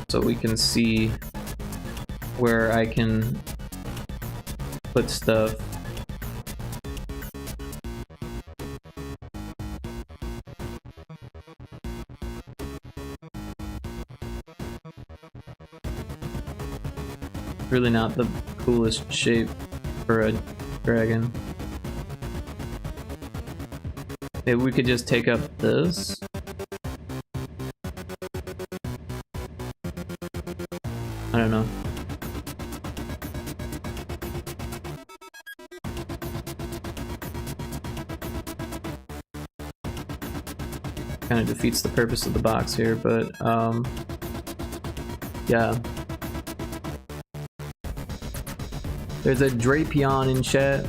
so we can see where I can put stuff. Really not the coolest shape for a dragon. Maybe we could just take up this. I don't know. Kind of defeats the purpose of the box here, but yeah. There's a Drapion in chat.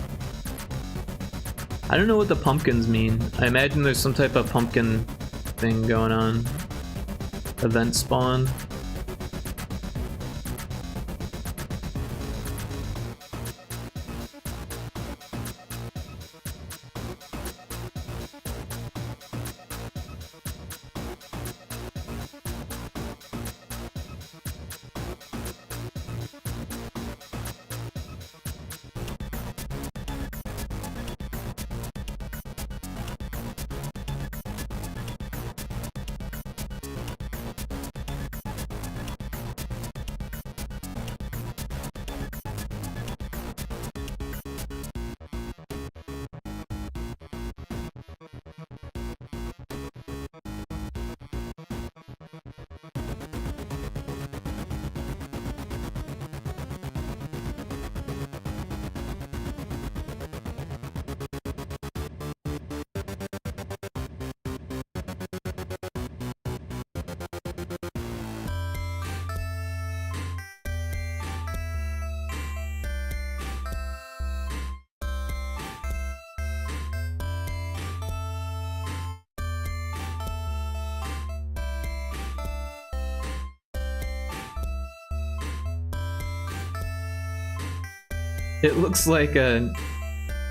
I don't know what the pumpkins mean. I imagine there's some type of pumpkin thing going on. Event spawn. It looks like a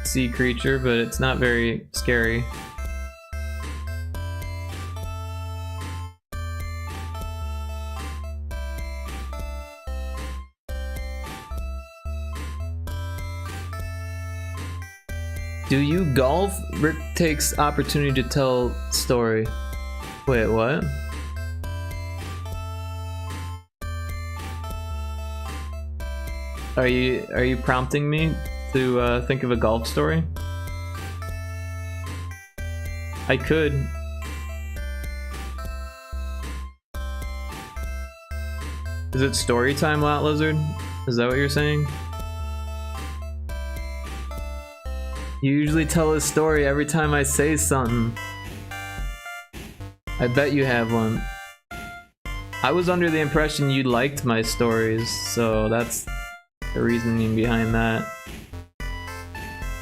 sea creature, but it's not very scary. Do you golf? Rick takes opportunity to tell story. Wait, what? Are you prompting me to think of a golf story? I could. Is it story time, Lot Lizard? Is that what you're saying? You usually tell a story every time I say something. I bet you have one. I was under the impression you liked my stories, so that's the reasoning behind that.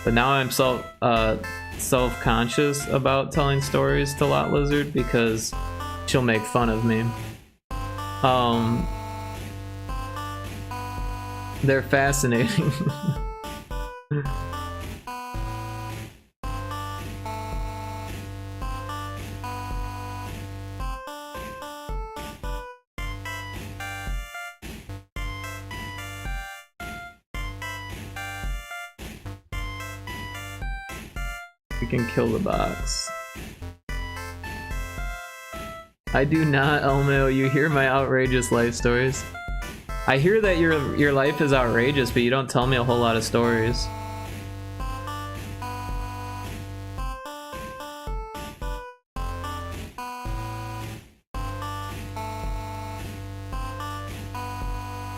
But now I'm self-conscious about telling stories to Lot Lizard because she'll make fun of me. They're fascinating. We can kill the box. I do not, Elmo. You hear my outrageous life stories. I hear that your life is outrageous, but you don't tell me a whole lot of stories.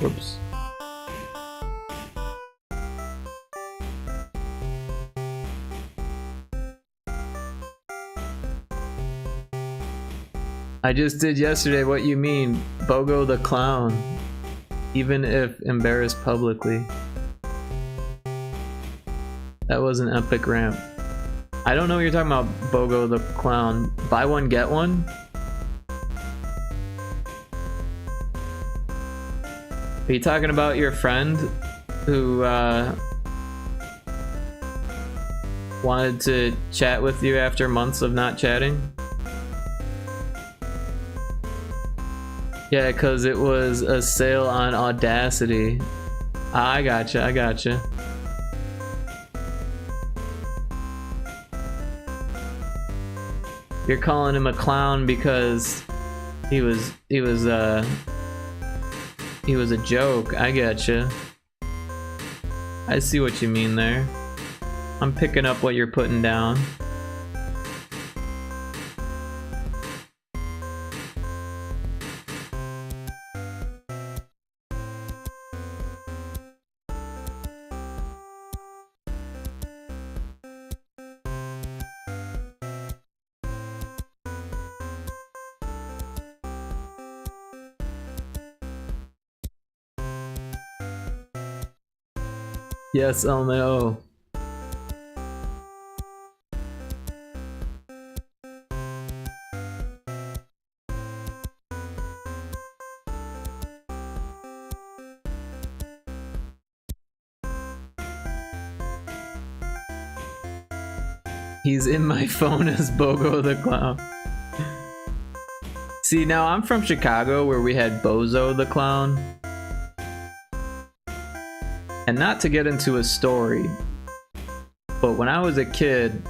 Whoops. I just did yesterday. What you mean? Bogo the clown. Even if embarrassed publicly. That was an epic rant. I don't know what you're talking about, Bogo the clown. Buy one, get one? Are you talking about your friend who wanted to chat with you after months of not chatting? Yeah, cause it was a sale on Audacity. I gotcha, I gotcha. You're calling him a clown because he was a joke. I gotcha. I see what you mean there. I'm picking up what you're putting down. Yes, Elmo. He's in my phone as Bogo the Clown. See, now I'm from Chicago where we had Bozo the Clown. And not to get into a story, but when I was a kid,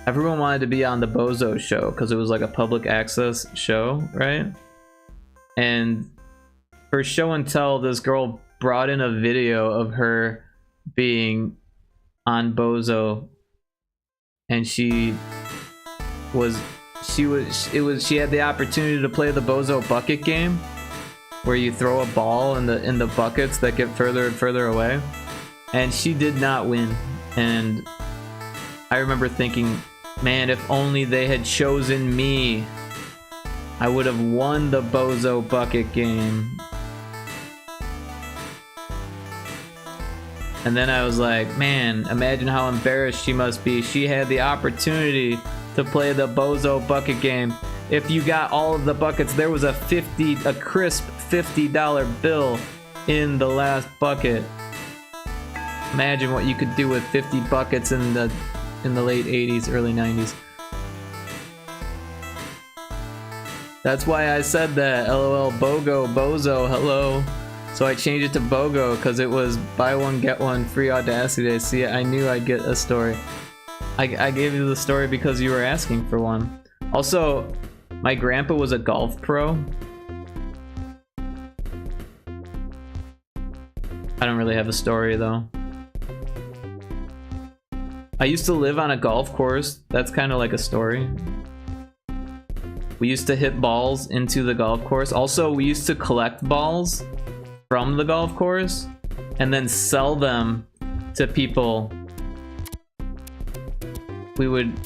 everyone wanted to be on the Bozo show because it was like a public access show, right? And for show and tell, this girl brought in a video of her being on Bozo, and she had the opportunity to play the Bozo bucket game, where you throw a ball in the buckets that get further and further away, and she did not win. And I remember thinking, man, if only they had chosen me, I would have won the Bozo bucket game. And then I was like, man, imagine how embarrassed she must be. She had the opportunity to play the Bozo bucket game. If you got all of the buckets, there was a crisp $50 bill in the last bucket. Imagine what you could do with 50 buckets in the late 80s, early 90s. That's why I said that. LOL, BOGO, Bozo, hello. So I changed it to BOGO because it was buy one get one free Audacity Day. See, I knew I'd get a story. I gave you the story because you were asking for one. Also, my grandpa was a golf pro. I don't really have a story though. I used to live on a golf course. That's kind of like a story. We used to hit balls into the golf course. Also, we used to collect balls from the golf course and then sell them to people. We would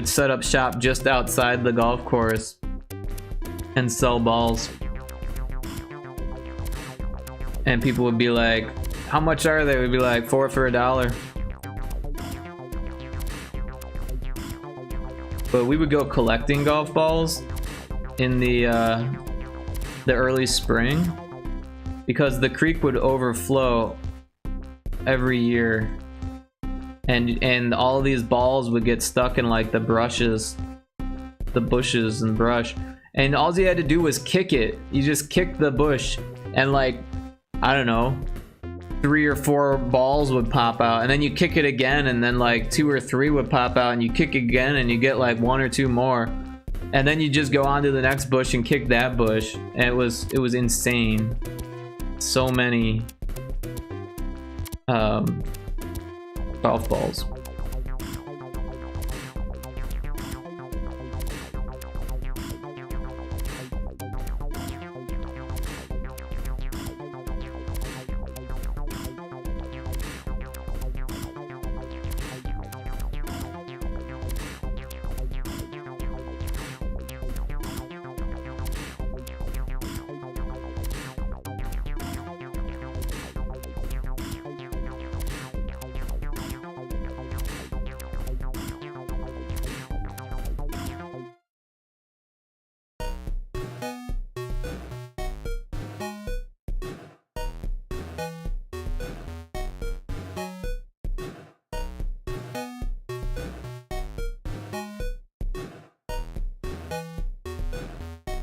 set up shop just outside the golf course and sell balls. And people would be like, how much are they? We'd be like, 4 for $1. But we would go collecting golf balls in the early spring because the creek would overflow every year, and all these balls would get stuck in like the bushes and brush, and all you had to do was kick it. You just kick the bush, and like, I don't know, 3 or 4 balls would pop out, and then you kick it again, and then like 2 or 3 would pop out, and you kick again, and you get like 1 or 2 more, and then you just go on to the next bush and kick that bush, and it was insane. So many golf balls.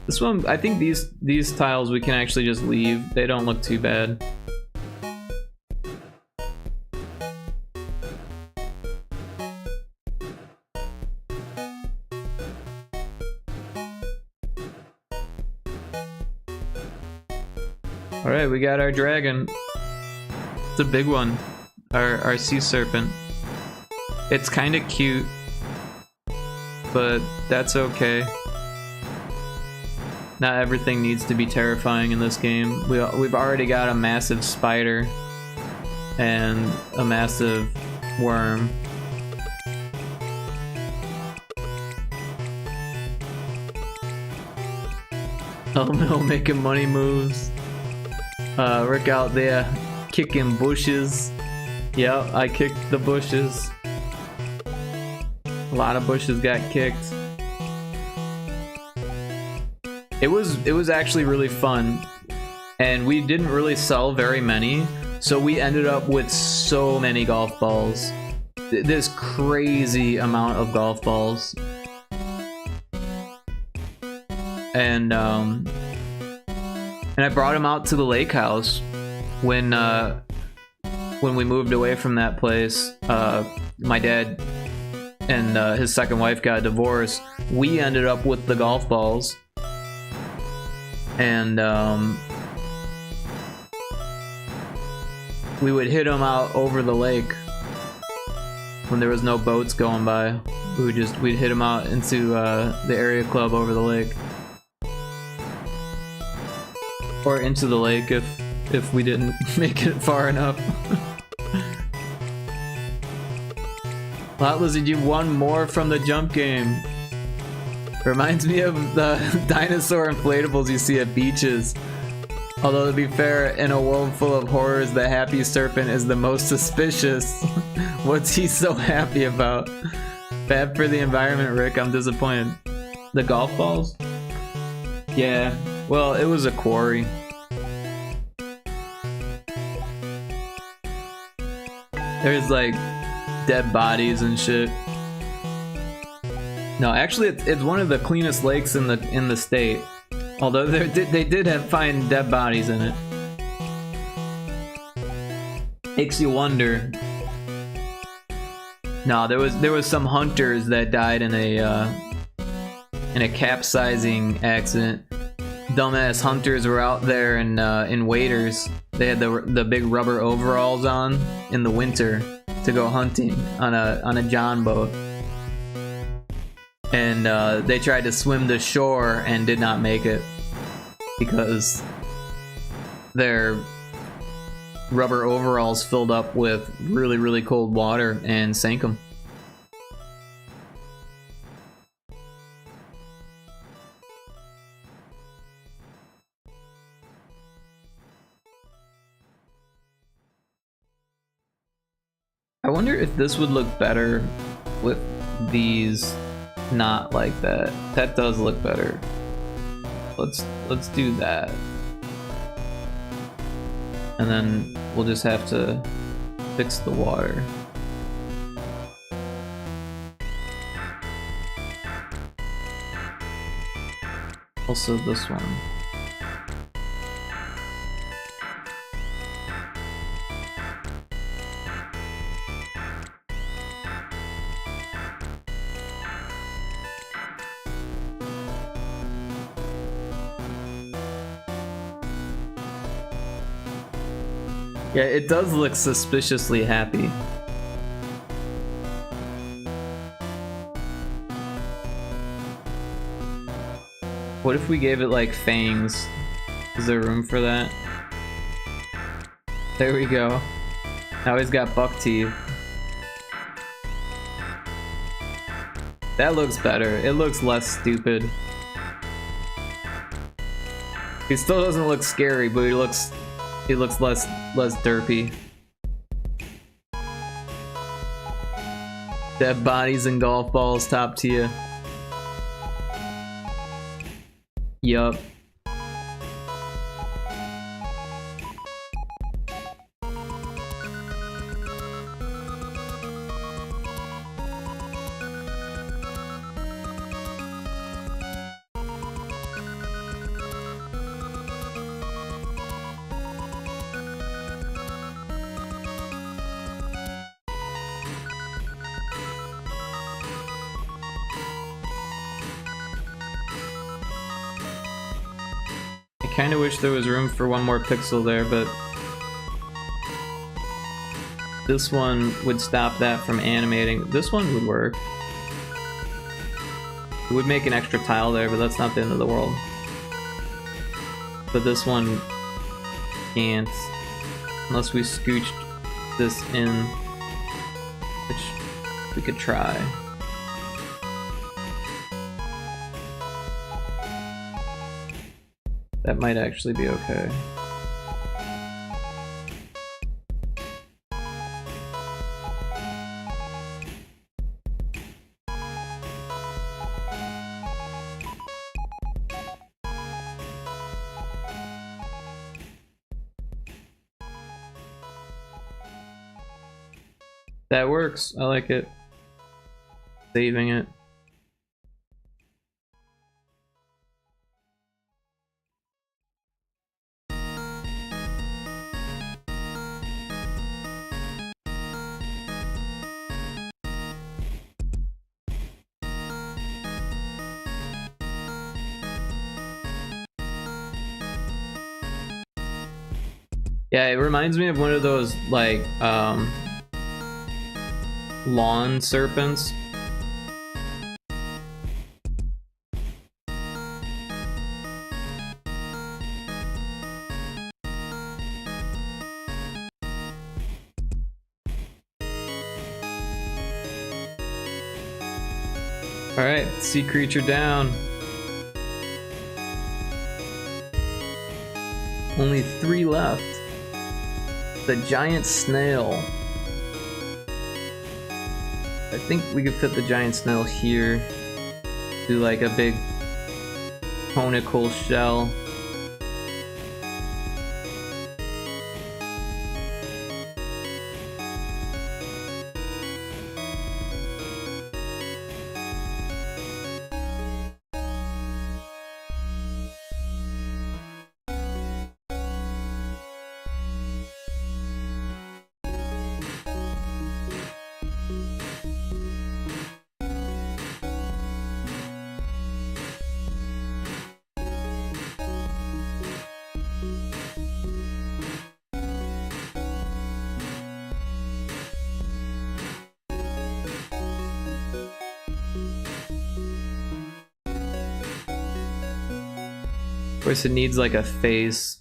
This one, I think these tiles we can actually just leave. They don't look too bad. Alright, we got our dragon. It's a big one. Our sea serpent. It's kinda cute, but that's okay. Not everything needs to be terrifying in this game. We've already got a massive spider and a massive worm. Oh no, making money moves. Rick out there kicking bushes. Yep, I kicked the bushes. A lot of bushes got kicked. It was actually really fun, and we didn't really sell very many, so we ended up with so many golf balls. This crazy amount of golf balls. And I brought him out to the lake house when we moved away from that place. My dad and his second wife got divorced. We ended up with the golf balls. And we would hit them out over the lake when there was no boats going by. We'd hit them out into the area club over the lake, or into the lake if we didn't make it far enough. Lot Lizard, you won more from the jump game. Reminds me of the dinosaur inflatables you see at beaches. Although to be fair, in a world full of horrors, the happy serpent is the most suspicious. What's he so happy about? Bad for the environment, Rick. I'm disappointed. The golf balls? Yeah. Well, it was a quarry. There's like dead bodies and shit. No, actually, it's one of the cleanest lakes in the state. Although they did find dead bodies in it. Makes you wonder. No, there was some hunters that died in a capsizing accident. Dumbass hunters were out there in waders. They had the big rubber overalls on in the winter to go hunting on a John boat. And they tried to swim to shore and did not make it because their rubber overalls filled up with really, really cold water and sank them. I wonder if this would look better with these not like that. That does look better. Let's do that. And then we'll just have to fix the water. Also this one. Yeah, it does look suspiciously happy. What if we gave it like fangs? Is there room for that? There we go. Now he's got buck teeth. That looks better. It looks less stupid. He still doesn't look scary, but he looks less derpy. Dead bodies and golf balls, top tier. Yup. I kinda wish there was room for one more pixel there, but this one would stop that from animating. This one would work. It would make an extra tile there, but that's not the end of the world. But this one can't, unless we scooched this in, which we could try. That might actually be okay. That works. I like it. Saving it. Yeah, it reminds me of one of those, like, lawn serpents. Alright, sea creature down. Only 3 left. The giant snail. I think we could fit the giant snail here. Do like a big conical shell. course, it needs like a face.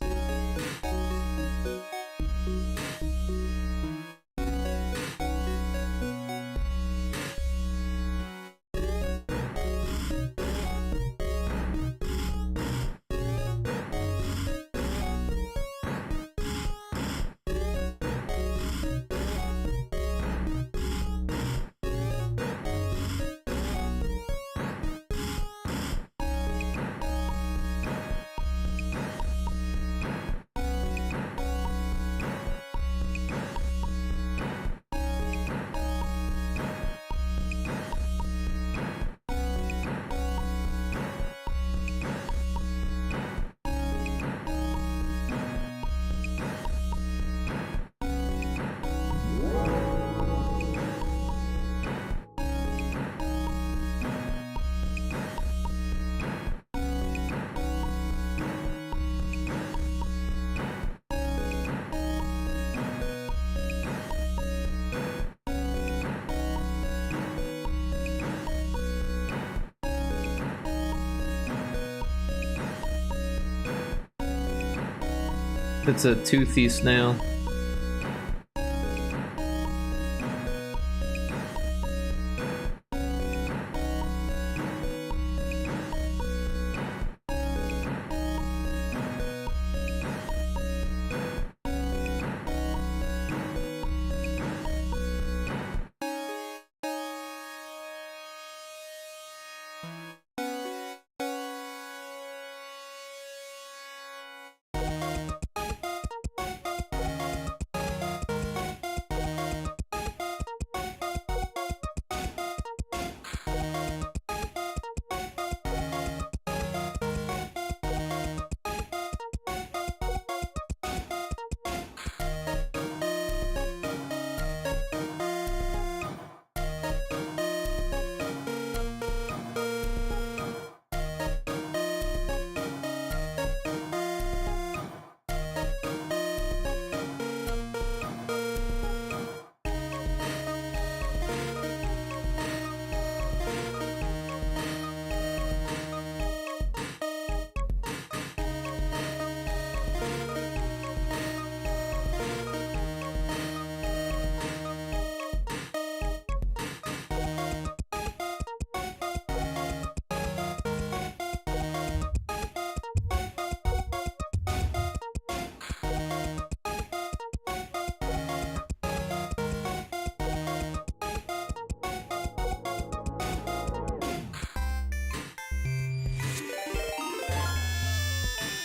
It's a toothy snail.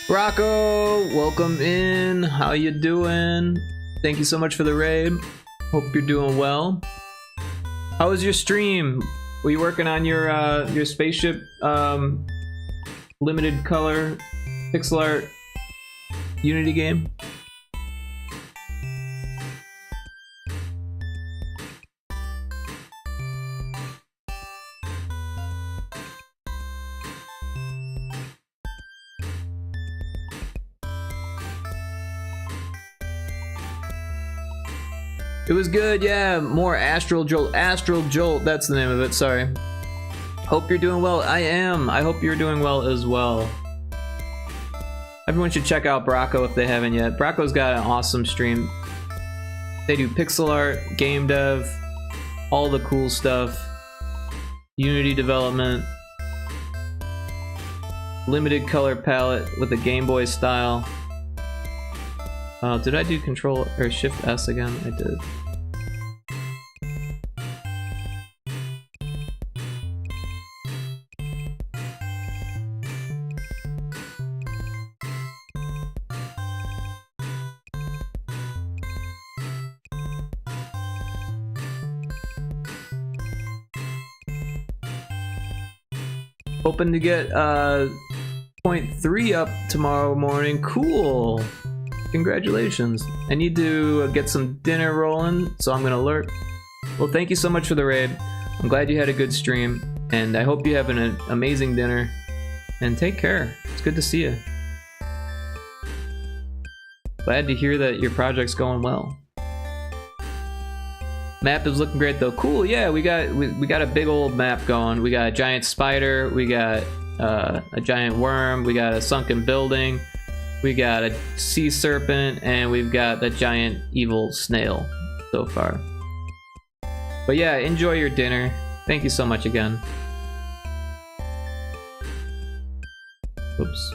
Rocco, welcome in. How you doing? Thank you so much for the raid. Hope you're doing well. How was your stream? Were you working on your spaceship limited color pixel art Unity game? It was good, yeah. More Astral Jolt. Astral Jolt, that's the name of it, sorry. Hope you're doing well. I am. I hope you're doing well as well. Everyone should check out Bracco if they haven't yet. Bracco's got an awesome stream. They do pixel art, game dev, all the cool stuff. Unity development. Limited color palette with a Game Boy style. Did I do Control or Shift S again? I did. Hoping to get 0.3 up tomorrow morning. Cool. Congratulations. I need to get some dinner rolling, so I'm gonna lurk. Well, thank you so much for the raid. I'm glad you had a good stream, and I hope you have an amazing dinner. And take care. It's good to see you. Glad to hear that your project's going well. Map is looking great though. Cool, yeah, we got a big old map going. We got a giant spider, we got a giant worm, we got a sunken building, we got a sea serpent, and we've got a giant evil snail so far. But yeah, enjoy your dinner. Thank you so much again. Oops.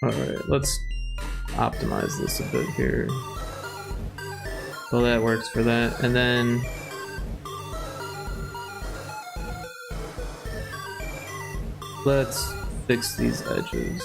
Alright, let's optimize this a bit here. Well, that works for that. And then let's fix these edges.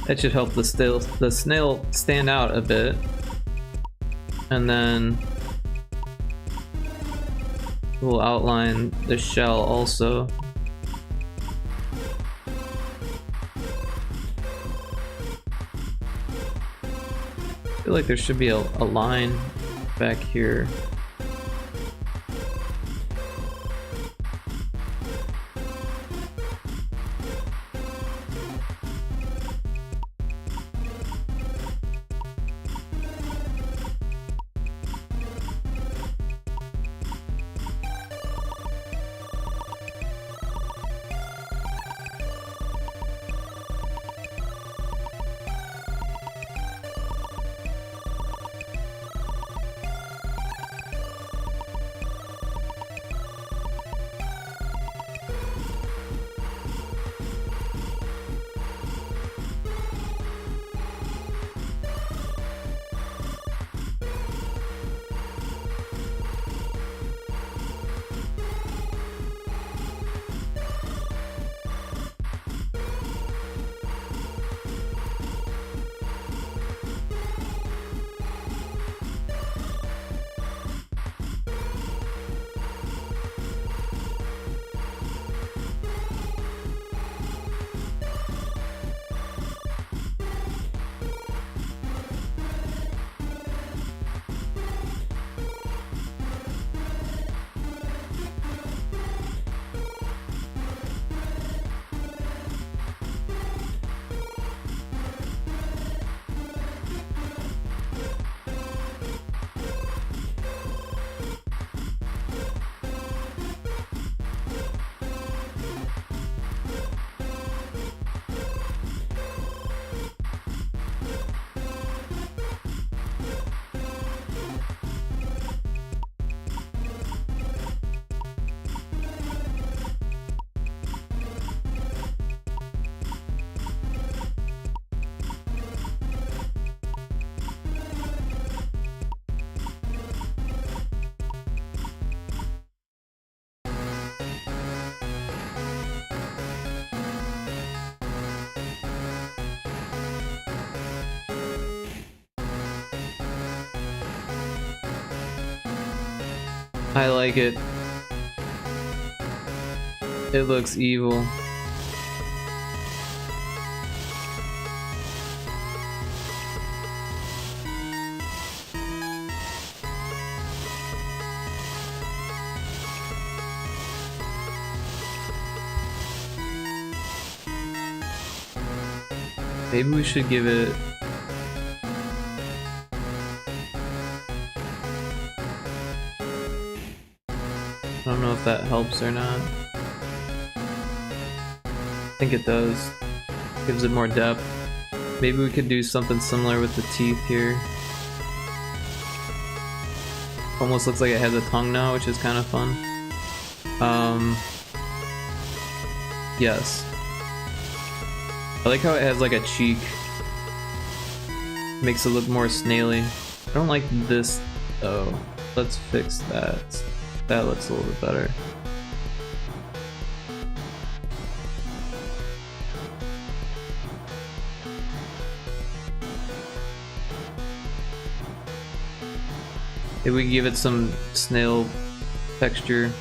That should help the snail stand out a bit. And then we'll outline the shell also. feel like there should be a line back here. I like it. It looks evil. Maybe we should give it... I don't know if that helps or not. I think it does. Gives it more depth. Maybe we could do something similar with the teeth here. Almost looks like it has a tongue now, which is kind of fun. Yes. I like how it has like a cheek. Makes it look more snaily. I don't like this though. Let's fix that. That looks a little bit better. Maybe we can give it some snail texture.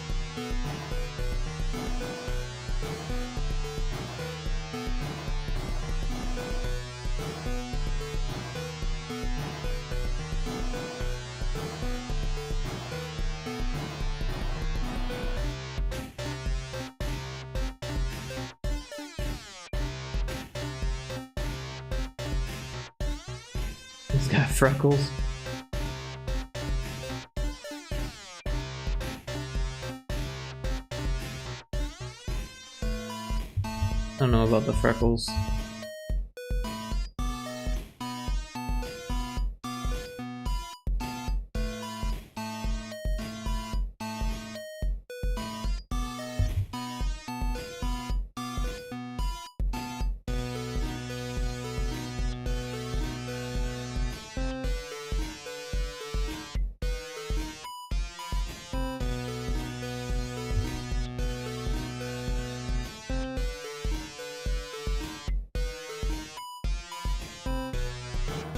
He's got freckles. I don't know about the freckles.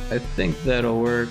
I think that'll work.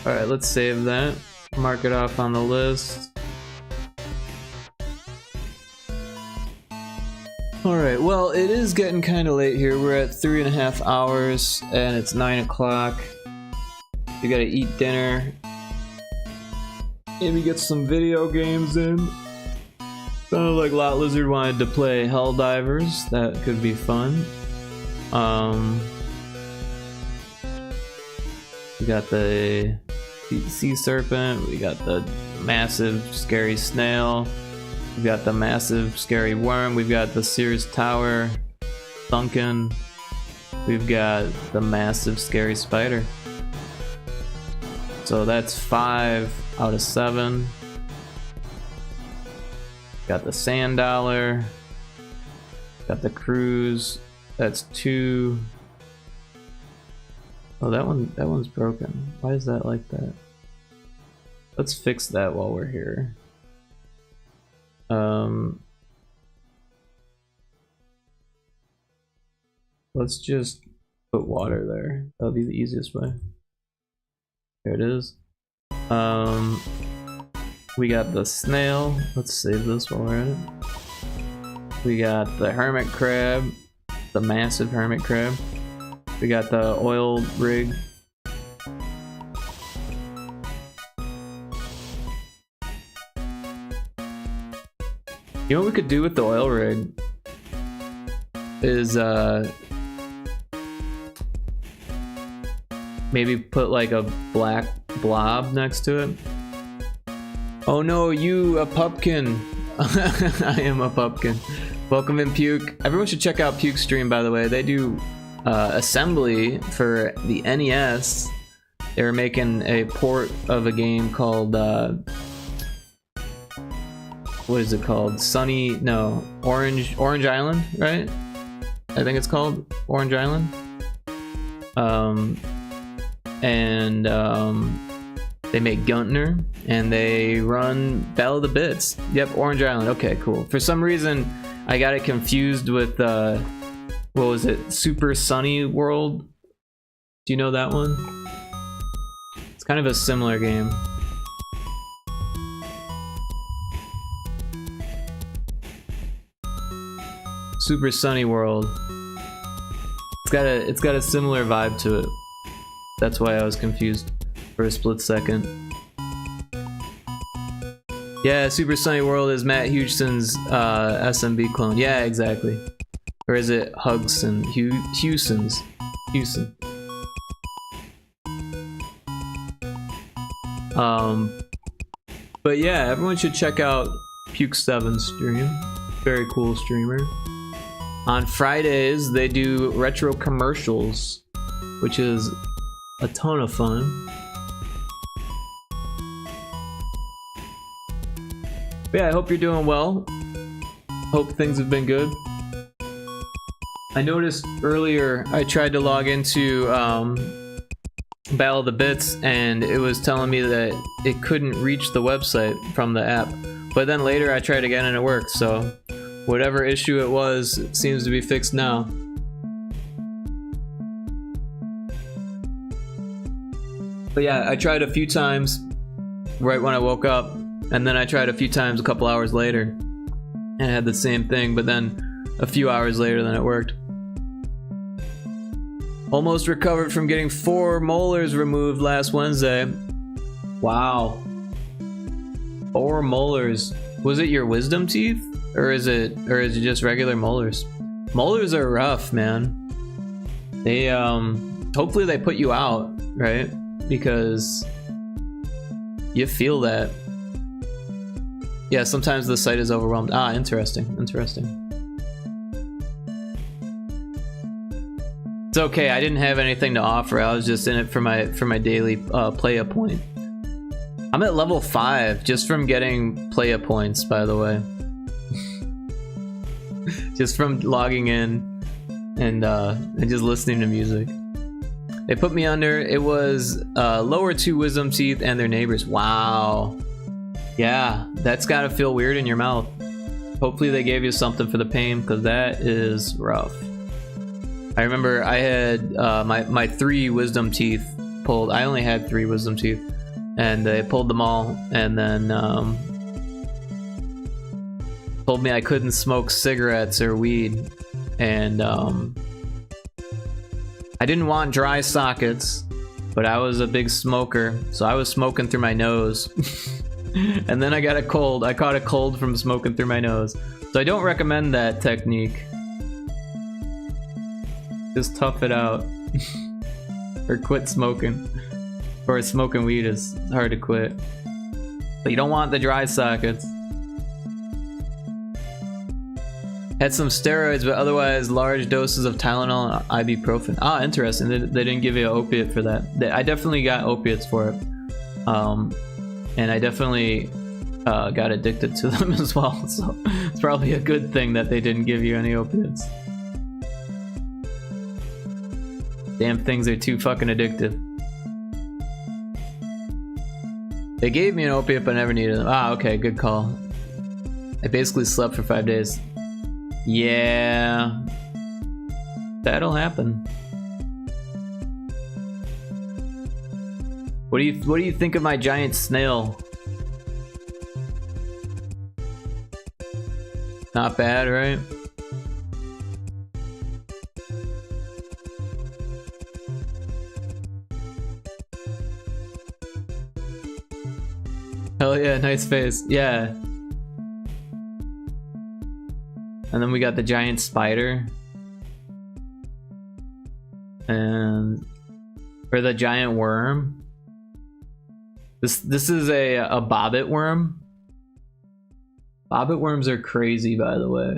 Alright, let's save that. Mark it off on the list. Alright, well, it is getting kind of late here. We're at 3.5 hours, and it's 9 o'clock. We gotta eat dinner. Maybe get some video games in. Sounded like Lot Lizard wanted to play Helldivers. That could be fun. We got the sea serpent. We got the massive scary snail. We got the massive scary worm. We've got the Sears Tower sunken. We've got the massive scary spider. So that's 5 out of 7. Got the sand dollar. Got the cruise. That's 2. Oh, that one's broken. Why is that like that? Let's fix that while we're here. Let's just put water there. That'll be the easiest way. There it is. We got the snail. Let's save this while we're at it. We got the hermit crab, the massive hermit crab. We got the oil rig. You know what we could do with the oil rig is maybe put like a black blob next to it. Oh no, you a pumpkin. I am a pumpkin. Welcome in, Puke. Everyone should check out Puke's stream, by the way. They do assembly for the NES. They were making a port of a game called what is it called? Orange Island, right? I think it's called Orange Island. They make Guntner, and they run Battle of the Bits. Yep, Orange Island. Okay, cool. For some reason, I got it confused with what was it? Super Sunny World. Do you know that one? It's kind of a similar game. Super Sunny World. It's got a similar vibe to it. That's why I was confused for a split second. Yeah, Super Sunny World is Matt Hewson's SMB clone. Yeah, exactly. Or is it Hugson? Hewson's. Hewson. But yeah, everyone should check out Puke7's stream. Very cool streamer. On Fridays, they do retro commercials, which is a ton of fun. But yeah, I hope you're doing well. Hope things have been good. I noticed earlier I tried to log into Battle of the Bits, and it was telling me that it couldn't reach the website from the app. But then later I tried again and it worked, so whatever issue it was, it seems to be fixed now. But yeah, I tried a few times right when I woke up, and then I tried a few times a couple hours later, and it had the same thing, but then a few hours later then it worked. Almost recovered from getting 4 molars removed last Wednesday. Wow. 4 molars. Was it your wisdom teeth? Or is it just regular molars? Molars are rough, man. They hopefully they put you out, right? Because you feel that. Yeah, sometimes the site is overwhelmed. Ah, interesting. It's okay, I didn't have anything to offer. I was just in it for my daily playa point. I'm at level 5 just from getting playa points, by the way. Just from logging in and just listening to music. They put me under. It was lower 2 wisdom teeth and their neighbors. Wow. Yeah, that's gotta feel weird in your mouth. Hopefully they gave you something for the pain, because that is rough. I remember I had my 3 wisdom teeth pulled. I only had 3 wisdom teeth, and they pulled them all, and then told me I couldn't smoke cigarettes or weed, and I didn't want dry sockets, but I was a big smoker, so I was smoking through my nose. And then I got a cold. I caught a cold from smoking through my nose. So I don't recommend that technique. Just tough it out. Or quit smoking. Or smoking weed is hard to quit. But you don't want the dry sockets. Had some steroids, but otherwise large doses of Tylenol and ibuprofen. Ah, interesting. They didn't give you an opiate for that. I definitely got opiates for it. And I definitely got addicted to them as well. So it's probably a good thing that they didn't give you any opiates. Damn things are too fucking addictive. They gave me an opiate, but I never needed them. Ah, okay, good call. I basically slept for 5 days. Yeah, that'll happen. What do you think of my giant snail? Not bad, right? Hell yeah, nice face. Yeah. And then we got the giant spider. And or the giant worm. This is a bobbit worm. Bobbit worms are crazy, by the way.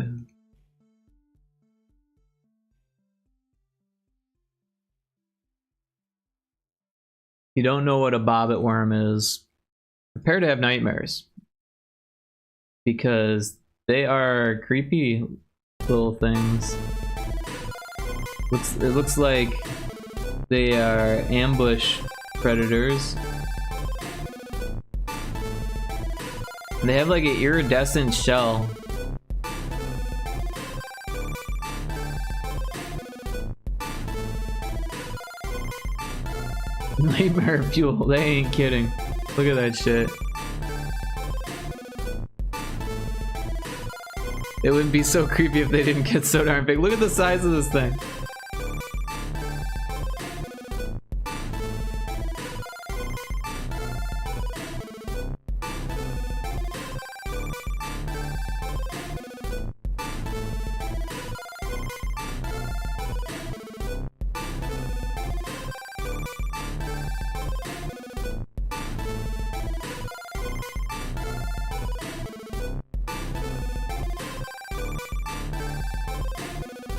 If you don't know what a bobbit worm is, prepare to have nightmares. Because they are creepy little things. It looks like they are ambush predators. And they have like an iridescent shell. Nightmare fuel, they ain't kidding. Look at that shit. It wouldn't be so creepy if they didn't get so darn big. Look at the size of this thing.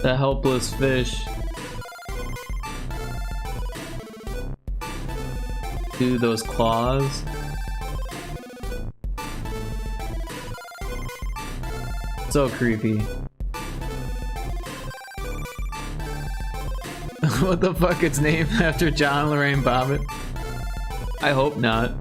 The helpless fish. Do those claws. So creepy. What the fuck? It's named after John Lorraine Bobbitt? I hope not.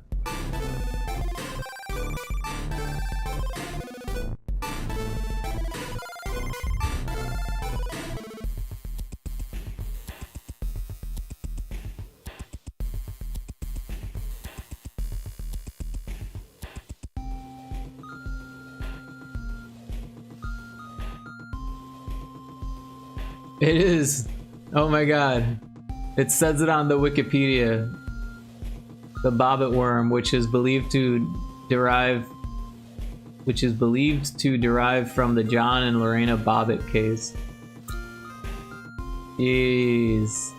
It is. Oh my god. It says it on the Wikipedia. The bobbit worm, which is believed to derive from the John and Lorena Bobbitt case. Jeez.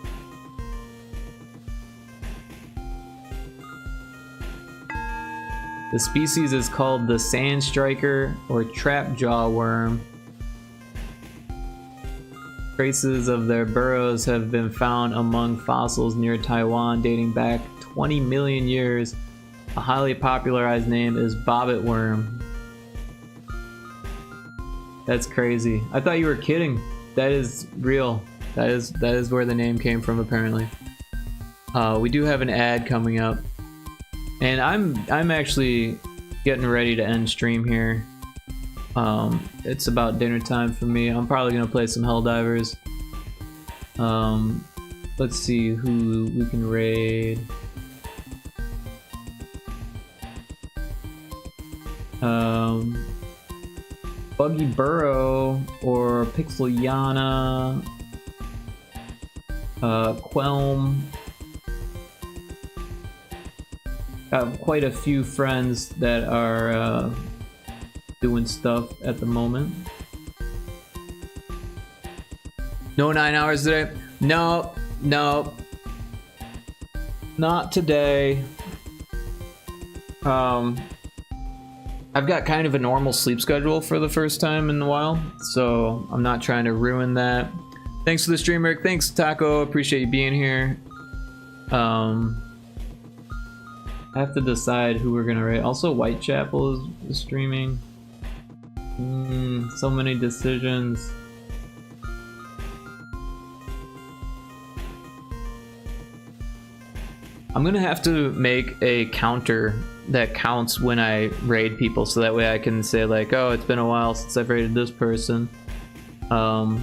The species is called the sand striker or trapjaw worm. Traces of their burrows have been found among fossils near Taiwan dating back 20 million years. A highly popularized name is bobbit worm. That's crazy. I thought you were kidding. That is real. That is where the name came from, apparently. We do have an ad coming up, and I'm actually getting ready to end stream here. It's about dinner time for me. I'm probably gonna play some Helldivers. Let's see who we can raid. Buggy Burrow or Pixeliana, Quelm. Got quite a few friends that are doing stuff at the moment. No 9 hours today? No, no. Not today. I've got kind of a normal sleep schedule for the first time in a while, so I'm not trying to ruin that. Thanks for the stream, Rick. Thanks, Taco. Appreciate you being here. I have to decide who we're gonna rate. Also, Whitechapel is streaming. So many decisions. I'm gonna have to make a counter that counts when I raid people, so that way I can say like, oh, it's been a while since I've raided this person. I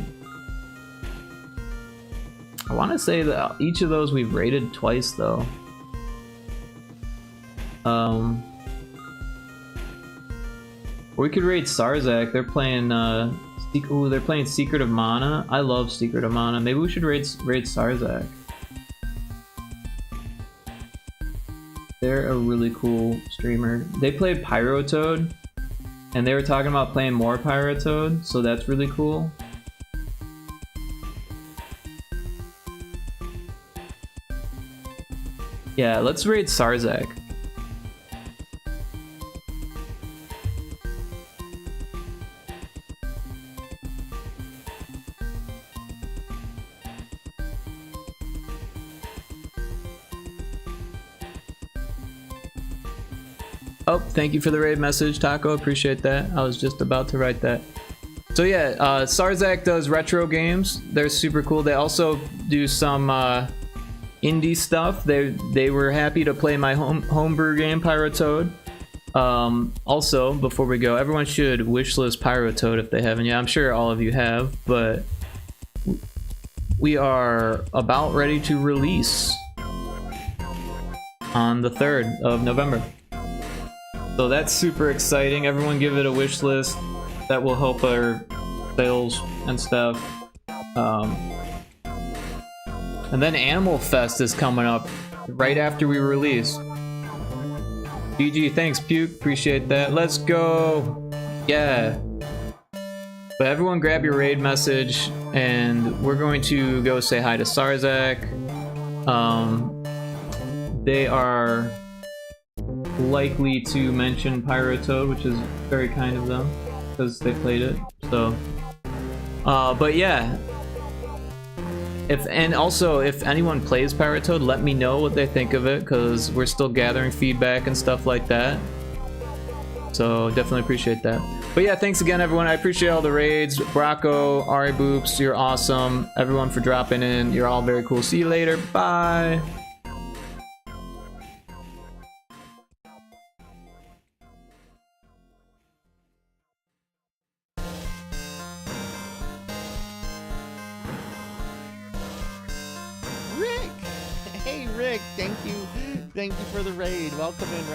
want to say that each of those we've raided twice though. We could raid Sarzak. They're playing they're playing Secret of Mana. I love Secret of Mana. Maybe we should raid Sarzak. They're a really cool streamer. They played Pyrotoad, and they were talking about playing more Pyrotoad, so that's really cool. Yeah, let's raid Sarzak. Oh, thank you for the raid message, Taco. Appreciate that. I was just about to write that. So yeah, Sarzak does retro games. They're super cool. They also do some indie stuff. They were happy to play my homebrew game, Pyrotoad. Also, before we go, everyone should wishlist Pyrotoad if they haven't yet. I'm sure all of you have, but we are about ready to release on the 3rd of November. So that's super exciting. Everyone give it a wish list. That will help our sales and stuff. And then Animal Fest is coming up right after we release. GG, thanks Puke, appreciate that. Let's go! Yeah. But everyone grab your raid message and we're going to go say hi to Sarzak. They are likely to mention Pyrotoad, which is very kind of them because they played it. So but yeah, and also if anyone plays Pyrotoad, let me know what they think of it, because we're still gathering feedback and stuff like that, so definitely appreciate that. But yeah, thanks again everyone. I appreciate all the raids. Bracco, Ari Boops, you're awesome. Everyone for dropping in, you're all very cool. See you later, bye. Rick, hey Rick, thank you for the raid. Welcome in.